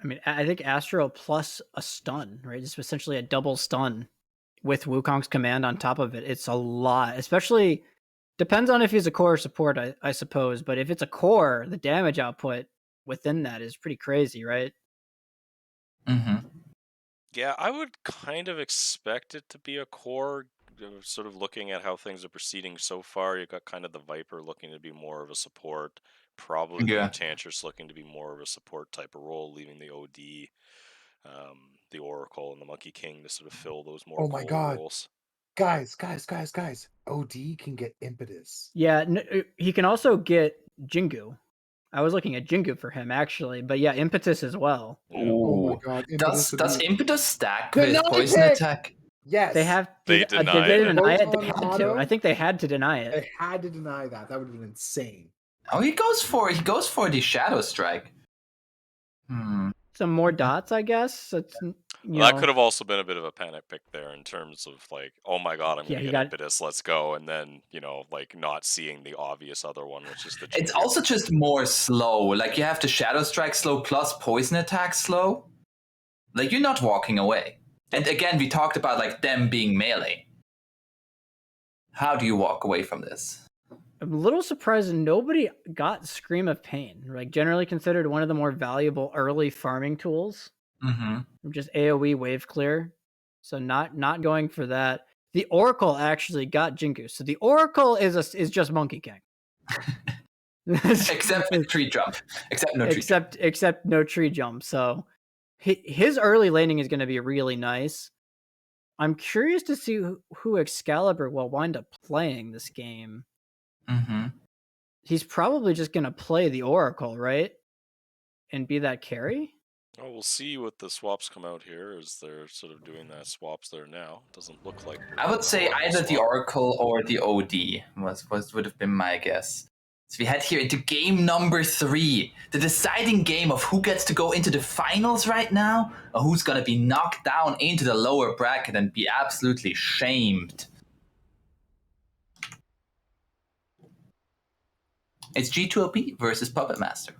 I mean, I think Astro plus a stun, right? It's essentially a double stun with Wukong's command on top of it. It's a lot, especially depends on if he's a core support, I suppose. But if it's a core, the damage output within that is pretty crazy, right? Mhm. Yeah, I would kind of expect it to be a core. Sort of looking at how things are proceeding so far, you got kind of the Viper looking to be more of a support, probably the Yeah. Enchantress looking to be more of a support type of role, leaving the OD, the Oracle, and the Monkey King to sort of fill those more Oh my core god. roles. Guys. OD can get impetus. Yeah, he can also get Jingu. I was looking at Jingu for him actually, but yeah, impetus as well. Yeah, Oh my Ooh. god, impetus Does would does be Impetus stack with deny poison pick! attack? They Yes. have they did deny they it. deny it? They Photon had to. I auto. think they had to deny it. They had to deny that. That would have been insane. Oh, he goes for the Shadow Strike. Hmm. Some more dots, I guess. It's Well, that could have also been a bit of a panic pick there in terms of like, oh my god, I'm yeah, gonna he get got impetus, let's go, and then like not seeing the obvious other one, which is the It's Jingu. also just more slow. Like you have the Shadow Strike slow plus poison attack slow. Like you're not walking away. And again, we talked about like them being melee. How do you walk away from this? I'm a little surprised nobody got Scream of Pain. Like generally considered one of the more valuable early farming tools. Mm-hmm. Just AoE wave clear. So not going for that. The Oracle actually got Jingu. So the Oracle is just Monkey King. Except with tree jump. Except no tree jump. except no tree jump. So his early laning is going to be really nice. I'm curious to see who Excalibur will wind up playing this game. Mm-hmm. He's probably just going to play the Oracle, right? And be that carry? Oh, we'll see what the swaps come out here as they're sort of doing that swaps there now. Doesn't look like we're I getting would an say Oracle either the swap. Oracle or the OD would have been my guess. So we head here into game number 3, the deciding game of who gets to go into the finals right now, or who's gonna be knocked down into the lower bracket and be absolutely shamed. It's G2OP versus Puppet Master.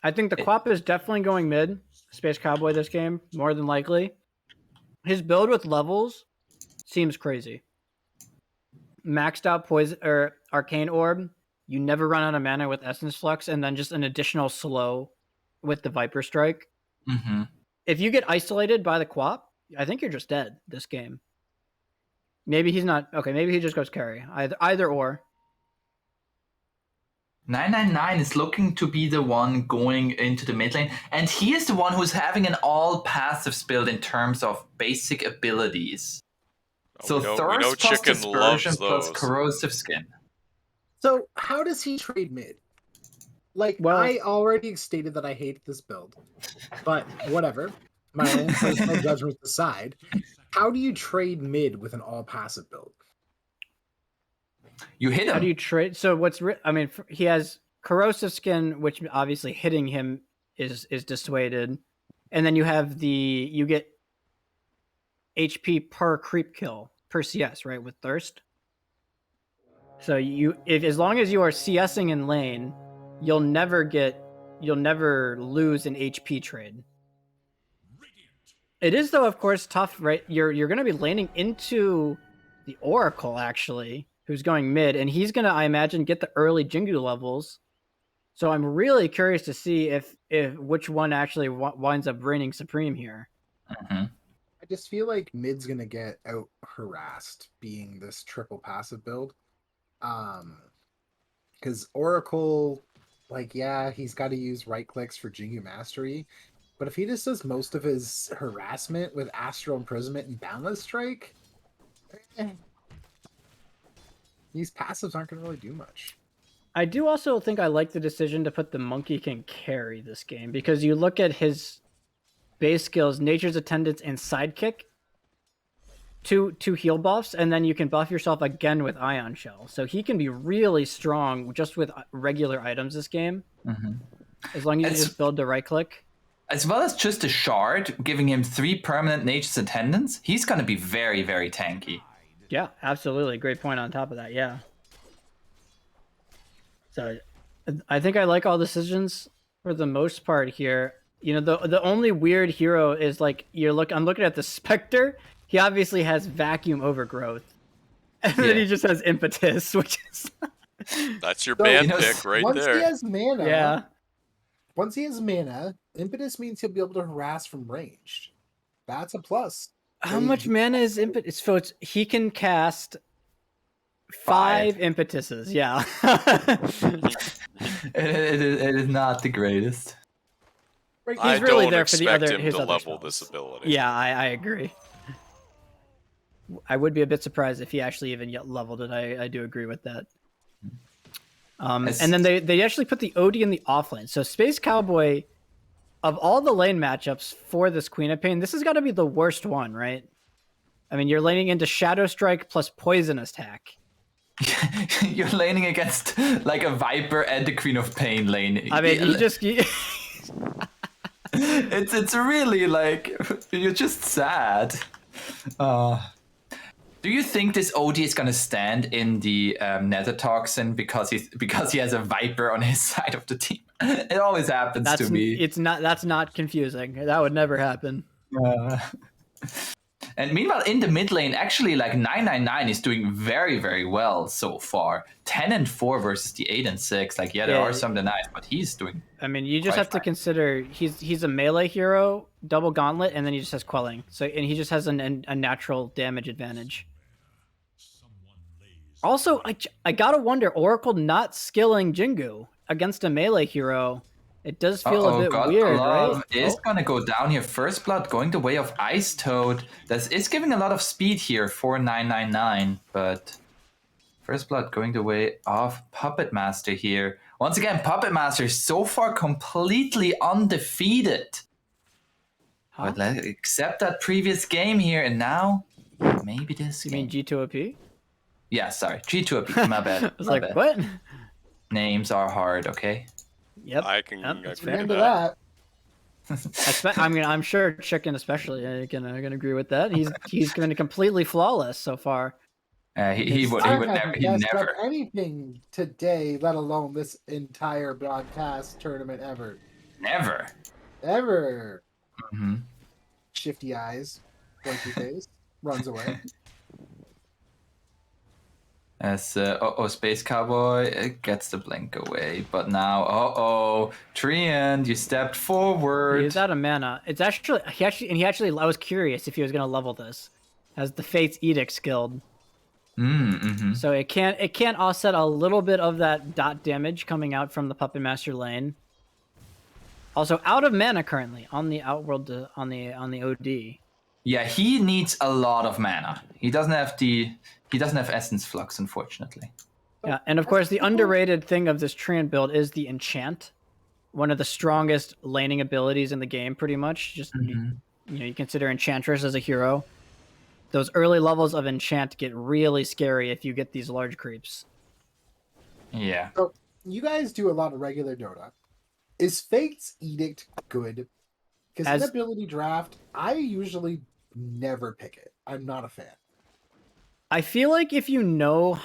I think the Quap is definitely going mid. Space Cowboy this game, more than likely. His build with levels seems crazy. Maxed out poison or arcane orb. You never run out of mana with Essence Flux, and then just an additional slow with the Viper Strike. Mm-hmm. If you get isolated by the Quap, I think you're just dead this game. Maybe he's not okay. Maybe he just goes carry. Either or. 999 is looking to be the one going into the mid lane, and he is the one who's having an all passive build in terms of basic abilities. So we know Thirst plus Chicken Dispersion loves plus those. Corrosive Skin. So how does he trade mid? Like, Well- I already stated that I hate this build, but whatever. My own personal judgment aside, how do you trade mid with an all passive build? You hit him. How do you trade? So he has Corrosive Skin, which obviously hitting him is dissuaded, and then you get HP per creep kill per CS, right, with Thirst. So as long as you are CSing in lane, you'll never lose an HP trade. It is, though, of course, tough, right? You're going to be laning into the Oracle, actually, who's going mid, and he's going to, I imagine, get the early Jingu levels. So I'm really curious to see if which one actually winds up reigning supreme here. Mm-hmm. I just feel like mid's gonna get out harassed being this triple passive build. Because Oracle, like, yeah, he's got to use right clicks for Jingu Mastery, but if he just does most of his harassment with Astral Imprisonment and Boundless Strike, these passives aren't going to really do much. I do also think I like the decision to put the Monkey King carry this game, because you look at his base skills, Nature's Attendance and Sidekick, two heal buffs, and then you can buff yourself again with Ion Shell. So he can be really strong just with regular items this game, as long as you just build the right click. As well as just a shard, giving him 3 permanent Nature's Attendance, he's going to be very, very tanky. Yeah, absolutely. Great point on top of that, yeah. So I think I like all decisions for the most part here. You know, the only weird hero is like I'm looking at the Spectre. He obviously has Vacuum Overgrowth. And then he just has Impetus, which is That's your band you know, pick right once there. he has mana, yeah. Once he has mana, Impetus means he'll be able to harass from ranged. That's a plus. How much mana is Impetus? So he can cast 5 Impetuses, yeah. It is not the greatest. Right, I He's really don't there for the expect other him his to other level spells. this ability. Yeah, I agree. I would be a bit surprised if he actually even yet leveled it. I do agree with that. And then they actually put the OD in the offlane. So Space Cowboy, of all the lane matchups for this Queen of Pain, this has got to be the worst one, right? I mean, you're laning into Shadow Strike plus Poisonous Attack. You're laning against like a Viper and the Queen of Pain lane. I mean, It's really like you're just sad. Do you think this OD is gonna stand in the Nether Toxin because he has a Viper on his side of the team? It always happens to me. That's not confusing. That would never happen. And meanwhile, in the mid lane, actually, like 999 is doing very, very well so far. 10-4 versus the 8-6. Like, there are some denies, but he's doing. I mean, you just have to consider he's a melee hero, double gauntlet, and then he just has quelling. And he just has a natural damage advantage. Also, I gotta wonder, Oracle not skilling Jingu against a melee hero. It does feel a bit weird, right? Is gonna go down here. First Blood going the way of Ice Toad. That is giving a lot of speed here for 999, but First Blood going the way of Puppet Master here. Once again, Puppet Master is so far completely undefeated. But let's accept that previous game here, and now maybe this You game. mean G2OP? Yeah, sorry. G2OP. My bad. I was My like, bad. what? Names are hard, okay? Yep. I can Yep, that's agree fair. to Into that. that. I mean, I'm sure Chicken especially can agree with that. He's been completely flawless so far. He would I never, haven't he messed up never. anything today, let alone this entire broadcast tournament ever. Never. Ever. Hmm. Shifty eyes, blinky face, runs away. As Space Cowboy gets the blink away, but now Trian, you stepped He forward. is out of mana. It's actually he actually I was curious if he was gonna level this, as the Fate's Edict skilled. Mm-hmm. So it can't offset a little bit of that dot damage coming out from the Puppet Master lane. Also out of mana currently on the Outworld on the OD. Yeah, he needs a lot of mana. He doesn't have Essence Flux, unfortunately. Yeah, and of course the underrated thing of this Treant build is the enchant. One of the strongest laning abilities in the game, pretty much. Just you consider Enchantress as a hero. Those early levels of enchant get really scary if you get these large creeps. Yeah. So you guys do a lot of regular Dota. Is Fate's Edict good? Because in As ability draft, I usually never pick it. I'm not a fan. I feel like if you know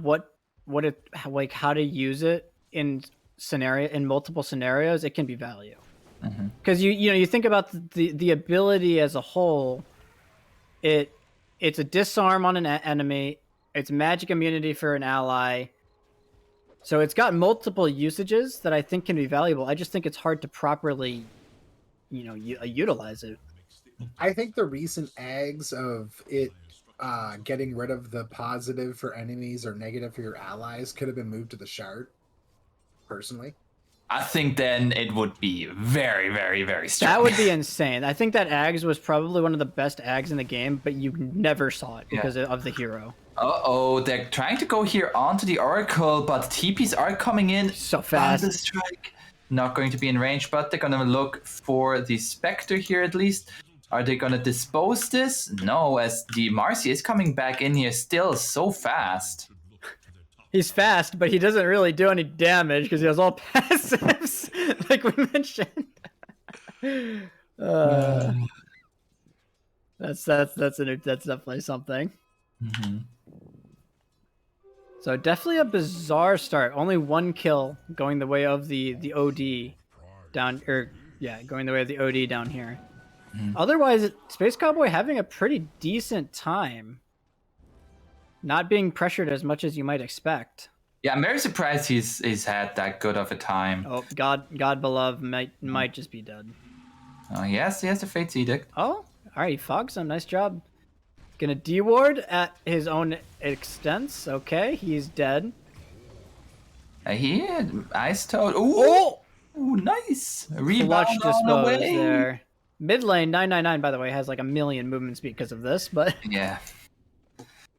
what it like how to use it in multiple scenarios, it can be value. Because you think about the ability as a whole, it's a disarm on an enemy, it's magic immunity for an ally. So it's got multiple usages that I think can be valuable. I just think it's hard to properly, utilize it. I think the recent eggs of it getting rid of the positive for enemies or negative for your allies could have been moved to the shard. Personally, I think then it would be very, very, very strong. That would be insane. I think that Ags was probably one of the best Ags in the game, but you never saw it because of the hero. They're trying to go here onto the Oracle, but TPs are coming in So fast. Strike. Not going to be in range, but they're gonna look for the Spectre here at least. Are they gonna dispose this? No, as the Marcy is coming back in here still so fast. He's fast, but he doesn't really do any damage because he has all passives, like we mentioned. That's definitely something. So definitely a bizarre start. Only one kill going the way of the OD down, going the way of the OD down here. Otherwise, Space Cowboy having a pretty decent time. Not being pressured as much as you might expect. Yeah, I'm very surprised he's had that good of a time. Oh, God Beloved might just be dead. Oh, yes, he has a Fate's Edict. Oh, all right, he fogged him. Nice job. Gonna D-ward at his own expense. Okay, he's dead. He had Ice Toad. Oh! Ooh, nice. Clutch Rebound on the dispose way. there. Mid lane 999, by the way, has like a million movement speed because of this, but Yeah.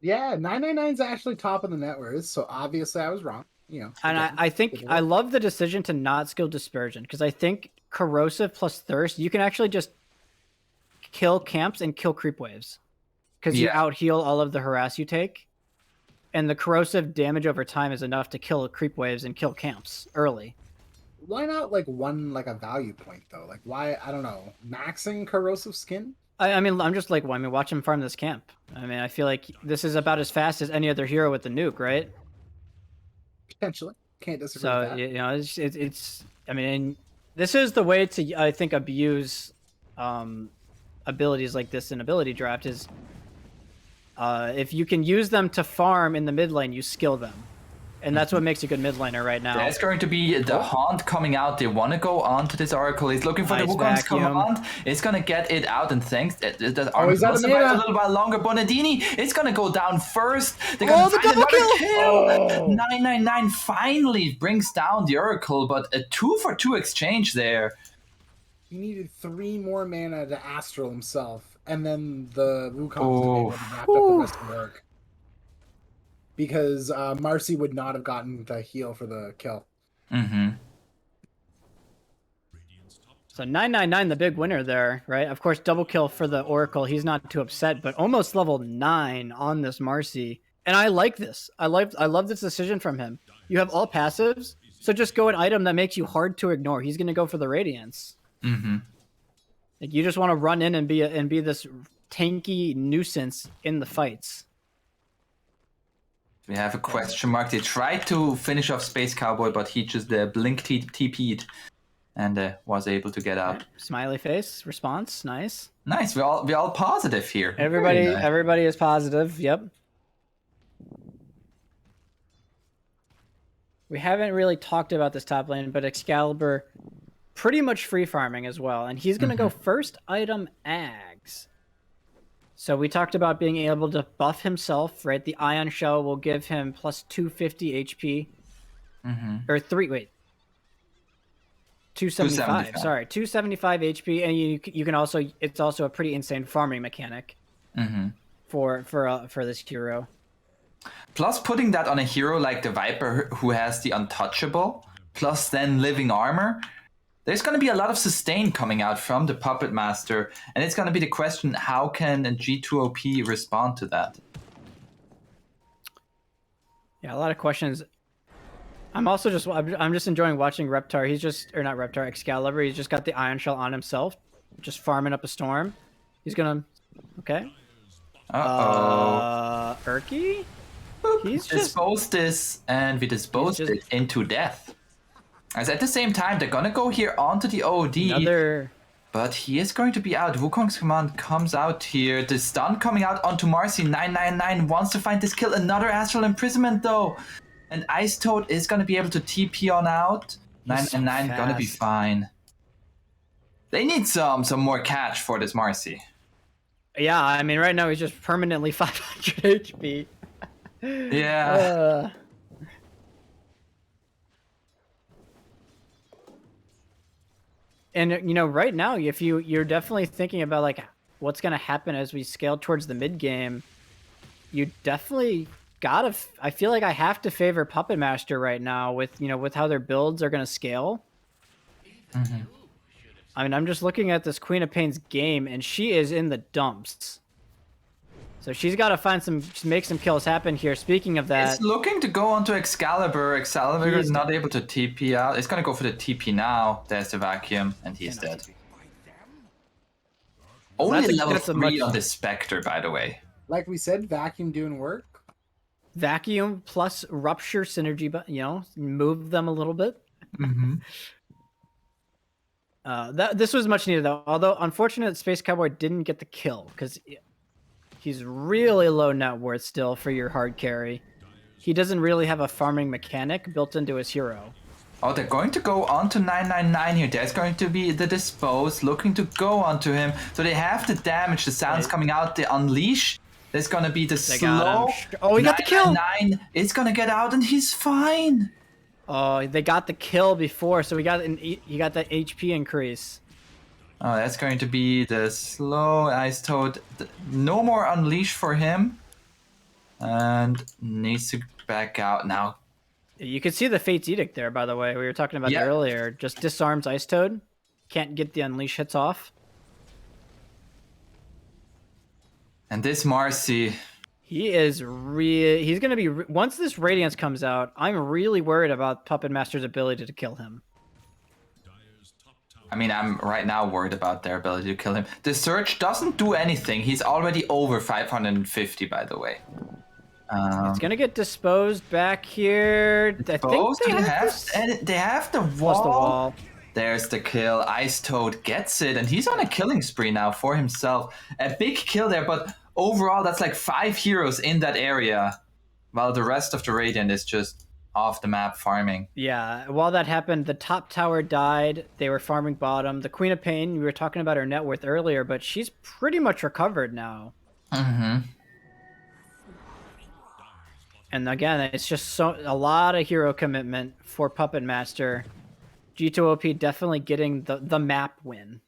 yeah, 999's actually top of the net worth, so obviously I was wrong. And I think I love the decision to not skill Dispersion because I think Corrosive plus Thirst, you can actually just kill camps and kill creep waves because you out heal all of the harass you take, and the Corrosive damage over time is enough to kill creep waves and kill camps early. Why not a value point though? Like why, I don't know, maxing Corrosive Skin? I mean, I'm just like, watch him farm this camp. I mean, I feel like this is about as fast as any other hero with the nuke, right? Potentially, can't disagree. So with that. it's. I mean, this is the way to I think abuse abilities like this in ability draft is if you can use them to farm in the mid lane, you skill them. And that's what makes a good mid laner right now. There's going to be the Haunt coming out. They want to go onto this Oracle. He's looking for the Wukong's command. It's going to get it out, and thanks. The arm will survive a little while longer. Bonadini is going to go down first. They're going to find another kill. 999 finally brings down the Oracle, but a 2-for-2 exchange there. He needed 3 more mana to Astral himself, and then the Wukong's wrapped up the rest of the work. Because Marcy would not have gotten the heal for the kill. So 999, the big winner there, right? Of course, double kill for the Oracle. He's not too upset, but almost level 9 on this Marcy. And I like this. I love this decision from him. You have all passives, so just go an item that makes you hard to ignore. He's going to go for the Radiance. Mm-hmm. Like you just want to run in and be this tanky nuisance in the fights. We have a question mark. They tried to finish off Space Cowboy, but he just blink TP'd and was able to get out. Okay. Smiley face response. Nice. Nice. We all positive here. Everybody Very nice. everybody is positive. Yep. We haven't really talked about this top lane, but Excalibur pretty much free farming as well, and he's going to go first item Ags. So we talked about being able to buff himself, right? The Ion Shell will give him plus 250 HP. Or 275. Sorry, 275 HP, and you can also, it's also a pretty insane farming mechanic for this hero. Plus, putting that on a hero like the Viper, who has the untouchable, plus then living armor, there's going to be a lot of sustain coming out from the Puppet Master, and it's going to be the question: how can G2OP respond to that? Yeah, a lot of questions. I'm just enjoying watching Reptar. He's just, or not Reptar, Excalibur. He's just got the Ion Shell on himself, just farming up a storm. He's gonna, okay. Urki? He's just disposed this, and we disposed it into death. As at the same time, they're gonna go here onto the OD. But he is going to be out. Wukong's command comes out here. The stun coming out onto Marcy. 999 wants to find this kill. Another Astral Imprisonment though. And Ice Toad is going to be able to TP on out. 999 gonna be fine. They need some more catch for this Marcy. Yeah, I mean right now he's just permanently 500 HP. Yeah. And you know, right now, if you're definitely thinking about like what's gonna happen as we scale towards the mid game, you definitely gotta. I feel like I have to favor Puppet Master right now with how their builds are gonna scale. I mean, I'm just looking at this Queen of Pain's game, and she is in the dumps. So she's got to make some kills happen here. Speaking of that, it's looking to go onto Excalibur. Excalibur is not able to TP out. It's gonna go for the TP now. There's the vacuum, and he's dead. Only level 3 on the Spectre, by the way. Like we said, vacuum doing work. Vacuum plus rupture synergy, but move them a little bit. This was much needed though. Although unfortunate, Space Cowboy didn't get the kill because he's really low net worth still for your hard carry. He doesn't really have a farming mechanic built into his hero. Oh, they're going to go onto 999 here. There's going to be the Dispose looking to go onto him. So they have the damage, the sounds coming out, the Unleash. There's going to be the slow. Oh, he got the kill! 999 is going to get out and he's fine. Oh, they got the kill before, so he got that HP increase. Oh, that's going to be the slow Ice Toad. No more Unleash for him. And needs to back out now. You can see the Fate's Edict there, by the way. We were talking about that earlier. Just disarms Ice Toad. Can't get the Unleash hits off. And this Marcy... He's going to be... Once this Radiance comes out, I'm really worried about Puppet Master's ability to kill him. I mean, I'm right now worried about their ability to kill him. The Surge doesn't do anything. He's already over 550, by the way. It's gonna get disposed back here. Disposed? I think they have the wall. Plus the wall. There's the kill. Ice Toad gets it, and he's on a killing spree now for himself. A big kill there, but overall, that's like 5 heroes in that area, while the rest of the Radiant is just off the map farming. Yeah, while that happened, the top tower died. They were farming bottom. The Queen of Pain, we were talking about her net worth earlier, but she's pretty much recovered now. And again, it's just a lot of hero commitment for Puppet Master. G2OP definitely getting the map win.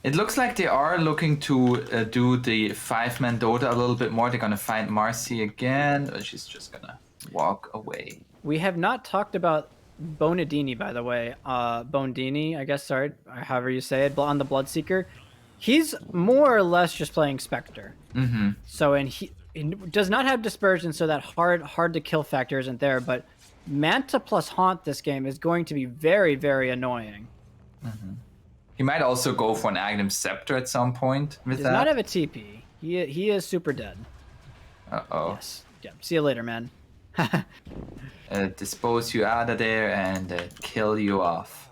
It looks like they are looking to do the 5-man Dota a little bit more. They're going to find Marcy again. She's just going to walk away. We have not talked about Bonadini, by the way. Bondini, I guess, sorry, however you say it, on the Bloodseeker. He's more or less just playing Spectre. So, it does not have dispersion, so that hard to kill factor isn't there. But Manta plus Haunt this game is going to be very, very annoying. He might also go for an Aghanim Scepter at some point with Does that. not have a TP. He is super dead. Uh-oh. Yes. Yeah. See you later, man. Dispose you out of there and kill you off.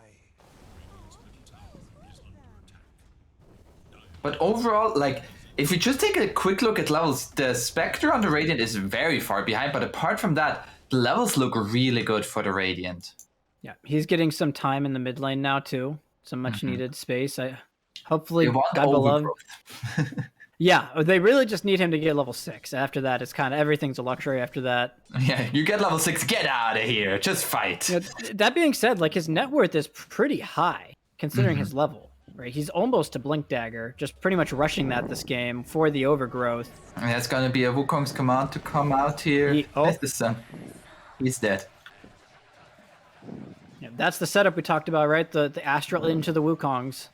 But overall, like, if you just take a quick look at levels, the Spectre on the Radiant is very far behind, but apart from that, the levels look really good for the Radiant. Yeah, he's getting some time in the mid lane now too. Some much needed space. Hopefully, They want God beloved. overgrowth. Yeah, they really just need him to get level 6. After that, it's kind of everything's a luxury. After that, Yeah, you get level 6, get out of here, just fight. you know, that being said, like his net worth is pretty high considering his level. Right, he's almost to Blink Dagger, just pretty much rushing that this game for the overgrowth. And that's gonna be a Wukong's command to come out here. That's the sun. He's dead. Yeah, that's the setup we talked about, right? The Astral into the Wukongs.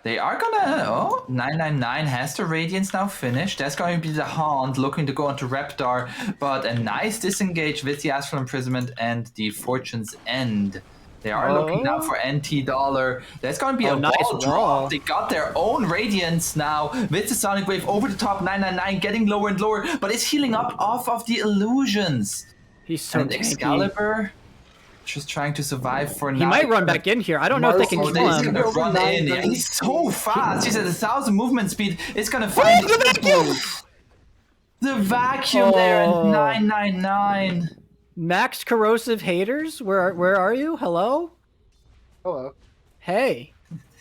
They are gonna. Oh, 999 has the Radiance now finished. That's going to be the Haunt looking to go onto Reptar, but a nice disengage with the Astral Imprisonment and the Fortune's End. They are looking now for NT Dollar. There's going to be a nice wall drop. They got their own Radiance now with the Sonic Wave over the top. 999 getting lower and lower, but it's healing up off of the illusions. He's so And tanky. Excalibur just trying to survive for now. He might run back in here. I don't know if they can Oh, kill he's him. gonna run in. Yeah, he's so fast. He's at 1,000 movement speed. It's gonna find the vacuum! The vacuum there at 999. Max corrosive haters, where are you? Hello? Hello. Hey.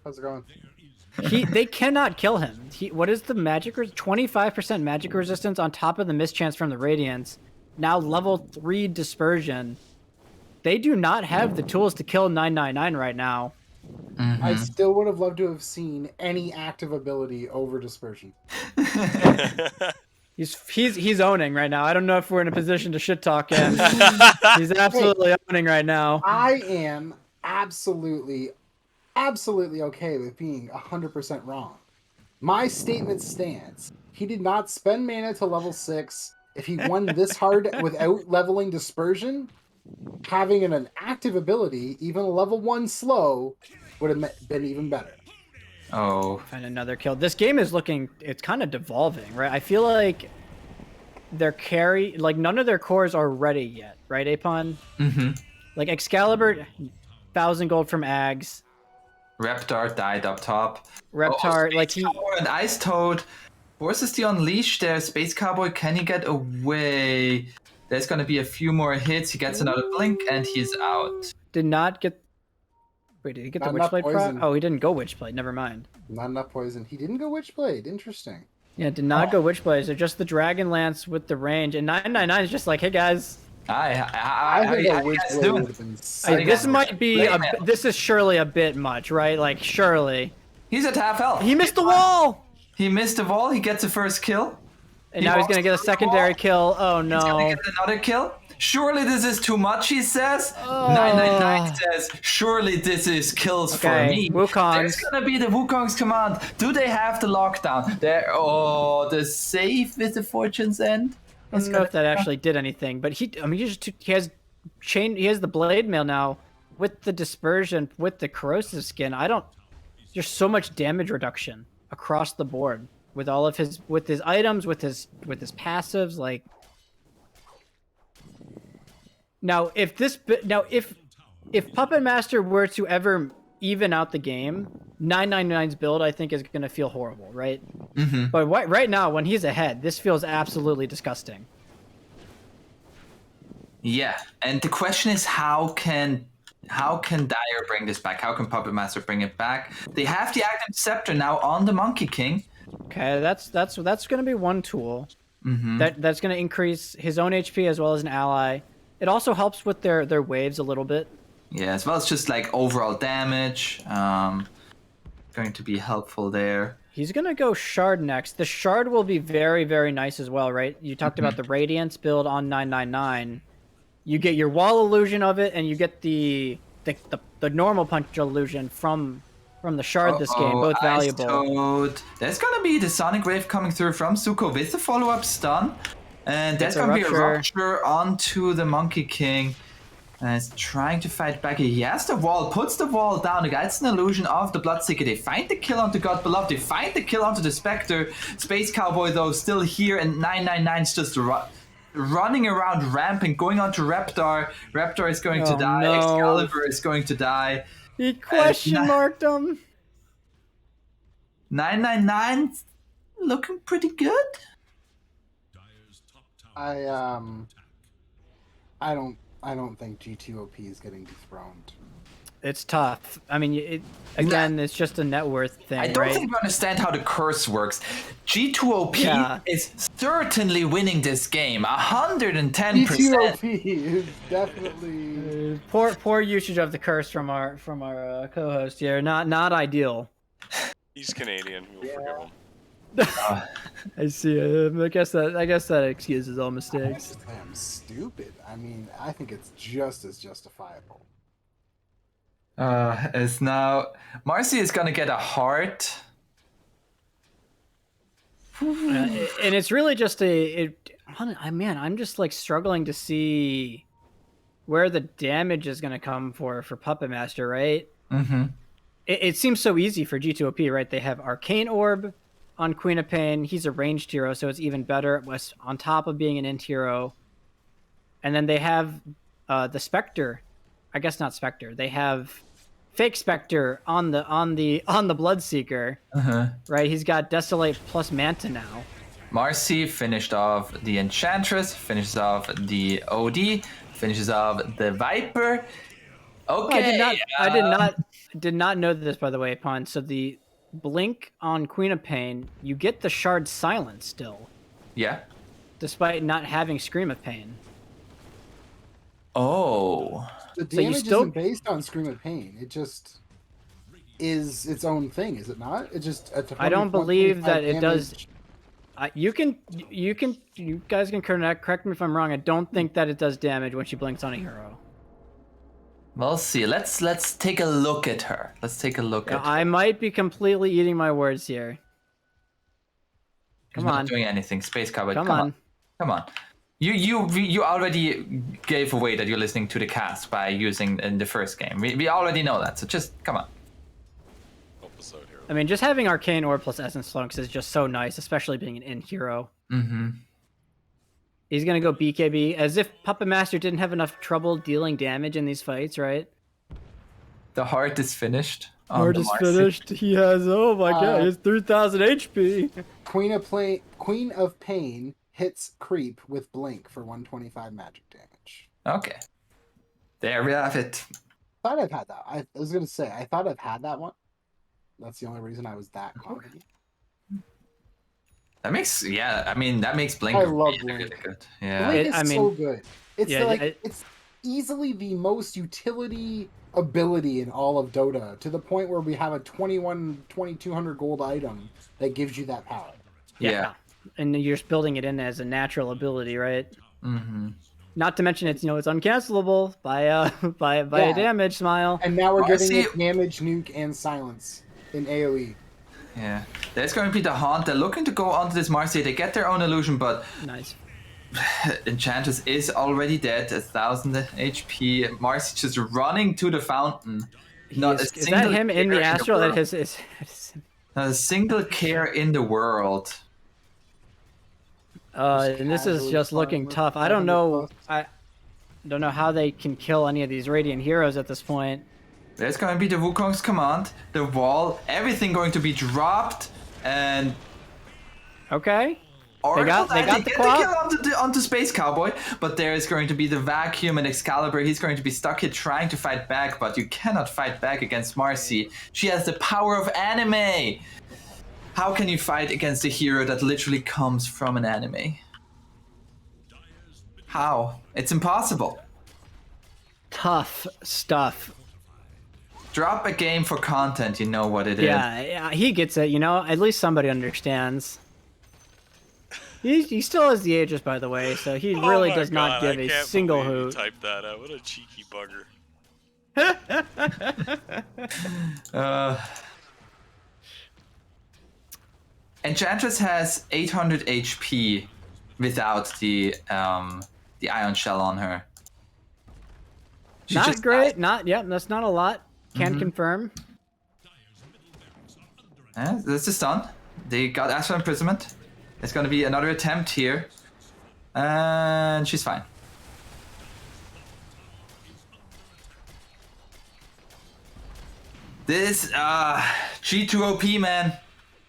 How's it going? They cannot kill him. What is the magic? 25% magic resistance on top of the mischance from the Radiance. Now level 3 dispersion. They do not have the tools to kill 999 right now. I still would have loved to have seen any active ability over dispersion. He's owning right now. I don't know if we're in a position to shit talk him. He's absolutely owning right now. I am absolutely okay with being 100% wrong. My statement stands. He did not spend mana to level 6. If he won this hard without leveling dispersion, having an active ability, even a level 1 slow, would have been even better. Oh. Find another kill. This game is it's kind of devolving, right? I feel like their carry, like none of their cores are ready yet, right, Apon? Like Excalibur, 1,000 gold from Ags. Reptar died up top. Reptar, like Space Cowboy and Ice Toad forces the Unleash there. Space Cowboy, can he get away? There's gonna be a few more hits. He gets another blink and he's out. did not get. Wait, did he get Not the enough Witchblade proc? poison. Oh, he didn't go Witchblade. Never mind. Not enough poison. He didn't go Witchblade. Interesting. Yeah, did not go Witchblade. So just the Dragon Lance with the range. And 999 is just like, hey guys. I think a Witchblade would have been sick. This might be this is surely a bit much, right? Like surely. He's at half health. He missed the wall. He missed the wall. He gets a first kill. And now he's gonna get a secondary kill. Oh He's gonna no. get another kill. Surely this is too much, he says. 999 says, surely this is kills for Okay, me. Wukongs. There's gonna be the Wukong's command. Do they have the lockdown? There. Oh, the save with the Fortune's End. I don't know if that actually did anything, but he has the blade mail now with the dispersion, with the corrosive skin. There's so much damage reduction across the board with all of his items, with his passives. Like now, if Puppet Master were to ever even out the game, 999's build I think is gonna feel horrible, right? But right now, when he's ahead, this feels absolutely disgusting. Yeah, and the question is, how can Dyer bring this back? How can Puppet Master bring it back? They have the active scepter now on the Monkey King. Okay, that's gonna be one tool. That's gonna increase his own HP as well as an ally. It also helps with their waves a little bit. Yeah, as well as just like overall damage. Going to be helpful there. He's gonna go Shard next. The Shard will be very, very nice as well, right? You talked about the Radiance build on 999. You get your wall illusion of it, and you get the normal punch illusion from from the shard this game, Uh-oh, both Ice valuable. Toad. There's gonna be the Sonic Wave coming through from Zuko with the follow-up stun. And there's It's a gonna be a rupture. rupture onto the Monkey King. And it's trying to fight back. He has the wall, puts the wall down. It's an illusion of the Bloodseeker. They find the kill onto God Beloved. They find the kill onto the Spectre. Space Cowboy, though, still here. And 999's just running around, ramping, going on to Raptor. Raptor is going to Oh, die. no. Excalibur is going to die. He question marked him. 999 looking pretty good. I don't think G2OP is getting dethroned. It's tough. I mean, again, it's just a net worth thing, I don't right? think you understand how the curse works. G2OP Yeah. is certainly winning this game, 110%. G2OP is definitely. Poor usage of the curse from our co-host here. Not ideal. He's Canadian. We'll forgive him. I see. I guess that excuses all I mistakes. just think I'm stupid. I mean, I think it's just as justifiable. Is now Marcy is gonna get a heart. And it's really just man, I'm just like struggling to see where the damage is going to come for Puppet Master, right? Mm-hmm. It seems so easy for G2OP, right? They have Arcane Orb on Queen of Pain. He's a ranged hero, so it's even better. On top of being an int hero, and then they have the Spectre. I guess not Spectre. They have Fake Spectre on the Bloodseeker, right? He's got Desolate plus Manta now. Marcy finished off the Enchantress, finishes off the OD, finishes off the Viper. Okay. I did not know this, by the way, Pun. So the blink on Queen of Pain, you get the Shard Silence still, Yeah. despite not having Scream of Pain. Oh. The So you damage still- isn't based on Scream of Pain. It just is its own thing, is it not? It just. I don't believe 125 that it does. damage. You guys can correct me if I'm wrong. I don't think that it does damage when she blinks on a hero. We'll see. Let's take a look at her. Let's take a look at her. I might be completely eating my words here. She's Come not on. doing anything. Space Cowboy. Come on. Come on. You already gave away that you're listening to the cast by using in the first game. We already know that. So just come on. Help us out here. I mean, just having Arcane Orb plus Essence Flux is just so nice, especially being an int hero. Mm-hmm. He's gonna go BKB, as if Puppet Master didn't have enough trouble dealing damage in these fights, right? The heart is finished. on Heart the is Marcy. finished. He has, oh my god, he has 3,000 HP. Queen of Pain hits creep with blink for 125 magic damage. Okay. There we have it. Thought I've had that. I was gonna say I thought I've had that one. That's the only reason I was that confident. That makes Blink I love really, Blink. really good. Yeah. Blink is I mean, so good. It's yeah, it's easily the most utility ability in all of Dota, to the point where we have a 2200 gold item that gives you that power. Yeah. And you're just building it in as a natural ability, right? Mm-hmm. Not to mention it's uncancelable by a damage smile. And now we're getting Marcy- it damage, nuke, and silence in AoE. Yeah. There's going to be the Haunt. They're looking to go onto this Marcy. They get their own illusion, but Nice. Enchantress is already dead. 1,000 HP. Marcy just running to the fountain. Not a Is that single him in care the astral? world. That is. Not a single care in the world. And this is casually just looking farm tough. with I don't 500 know. plus. I don't know how they can kill any of these Radiant heroes at this point. There's going to be the Wukong's command, the wall, everything going to be dropped, and Okay. Oracle got they the get quap. the kill onto Space Cowboy, but there is going to be the vacuum and Excalibur. He's going to be stuck here trying to fight back, but you cannot fight back against Marcy. She has the power of anime. How can you fight against a hero that literally comes from an anime? How? It's impossible. Tough stuff. Drop a game for content, you know what it is. Yeah, he gets it. At least somebody understands. He still has the Aegis, by the way, so he really Oh my does not God, give I a can't single believe you hoot. typed that out. What a cheeky bugger. Enchantress has 800 HP without the ion shell on her. She Not just great. Not yep. That's not a lot. Can confirm. That's a stun. They got Astral Imprisonment. It's going to be another attempt here. And she's fine. This G2OP, man.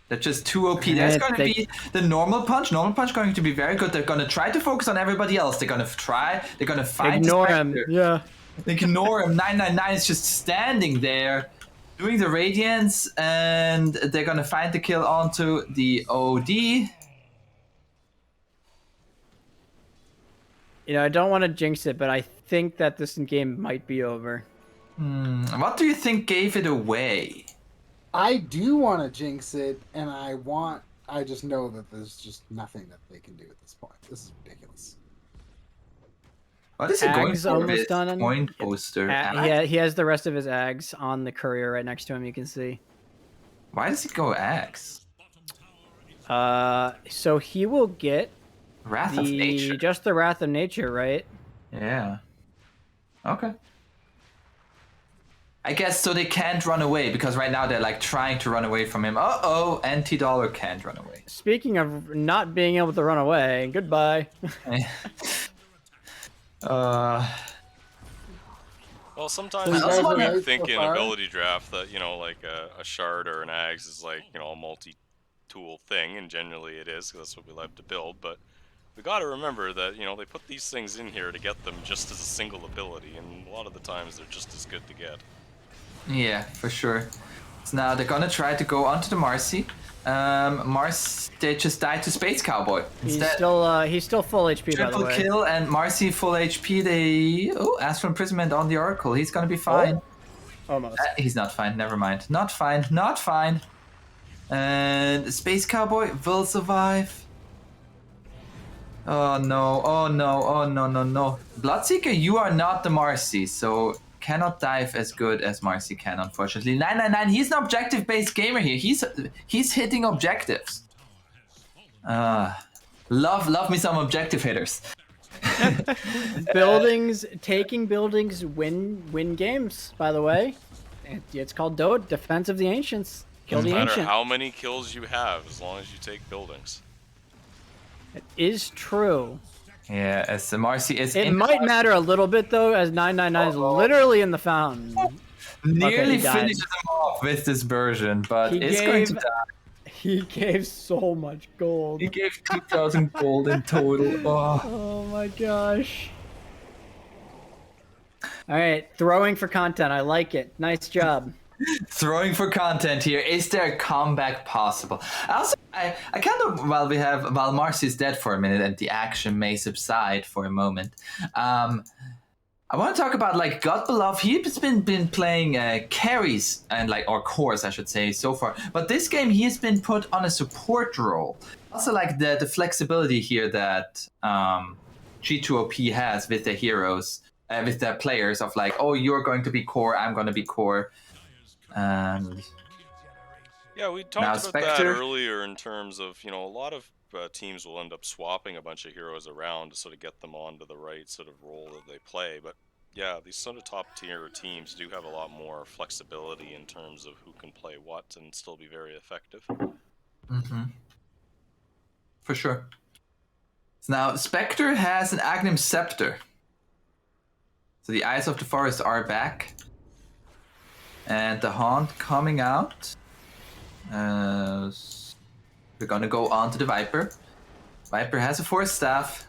They're just too OP. There's going to be the normal punch. Normal punch going to be very good. They're going to try to focus on everybody else. They're going to try. They're going to find. Ignore him. Yeah. They ignore him. 999 is just standing there, doing the radiance, and they're going to find the kill onto the OD. You know, I don't want to jinx it, but I think that this game might be over. What do you think gave it away? I do want to jinx it, and I just know that there's just nothing that they can do at this point. This is ridiculous. What is it going Ag's for almost with done. point poster? Yeah, he has the rest of his Ags on the courier right next to him. You can see. Why does he go Axe? So he will get Wrath of Nature. Just the Wrath of Nature, right? Yeah. Okay. I guess so they can't run away because right now they're like trying to run away from him. Uh-oh, Anti-Dollar can't run away. Speaking of not being able to run away, goodbye. Well, sometimes So you guys we are think so in far? ability draft that, you know, like a shard or an axe is like, you know, a multi-tool thing, and generally it is, 'cause that's what we like to build, but we gotta remember that, you know, they put these things in here to get them just as a single ability, and a lot of the times they're just as good to get. Yeah, for sure. So now they're gonna try to go onto the Marcy. They just died to Space Cowboy. Instead, He's still full HP, by the triple way. kill and Marcy full HP. They Astral Imprisonment on the Oracle. He's gonna be fine. Almost. He's not fine. Never mind. Not fine. Not fine. And Space Cowboy will survive. Oh no! Oh no! Oh no! No! No! Bloodseeker, you are not the Marcy, so cannot dive as good as Marcy can, unfortunately. 999. He's an objective-based gamer here. He's hitting objectives. Love me some objective hitters. Taking buildings win games, by the way. It's called Defense of the Ancients. Kill the Doesn't matter Ancient. how many kills you have, as long as you take buildings. It is true. Yeah, as the Marcy is. It might matter a little bit, though, as 999 is literally in the fountain. Nearly he died. finishes him off with this version, but He it's going to die. He gave so much gold. He gave 2,000 gold in total. Oh. Oh my gosh. All right, throwing for content. I like it. Nice job. Throwing for content here. Is there a comeback possible? I kind of while Marcy is dead for a minute and the action may subside for a moment. I want to talk about like God Beloved. He's been playing carries and or cores, I should say, so far. But this game he has been put on a support role. Also like the flexibility here that G2OP has with the heroes, with the players of like, oh, you're going to be core, I'm going to be core. And yeah, we talked about that earlier in terms of, you know, a lot of teams will end up swapping a bunch of heroes around to sort of get them onto the right sort of role that they play. But yeah, these sort of top tier teams do have a lot more flexibility in terms of who can play what and still be very effective. Mm-hmm. For sure. So now Spectre has an Aghanim Scepter. So the Eyes of the Forest are back. And the Haunt coming out. We're gonna go on to the Viper. Viper has a Force Staff.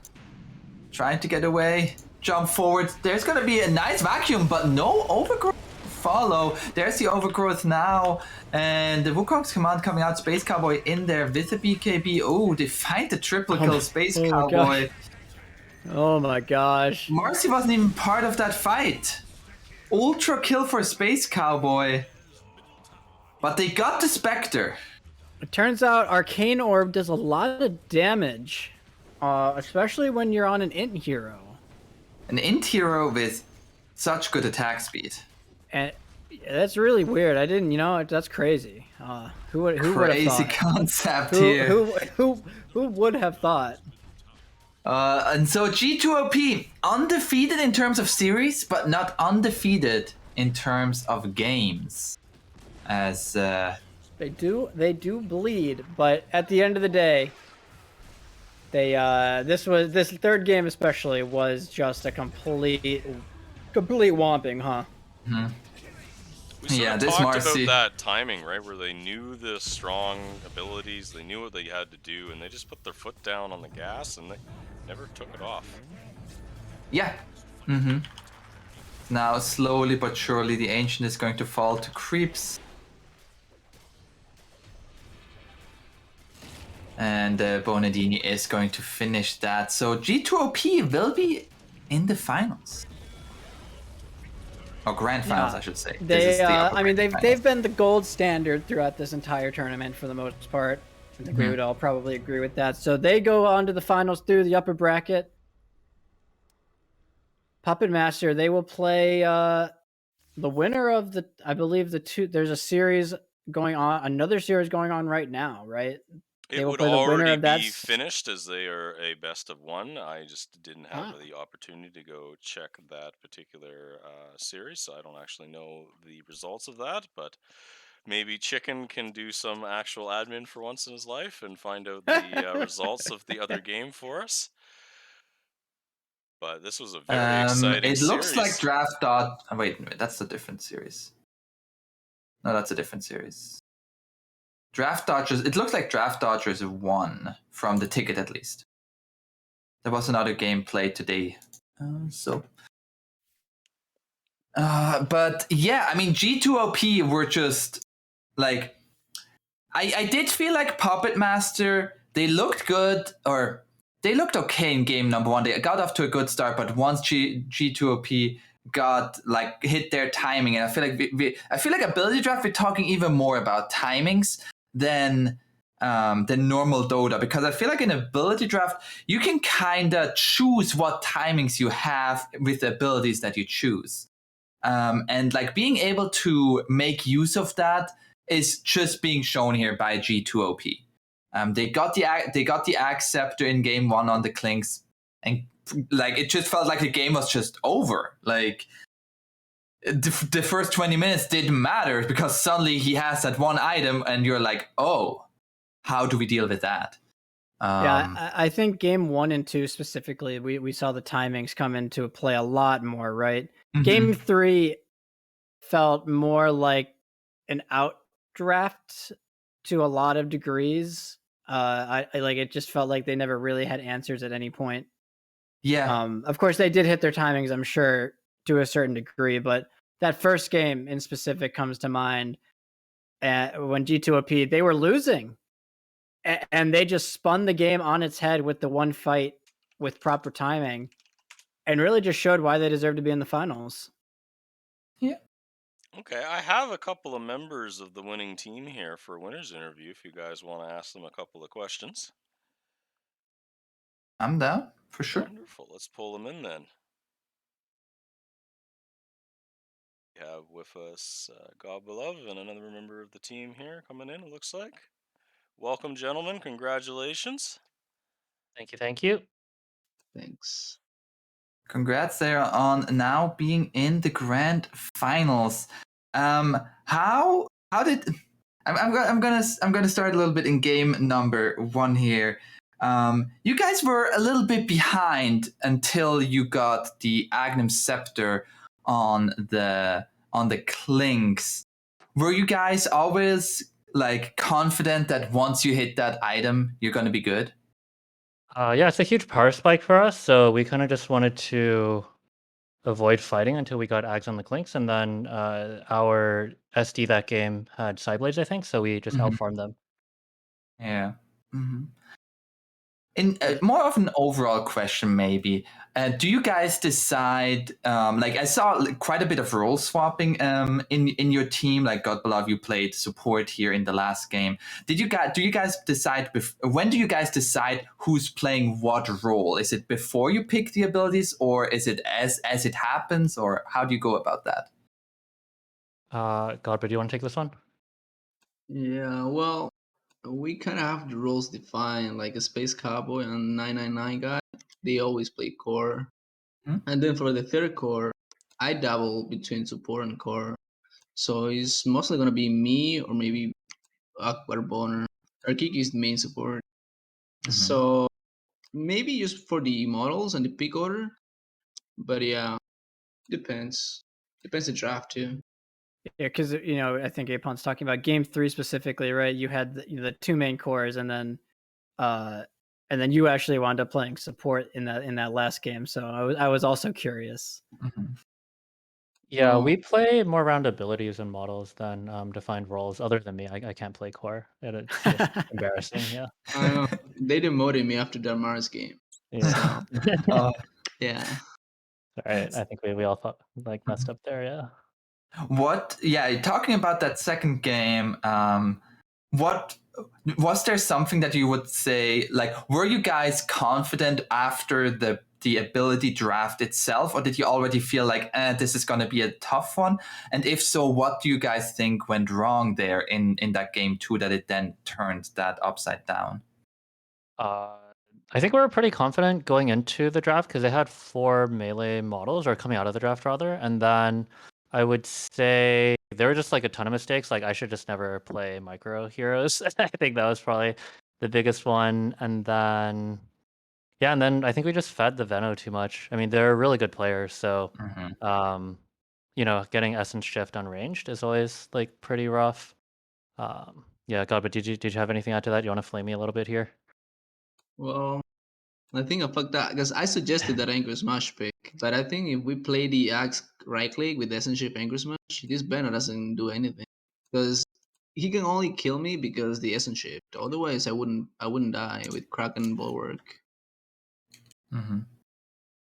Trying to get away. Jump forward. There's gonna be a nice vacuum, but no overgrowth follow. There's the overgrowth now. And the Wukong's command coming out. Space Cowboy in there with the BKB. Oh, they find the triple kill Space Cowboy. Oh my gosh. Marcy wasn't even part of that fight. Ultra kill for Space Cowboy. But they got the Spectre. It turns out Arcane Orb does a lot of damage. Especially when you're on an int hero. An int hero with such good attack speed. And that's really weird. I didn't, that's crazy. Who would have Crazy thought? concept here. Who would have thought? And so G2OP undefeated in terms of series, but not undefeated in terms of games. As They do bleed, but at the end of the day, they this third game especially was just a complete whomping, huh? We sort yeah, of this talked about Marcy. that timing, right? Where they knew the strong abilities, they knew what they had to do, and they just put their foot down on the gas and they never took it off. Yeah. Now, slowly but surely, the Ancient is going to fall to creeps. And Bonadini is going to finish that. So G2OP will be in the finals. Or grand finals, I should say. They've been the gold standard throughout this entire tournament for the most part. I think we would all probably agree with that. So they go on to the finals through the upper bracket. Puppet Master, they will play the winner of I believe there's a series going on, another series going on right now, right? It would play the winner already of that be finished as they are a best of one. I just didn't have the opportunity to go check that particular series, so I don't actually know the results of that, but maybe Chicken can do some actual admin for once in his life and find out the results of the other game for us. But this was a very exciting It looks like series. Draft Dot. Oh, wait, that's a different series. No, that's a different series. Draft Dodgers. It looks like Draft Dodgers won from the ticket, at least. There was another game played today. But yeah, I mean, G2OP were just like. I did feel like Puppet Master. They looked good, or they looked okay in game number one. They got off to a good start, but once G2OP got like hit their timing, and I feel like I feel like ability draft, we're talking even more about timings than normal Dota, because I feel like in ability draft you can kind of choose what timings you have with the abilities that you choose, and like being able to make use of that is just being shown here by G2OP. They got the Axe Scepter in game one on the Clinks, and like it just felt like the game was just over. Like the first 20 minutes didn't matter because suddenly he has that one item, and you're like, oh, how do we deal with that? I think game 1 and 2 specifically, we saw the timings come into play a lot more, right? Game 3 felt more like an outdraft to a lot of degrees. I like it just felt like they never really had answers at any point. Yeah. Of course they did hit their timings, I'm sure, to a certain degree, but that first game in specific comes to mind. When G2OP, they were losing, and they just spun the game on its head with the one fight with proper timing, and really just showed why they deserve to be in the finals. Yeah. Okay, I have a couple of members of the winning team here for a winner's interview if you guys want to ask them a couple of questions. I'm down, for sure. Wonderful. Let's pull them in then. We have with us God Beloved and another member of the team here coming in, it looks like. Welcome, gentlemen. Congratulations. Thank you. Thank you. Thanks. Congrats there on now being in the grand finals. How did I'm gonna start a little bit in game number one here. You guys were a little bit behind until you got the Agnum Scepter on the Clinks. Were you guys always like confident that once you hit that item, you're gonna be good? Yeah, it's a huge power spike for us, so we kind of just wanted to avoid fighting until we got Ags on the Clinks, and then our SD that game had Sideblades, I think, so we just outfarmed them. Yeah. In more of an overall question, maybe, do you guys decide? Like I saw quite a bit of role swapping in your team. Like God Beloved, you played support here in the last game. Do you guys decide? When do you guys decide who's playing what role? Is it before you pick the abilities, or is it as it happens, or how do you go about that? Godbert, do you want to take this one? Yeah, well, we kind of have the roles defined, like a Space Cowboy and 999 guy. They always play core. Hmm? And then for the third core, I dabble between support and core. So it's mostly going to be me or maybe Akbar Boner. Arkiki is the main support. Mhm. So maybe just for the models and the pick order. But yeah, depends. Depends the draft too. Yeah, because I think Apon's talking about game 3 specifically, right? You had the two main cores, uh, and then you actually wound up playing support in that last game. So I was also curious. Mhm. Yeah, Well, we play more around abilities and models than defined roles. Other than me, I can't play core. It's just embarrassing. Yeah, I don't know. They demoted me after the Mars game. yeah. So Uh, yeah. All right, I think we all thought, like messed up there. Yeah. what? Yeah, talking about that second game. What was there something that you would say? Like, were you guys confident after the ability draft itself, or did you already feel like, this is going to be a tough one? And if so, what do you guys think went wrong there in that game too, that it then turned that upside down? Uh, I think we were pretty confident going into the draft because they had 4 melee models, or coming out of the draft rather, and then I would say there were just like a ton of mistakes. Like I should just never play micro heroes. I think that was probably the biggest one. And then yeah, and then I think we just fed the Veno too much. I mean, they're really good players, so Mhm. um, getting essence shift unranged is always like pretty rough. Yeah, God, but did you have anything to add to that? You want to flame me a little bit here? Well, I think I fucked that because I suggested that Angry Smash pick, but I think if we play the Axe right click with Essence Angry Smash, this banner doesn't do anything because he can only kill me because the Essence Shift. Otherwise, I wouldn't die with Kraken Bulwark. Mhm.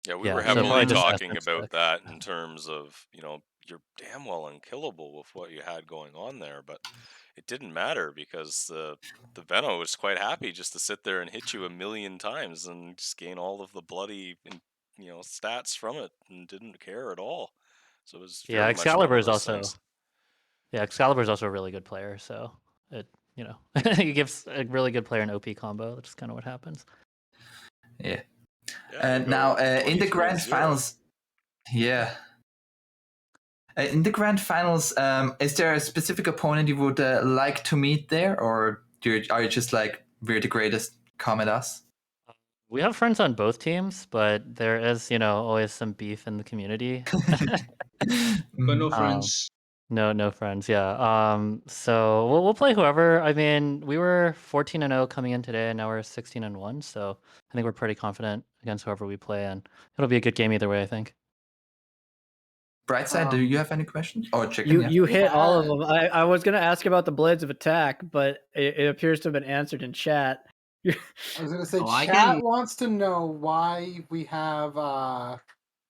Yeah, we were Yeah, so heavily probably Yeah. just talking essence about deck. that in terms of, you're damn well unkillable with what you had going on there, but it didn't matter because the Veno was quite happy just to sit there and hit you a million times and just gain all of the bloody stats from it and didn't care at all. So it was Yeah, very much one Excalibur of is those also things. yeah, Excalibur is also a really good player, so it he gives a really good player an OP combo, which is kind of what happens. Yeah. Yeah, you And now go in the 23-0. grand finals, yeah. In the grand finals, is there a specific opponent you would like to meet there, or are you just like, we're the greatest, come at us? We have friends on both teams, but there is, always some beef in the community. But no Mhm. Um, friends. no friends, yeah. So we'll play whoever. I mean, we were 14-0 coming in today, and now we're 16-1. So I think we're pretty confident against whoever we play, and it'll be a good game either way, I think. Brightside, do you Um, have any questions? Or chicken, You yeah. you hit all of Chat. them. I was gonna ask about the blades of attack, but it appears to have been answered in chat. I was gonna say, Oh, I chat can. wants to know why we have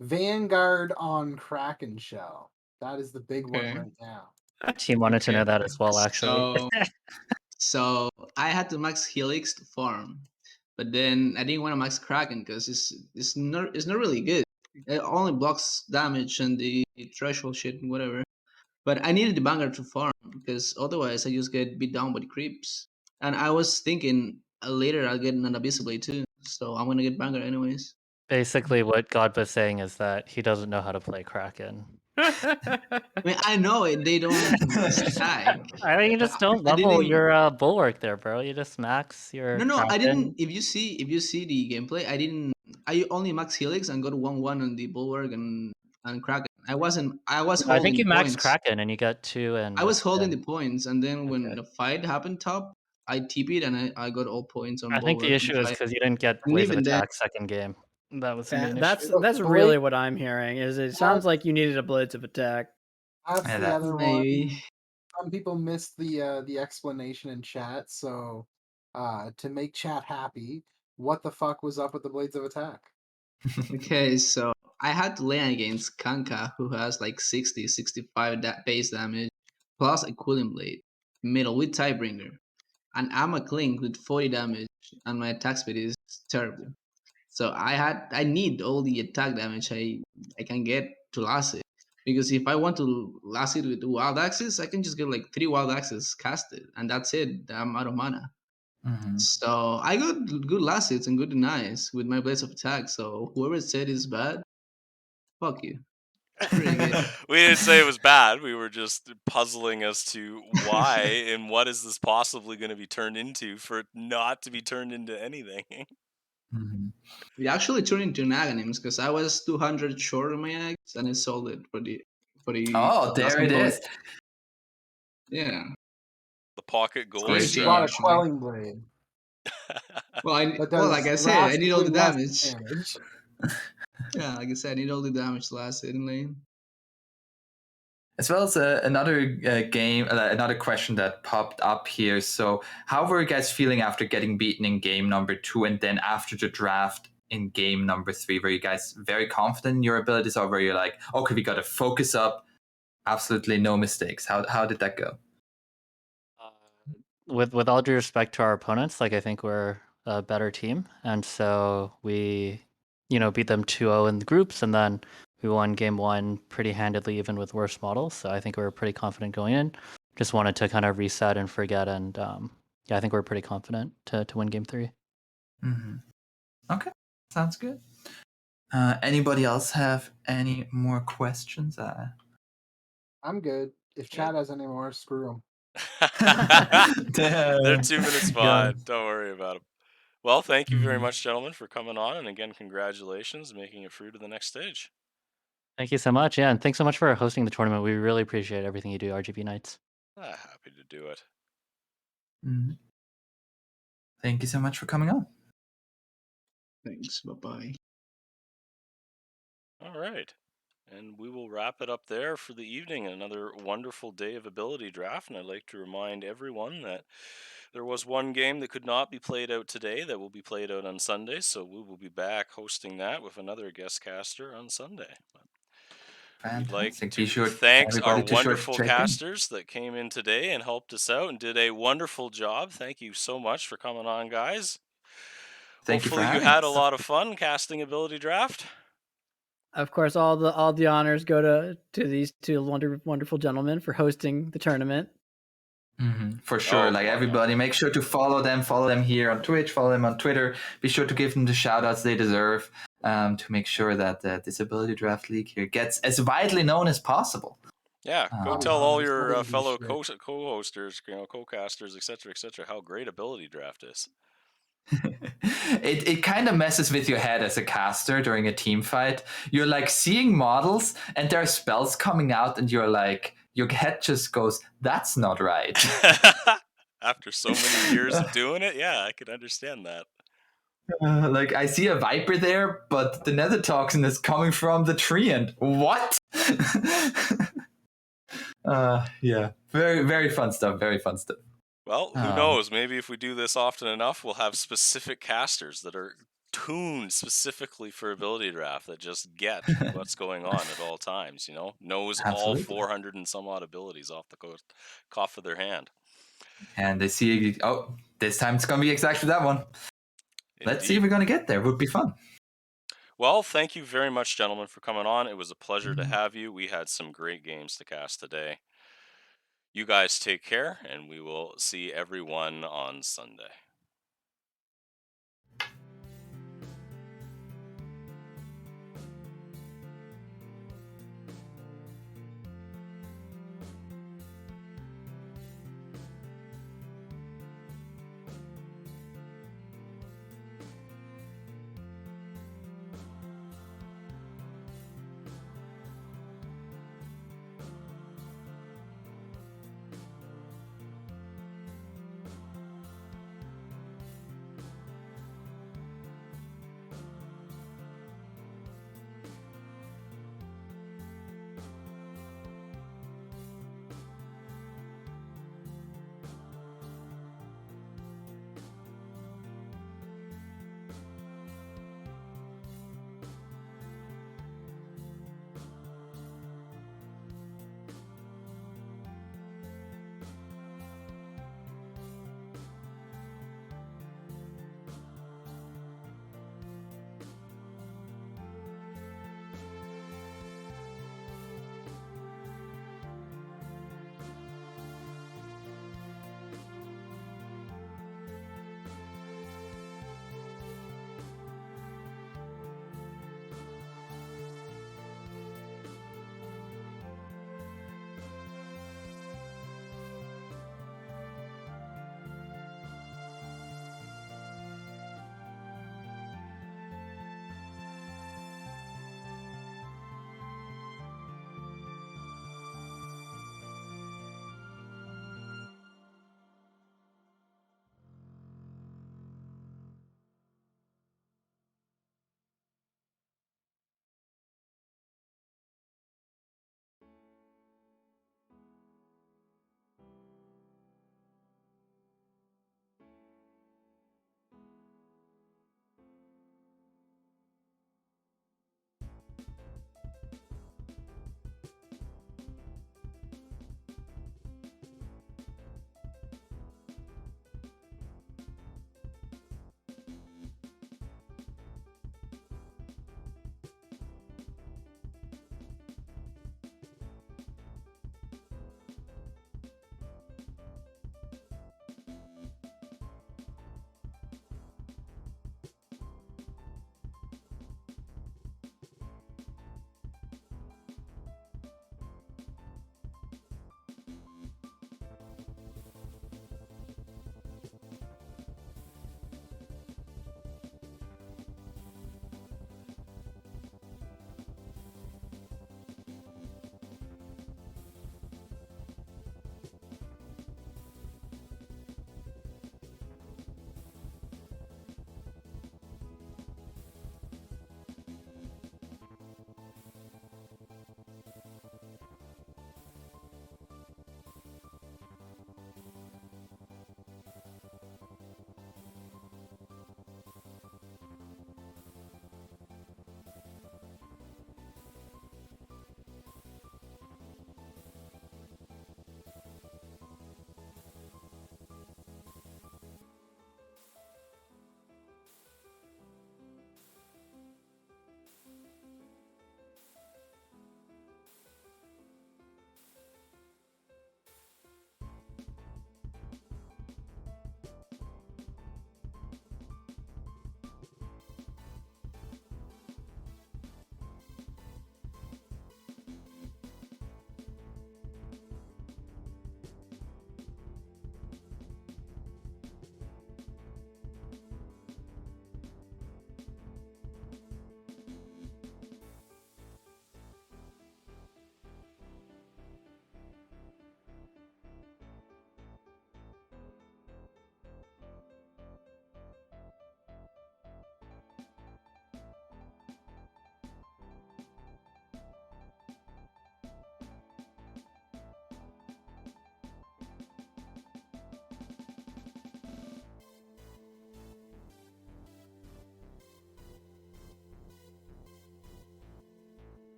Vanguard on Kraken Shell. That is the big one Okay. right now. Team wanted to Okay. know that as well, actually. So I had to max Helix to farm, but then I didn't want to max Kraken because it's not really good. It only blocks damage and the threshold shit and whatever. But I needed the banger to farm because otherwise I just get beat down by the creeps. And I was thinking later I'll get an Abyssal Blade too, so I'm gonna get banger anyways. Basically, what God was saying is that he doesn't know how to play Kraken. I mean I know it. They don't stack. I mean, you just don't I level didn't. your bulwark there, bro. You just max your No, I didn't. Kraken. If you see the gameplay, I didn't. I only max Helix and got 1-1 on the Bulwark and Kraken. I wasn't. I was No, I think holding you the max points. Kraken and you got 2 I and was holding the points, and then when okay. the fight happened top, I TP'd and I got all points on I think the Bulwark and issue is fight. because you didn't get And Blades of even then, Attack second game. That was the Yeah, main that's issue. that's Blade, really what I'm hearing. Is it sounds like you needed a blades of attack. that's Yeah, the that's other maybe. one. Some people missed the explanation in chat, so to make chat happy, what the fuck was up with the Blades of Attack? Okay, so I had to lane against Kanka, who has like 60, 65 base damage, plus a Cooling Blade, middle with Tidebringer. And I'm a Clink with 40 damage, and my attack speed is terrible. So I need all the attack damage I can get to last it. Because if I want to last it with wild axes, I can just get like 3 wild axes casted, and that's it. I'm out of mana. Mhm. So I got good last hits and good denies with my blades of attack. So whoever said it's bad, fuck you. It's pretty good. We didn't say it was bad. We were just puzzling as to why and what is this possibly going to be turned into for it not to be turned into anything. Mhm. We actually turned into an Aghanims because I was 200 short on my eggs, and I sold it for the Oh, last there it is. component. Yeah, The pocket it's gold game Great You changer bought a stuff. actually. quelling blade that Well, like does I said, I need all drastically the less damage. damage. Yeah, like I said, I need all the damage to last hit in lane. As well as another question that popped up here. So, how were you guys feeling after getting beaten in game number 2 and then after the draft in game number 3? Were you guys very confident in your abilities, or were you like, okay, we got to focus up, absolutely no mistakes? How did that go? With all due respect to our opponents, like I think we're a better team, and so we, beat them 2-0 in the groups, and then we won game 1 pretty handedly, even with worse models. So I think we were pretty confident going in. Just wanted to kind of reset and forget, and yeah, I think we're pretty confident to win game 3. Mm-hmm. Okay, sounds good. Anybody else have any more questions? I'm good. If Chad has any more, screw him. They're Damn. 2 minutes Got it. fine. Don't worry about them. Well, thank you very Mhm. much, gentlemen, for coming on. And again, congratulations, making it through to the next stage. Thank you so much. Yeah, and thanks so much for hosting the tournament. We really appreciate everything you do, RGB Knights. Happy to do it. Mhm. Thank you so much for coming on. Thanks. Bye bye. All right. And we will wrap it up there for the evening. Another wonderful day of ability draft. And I'd like to remind everyone that there was one game that could not be played out today that will be played out on Sunday. So we will be back hosting that with another guest caster on Sunday. We'd like Fantastic. Be to sure thank our everybody to sure to wonderful check in. casters that came in today and helped us out and did a wonderful job. Thank you so much for coming on, guys. Thank you for Hopefully you having had a us. lot of fun casting ability draft. Of course, all the honors go to these two wonderful gentlemen for hosting the tournament. For sure. Oh, Like come on now. everybody, make sure to follow them here on Twitch, follow them on Twitter. Be sure to give them the shout outs they deserve to make sure that the Disability Draft League here gets as widely known as possible. Yeah, go I'll be tell all honest, I your didn't do fellow shit. co-hosters, co-casters, etc., how great ability draft is. It kind of messes with your head as a caster during a team fight. You're like seeing models and there are spells coming out, and you're like, your head just goes, "That's not right." After so many years of doing it, yeah, I could understand that. Like I see a viper there, but the nether toxin is coming from the tree, and what? Yeah, very fun stuff. Very fun stuff. Well, who knows? Maybe if we do this often enough, we'll have specific casters that are tuned specifically for ability draft that just get what's going on at all times, knows all Absolutely. 400 and some odd abilities off the cuff of their hand. And they see, oh, this time it's gonna be exactly that one. Let's see if Indeed. we're gonna get there. Would be fun. Well, thank you very much, gentlemen, for coming on. It was a pleasure to have you. We had some great games to cast today. You guys take care, and we will see everyone on Sunday.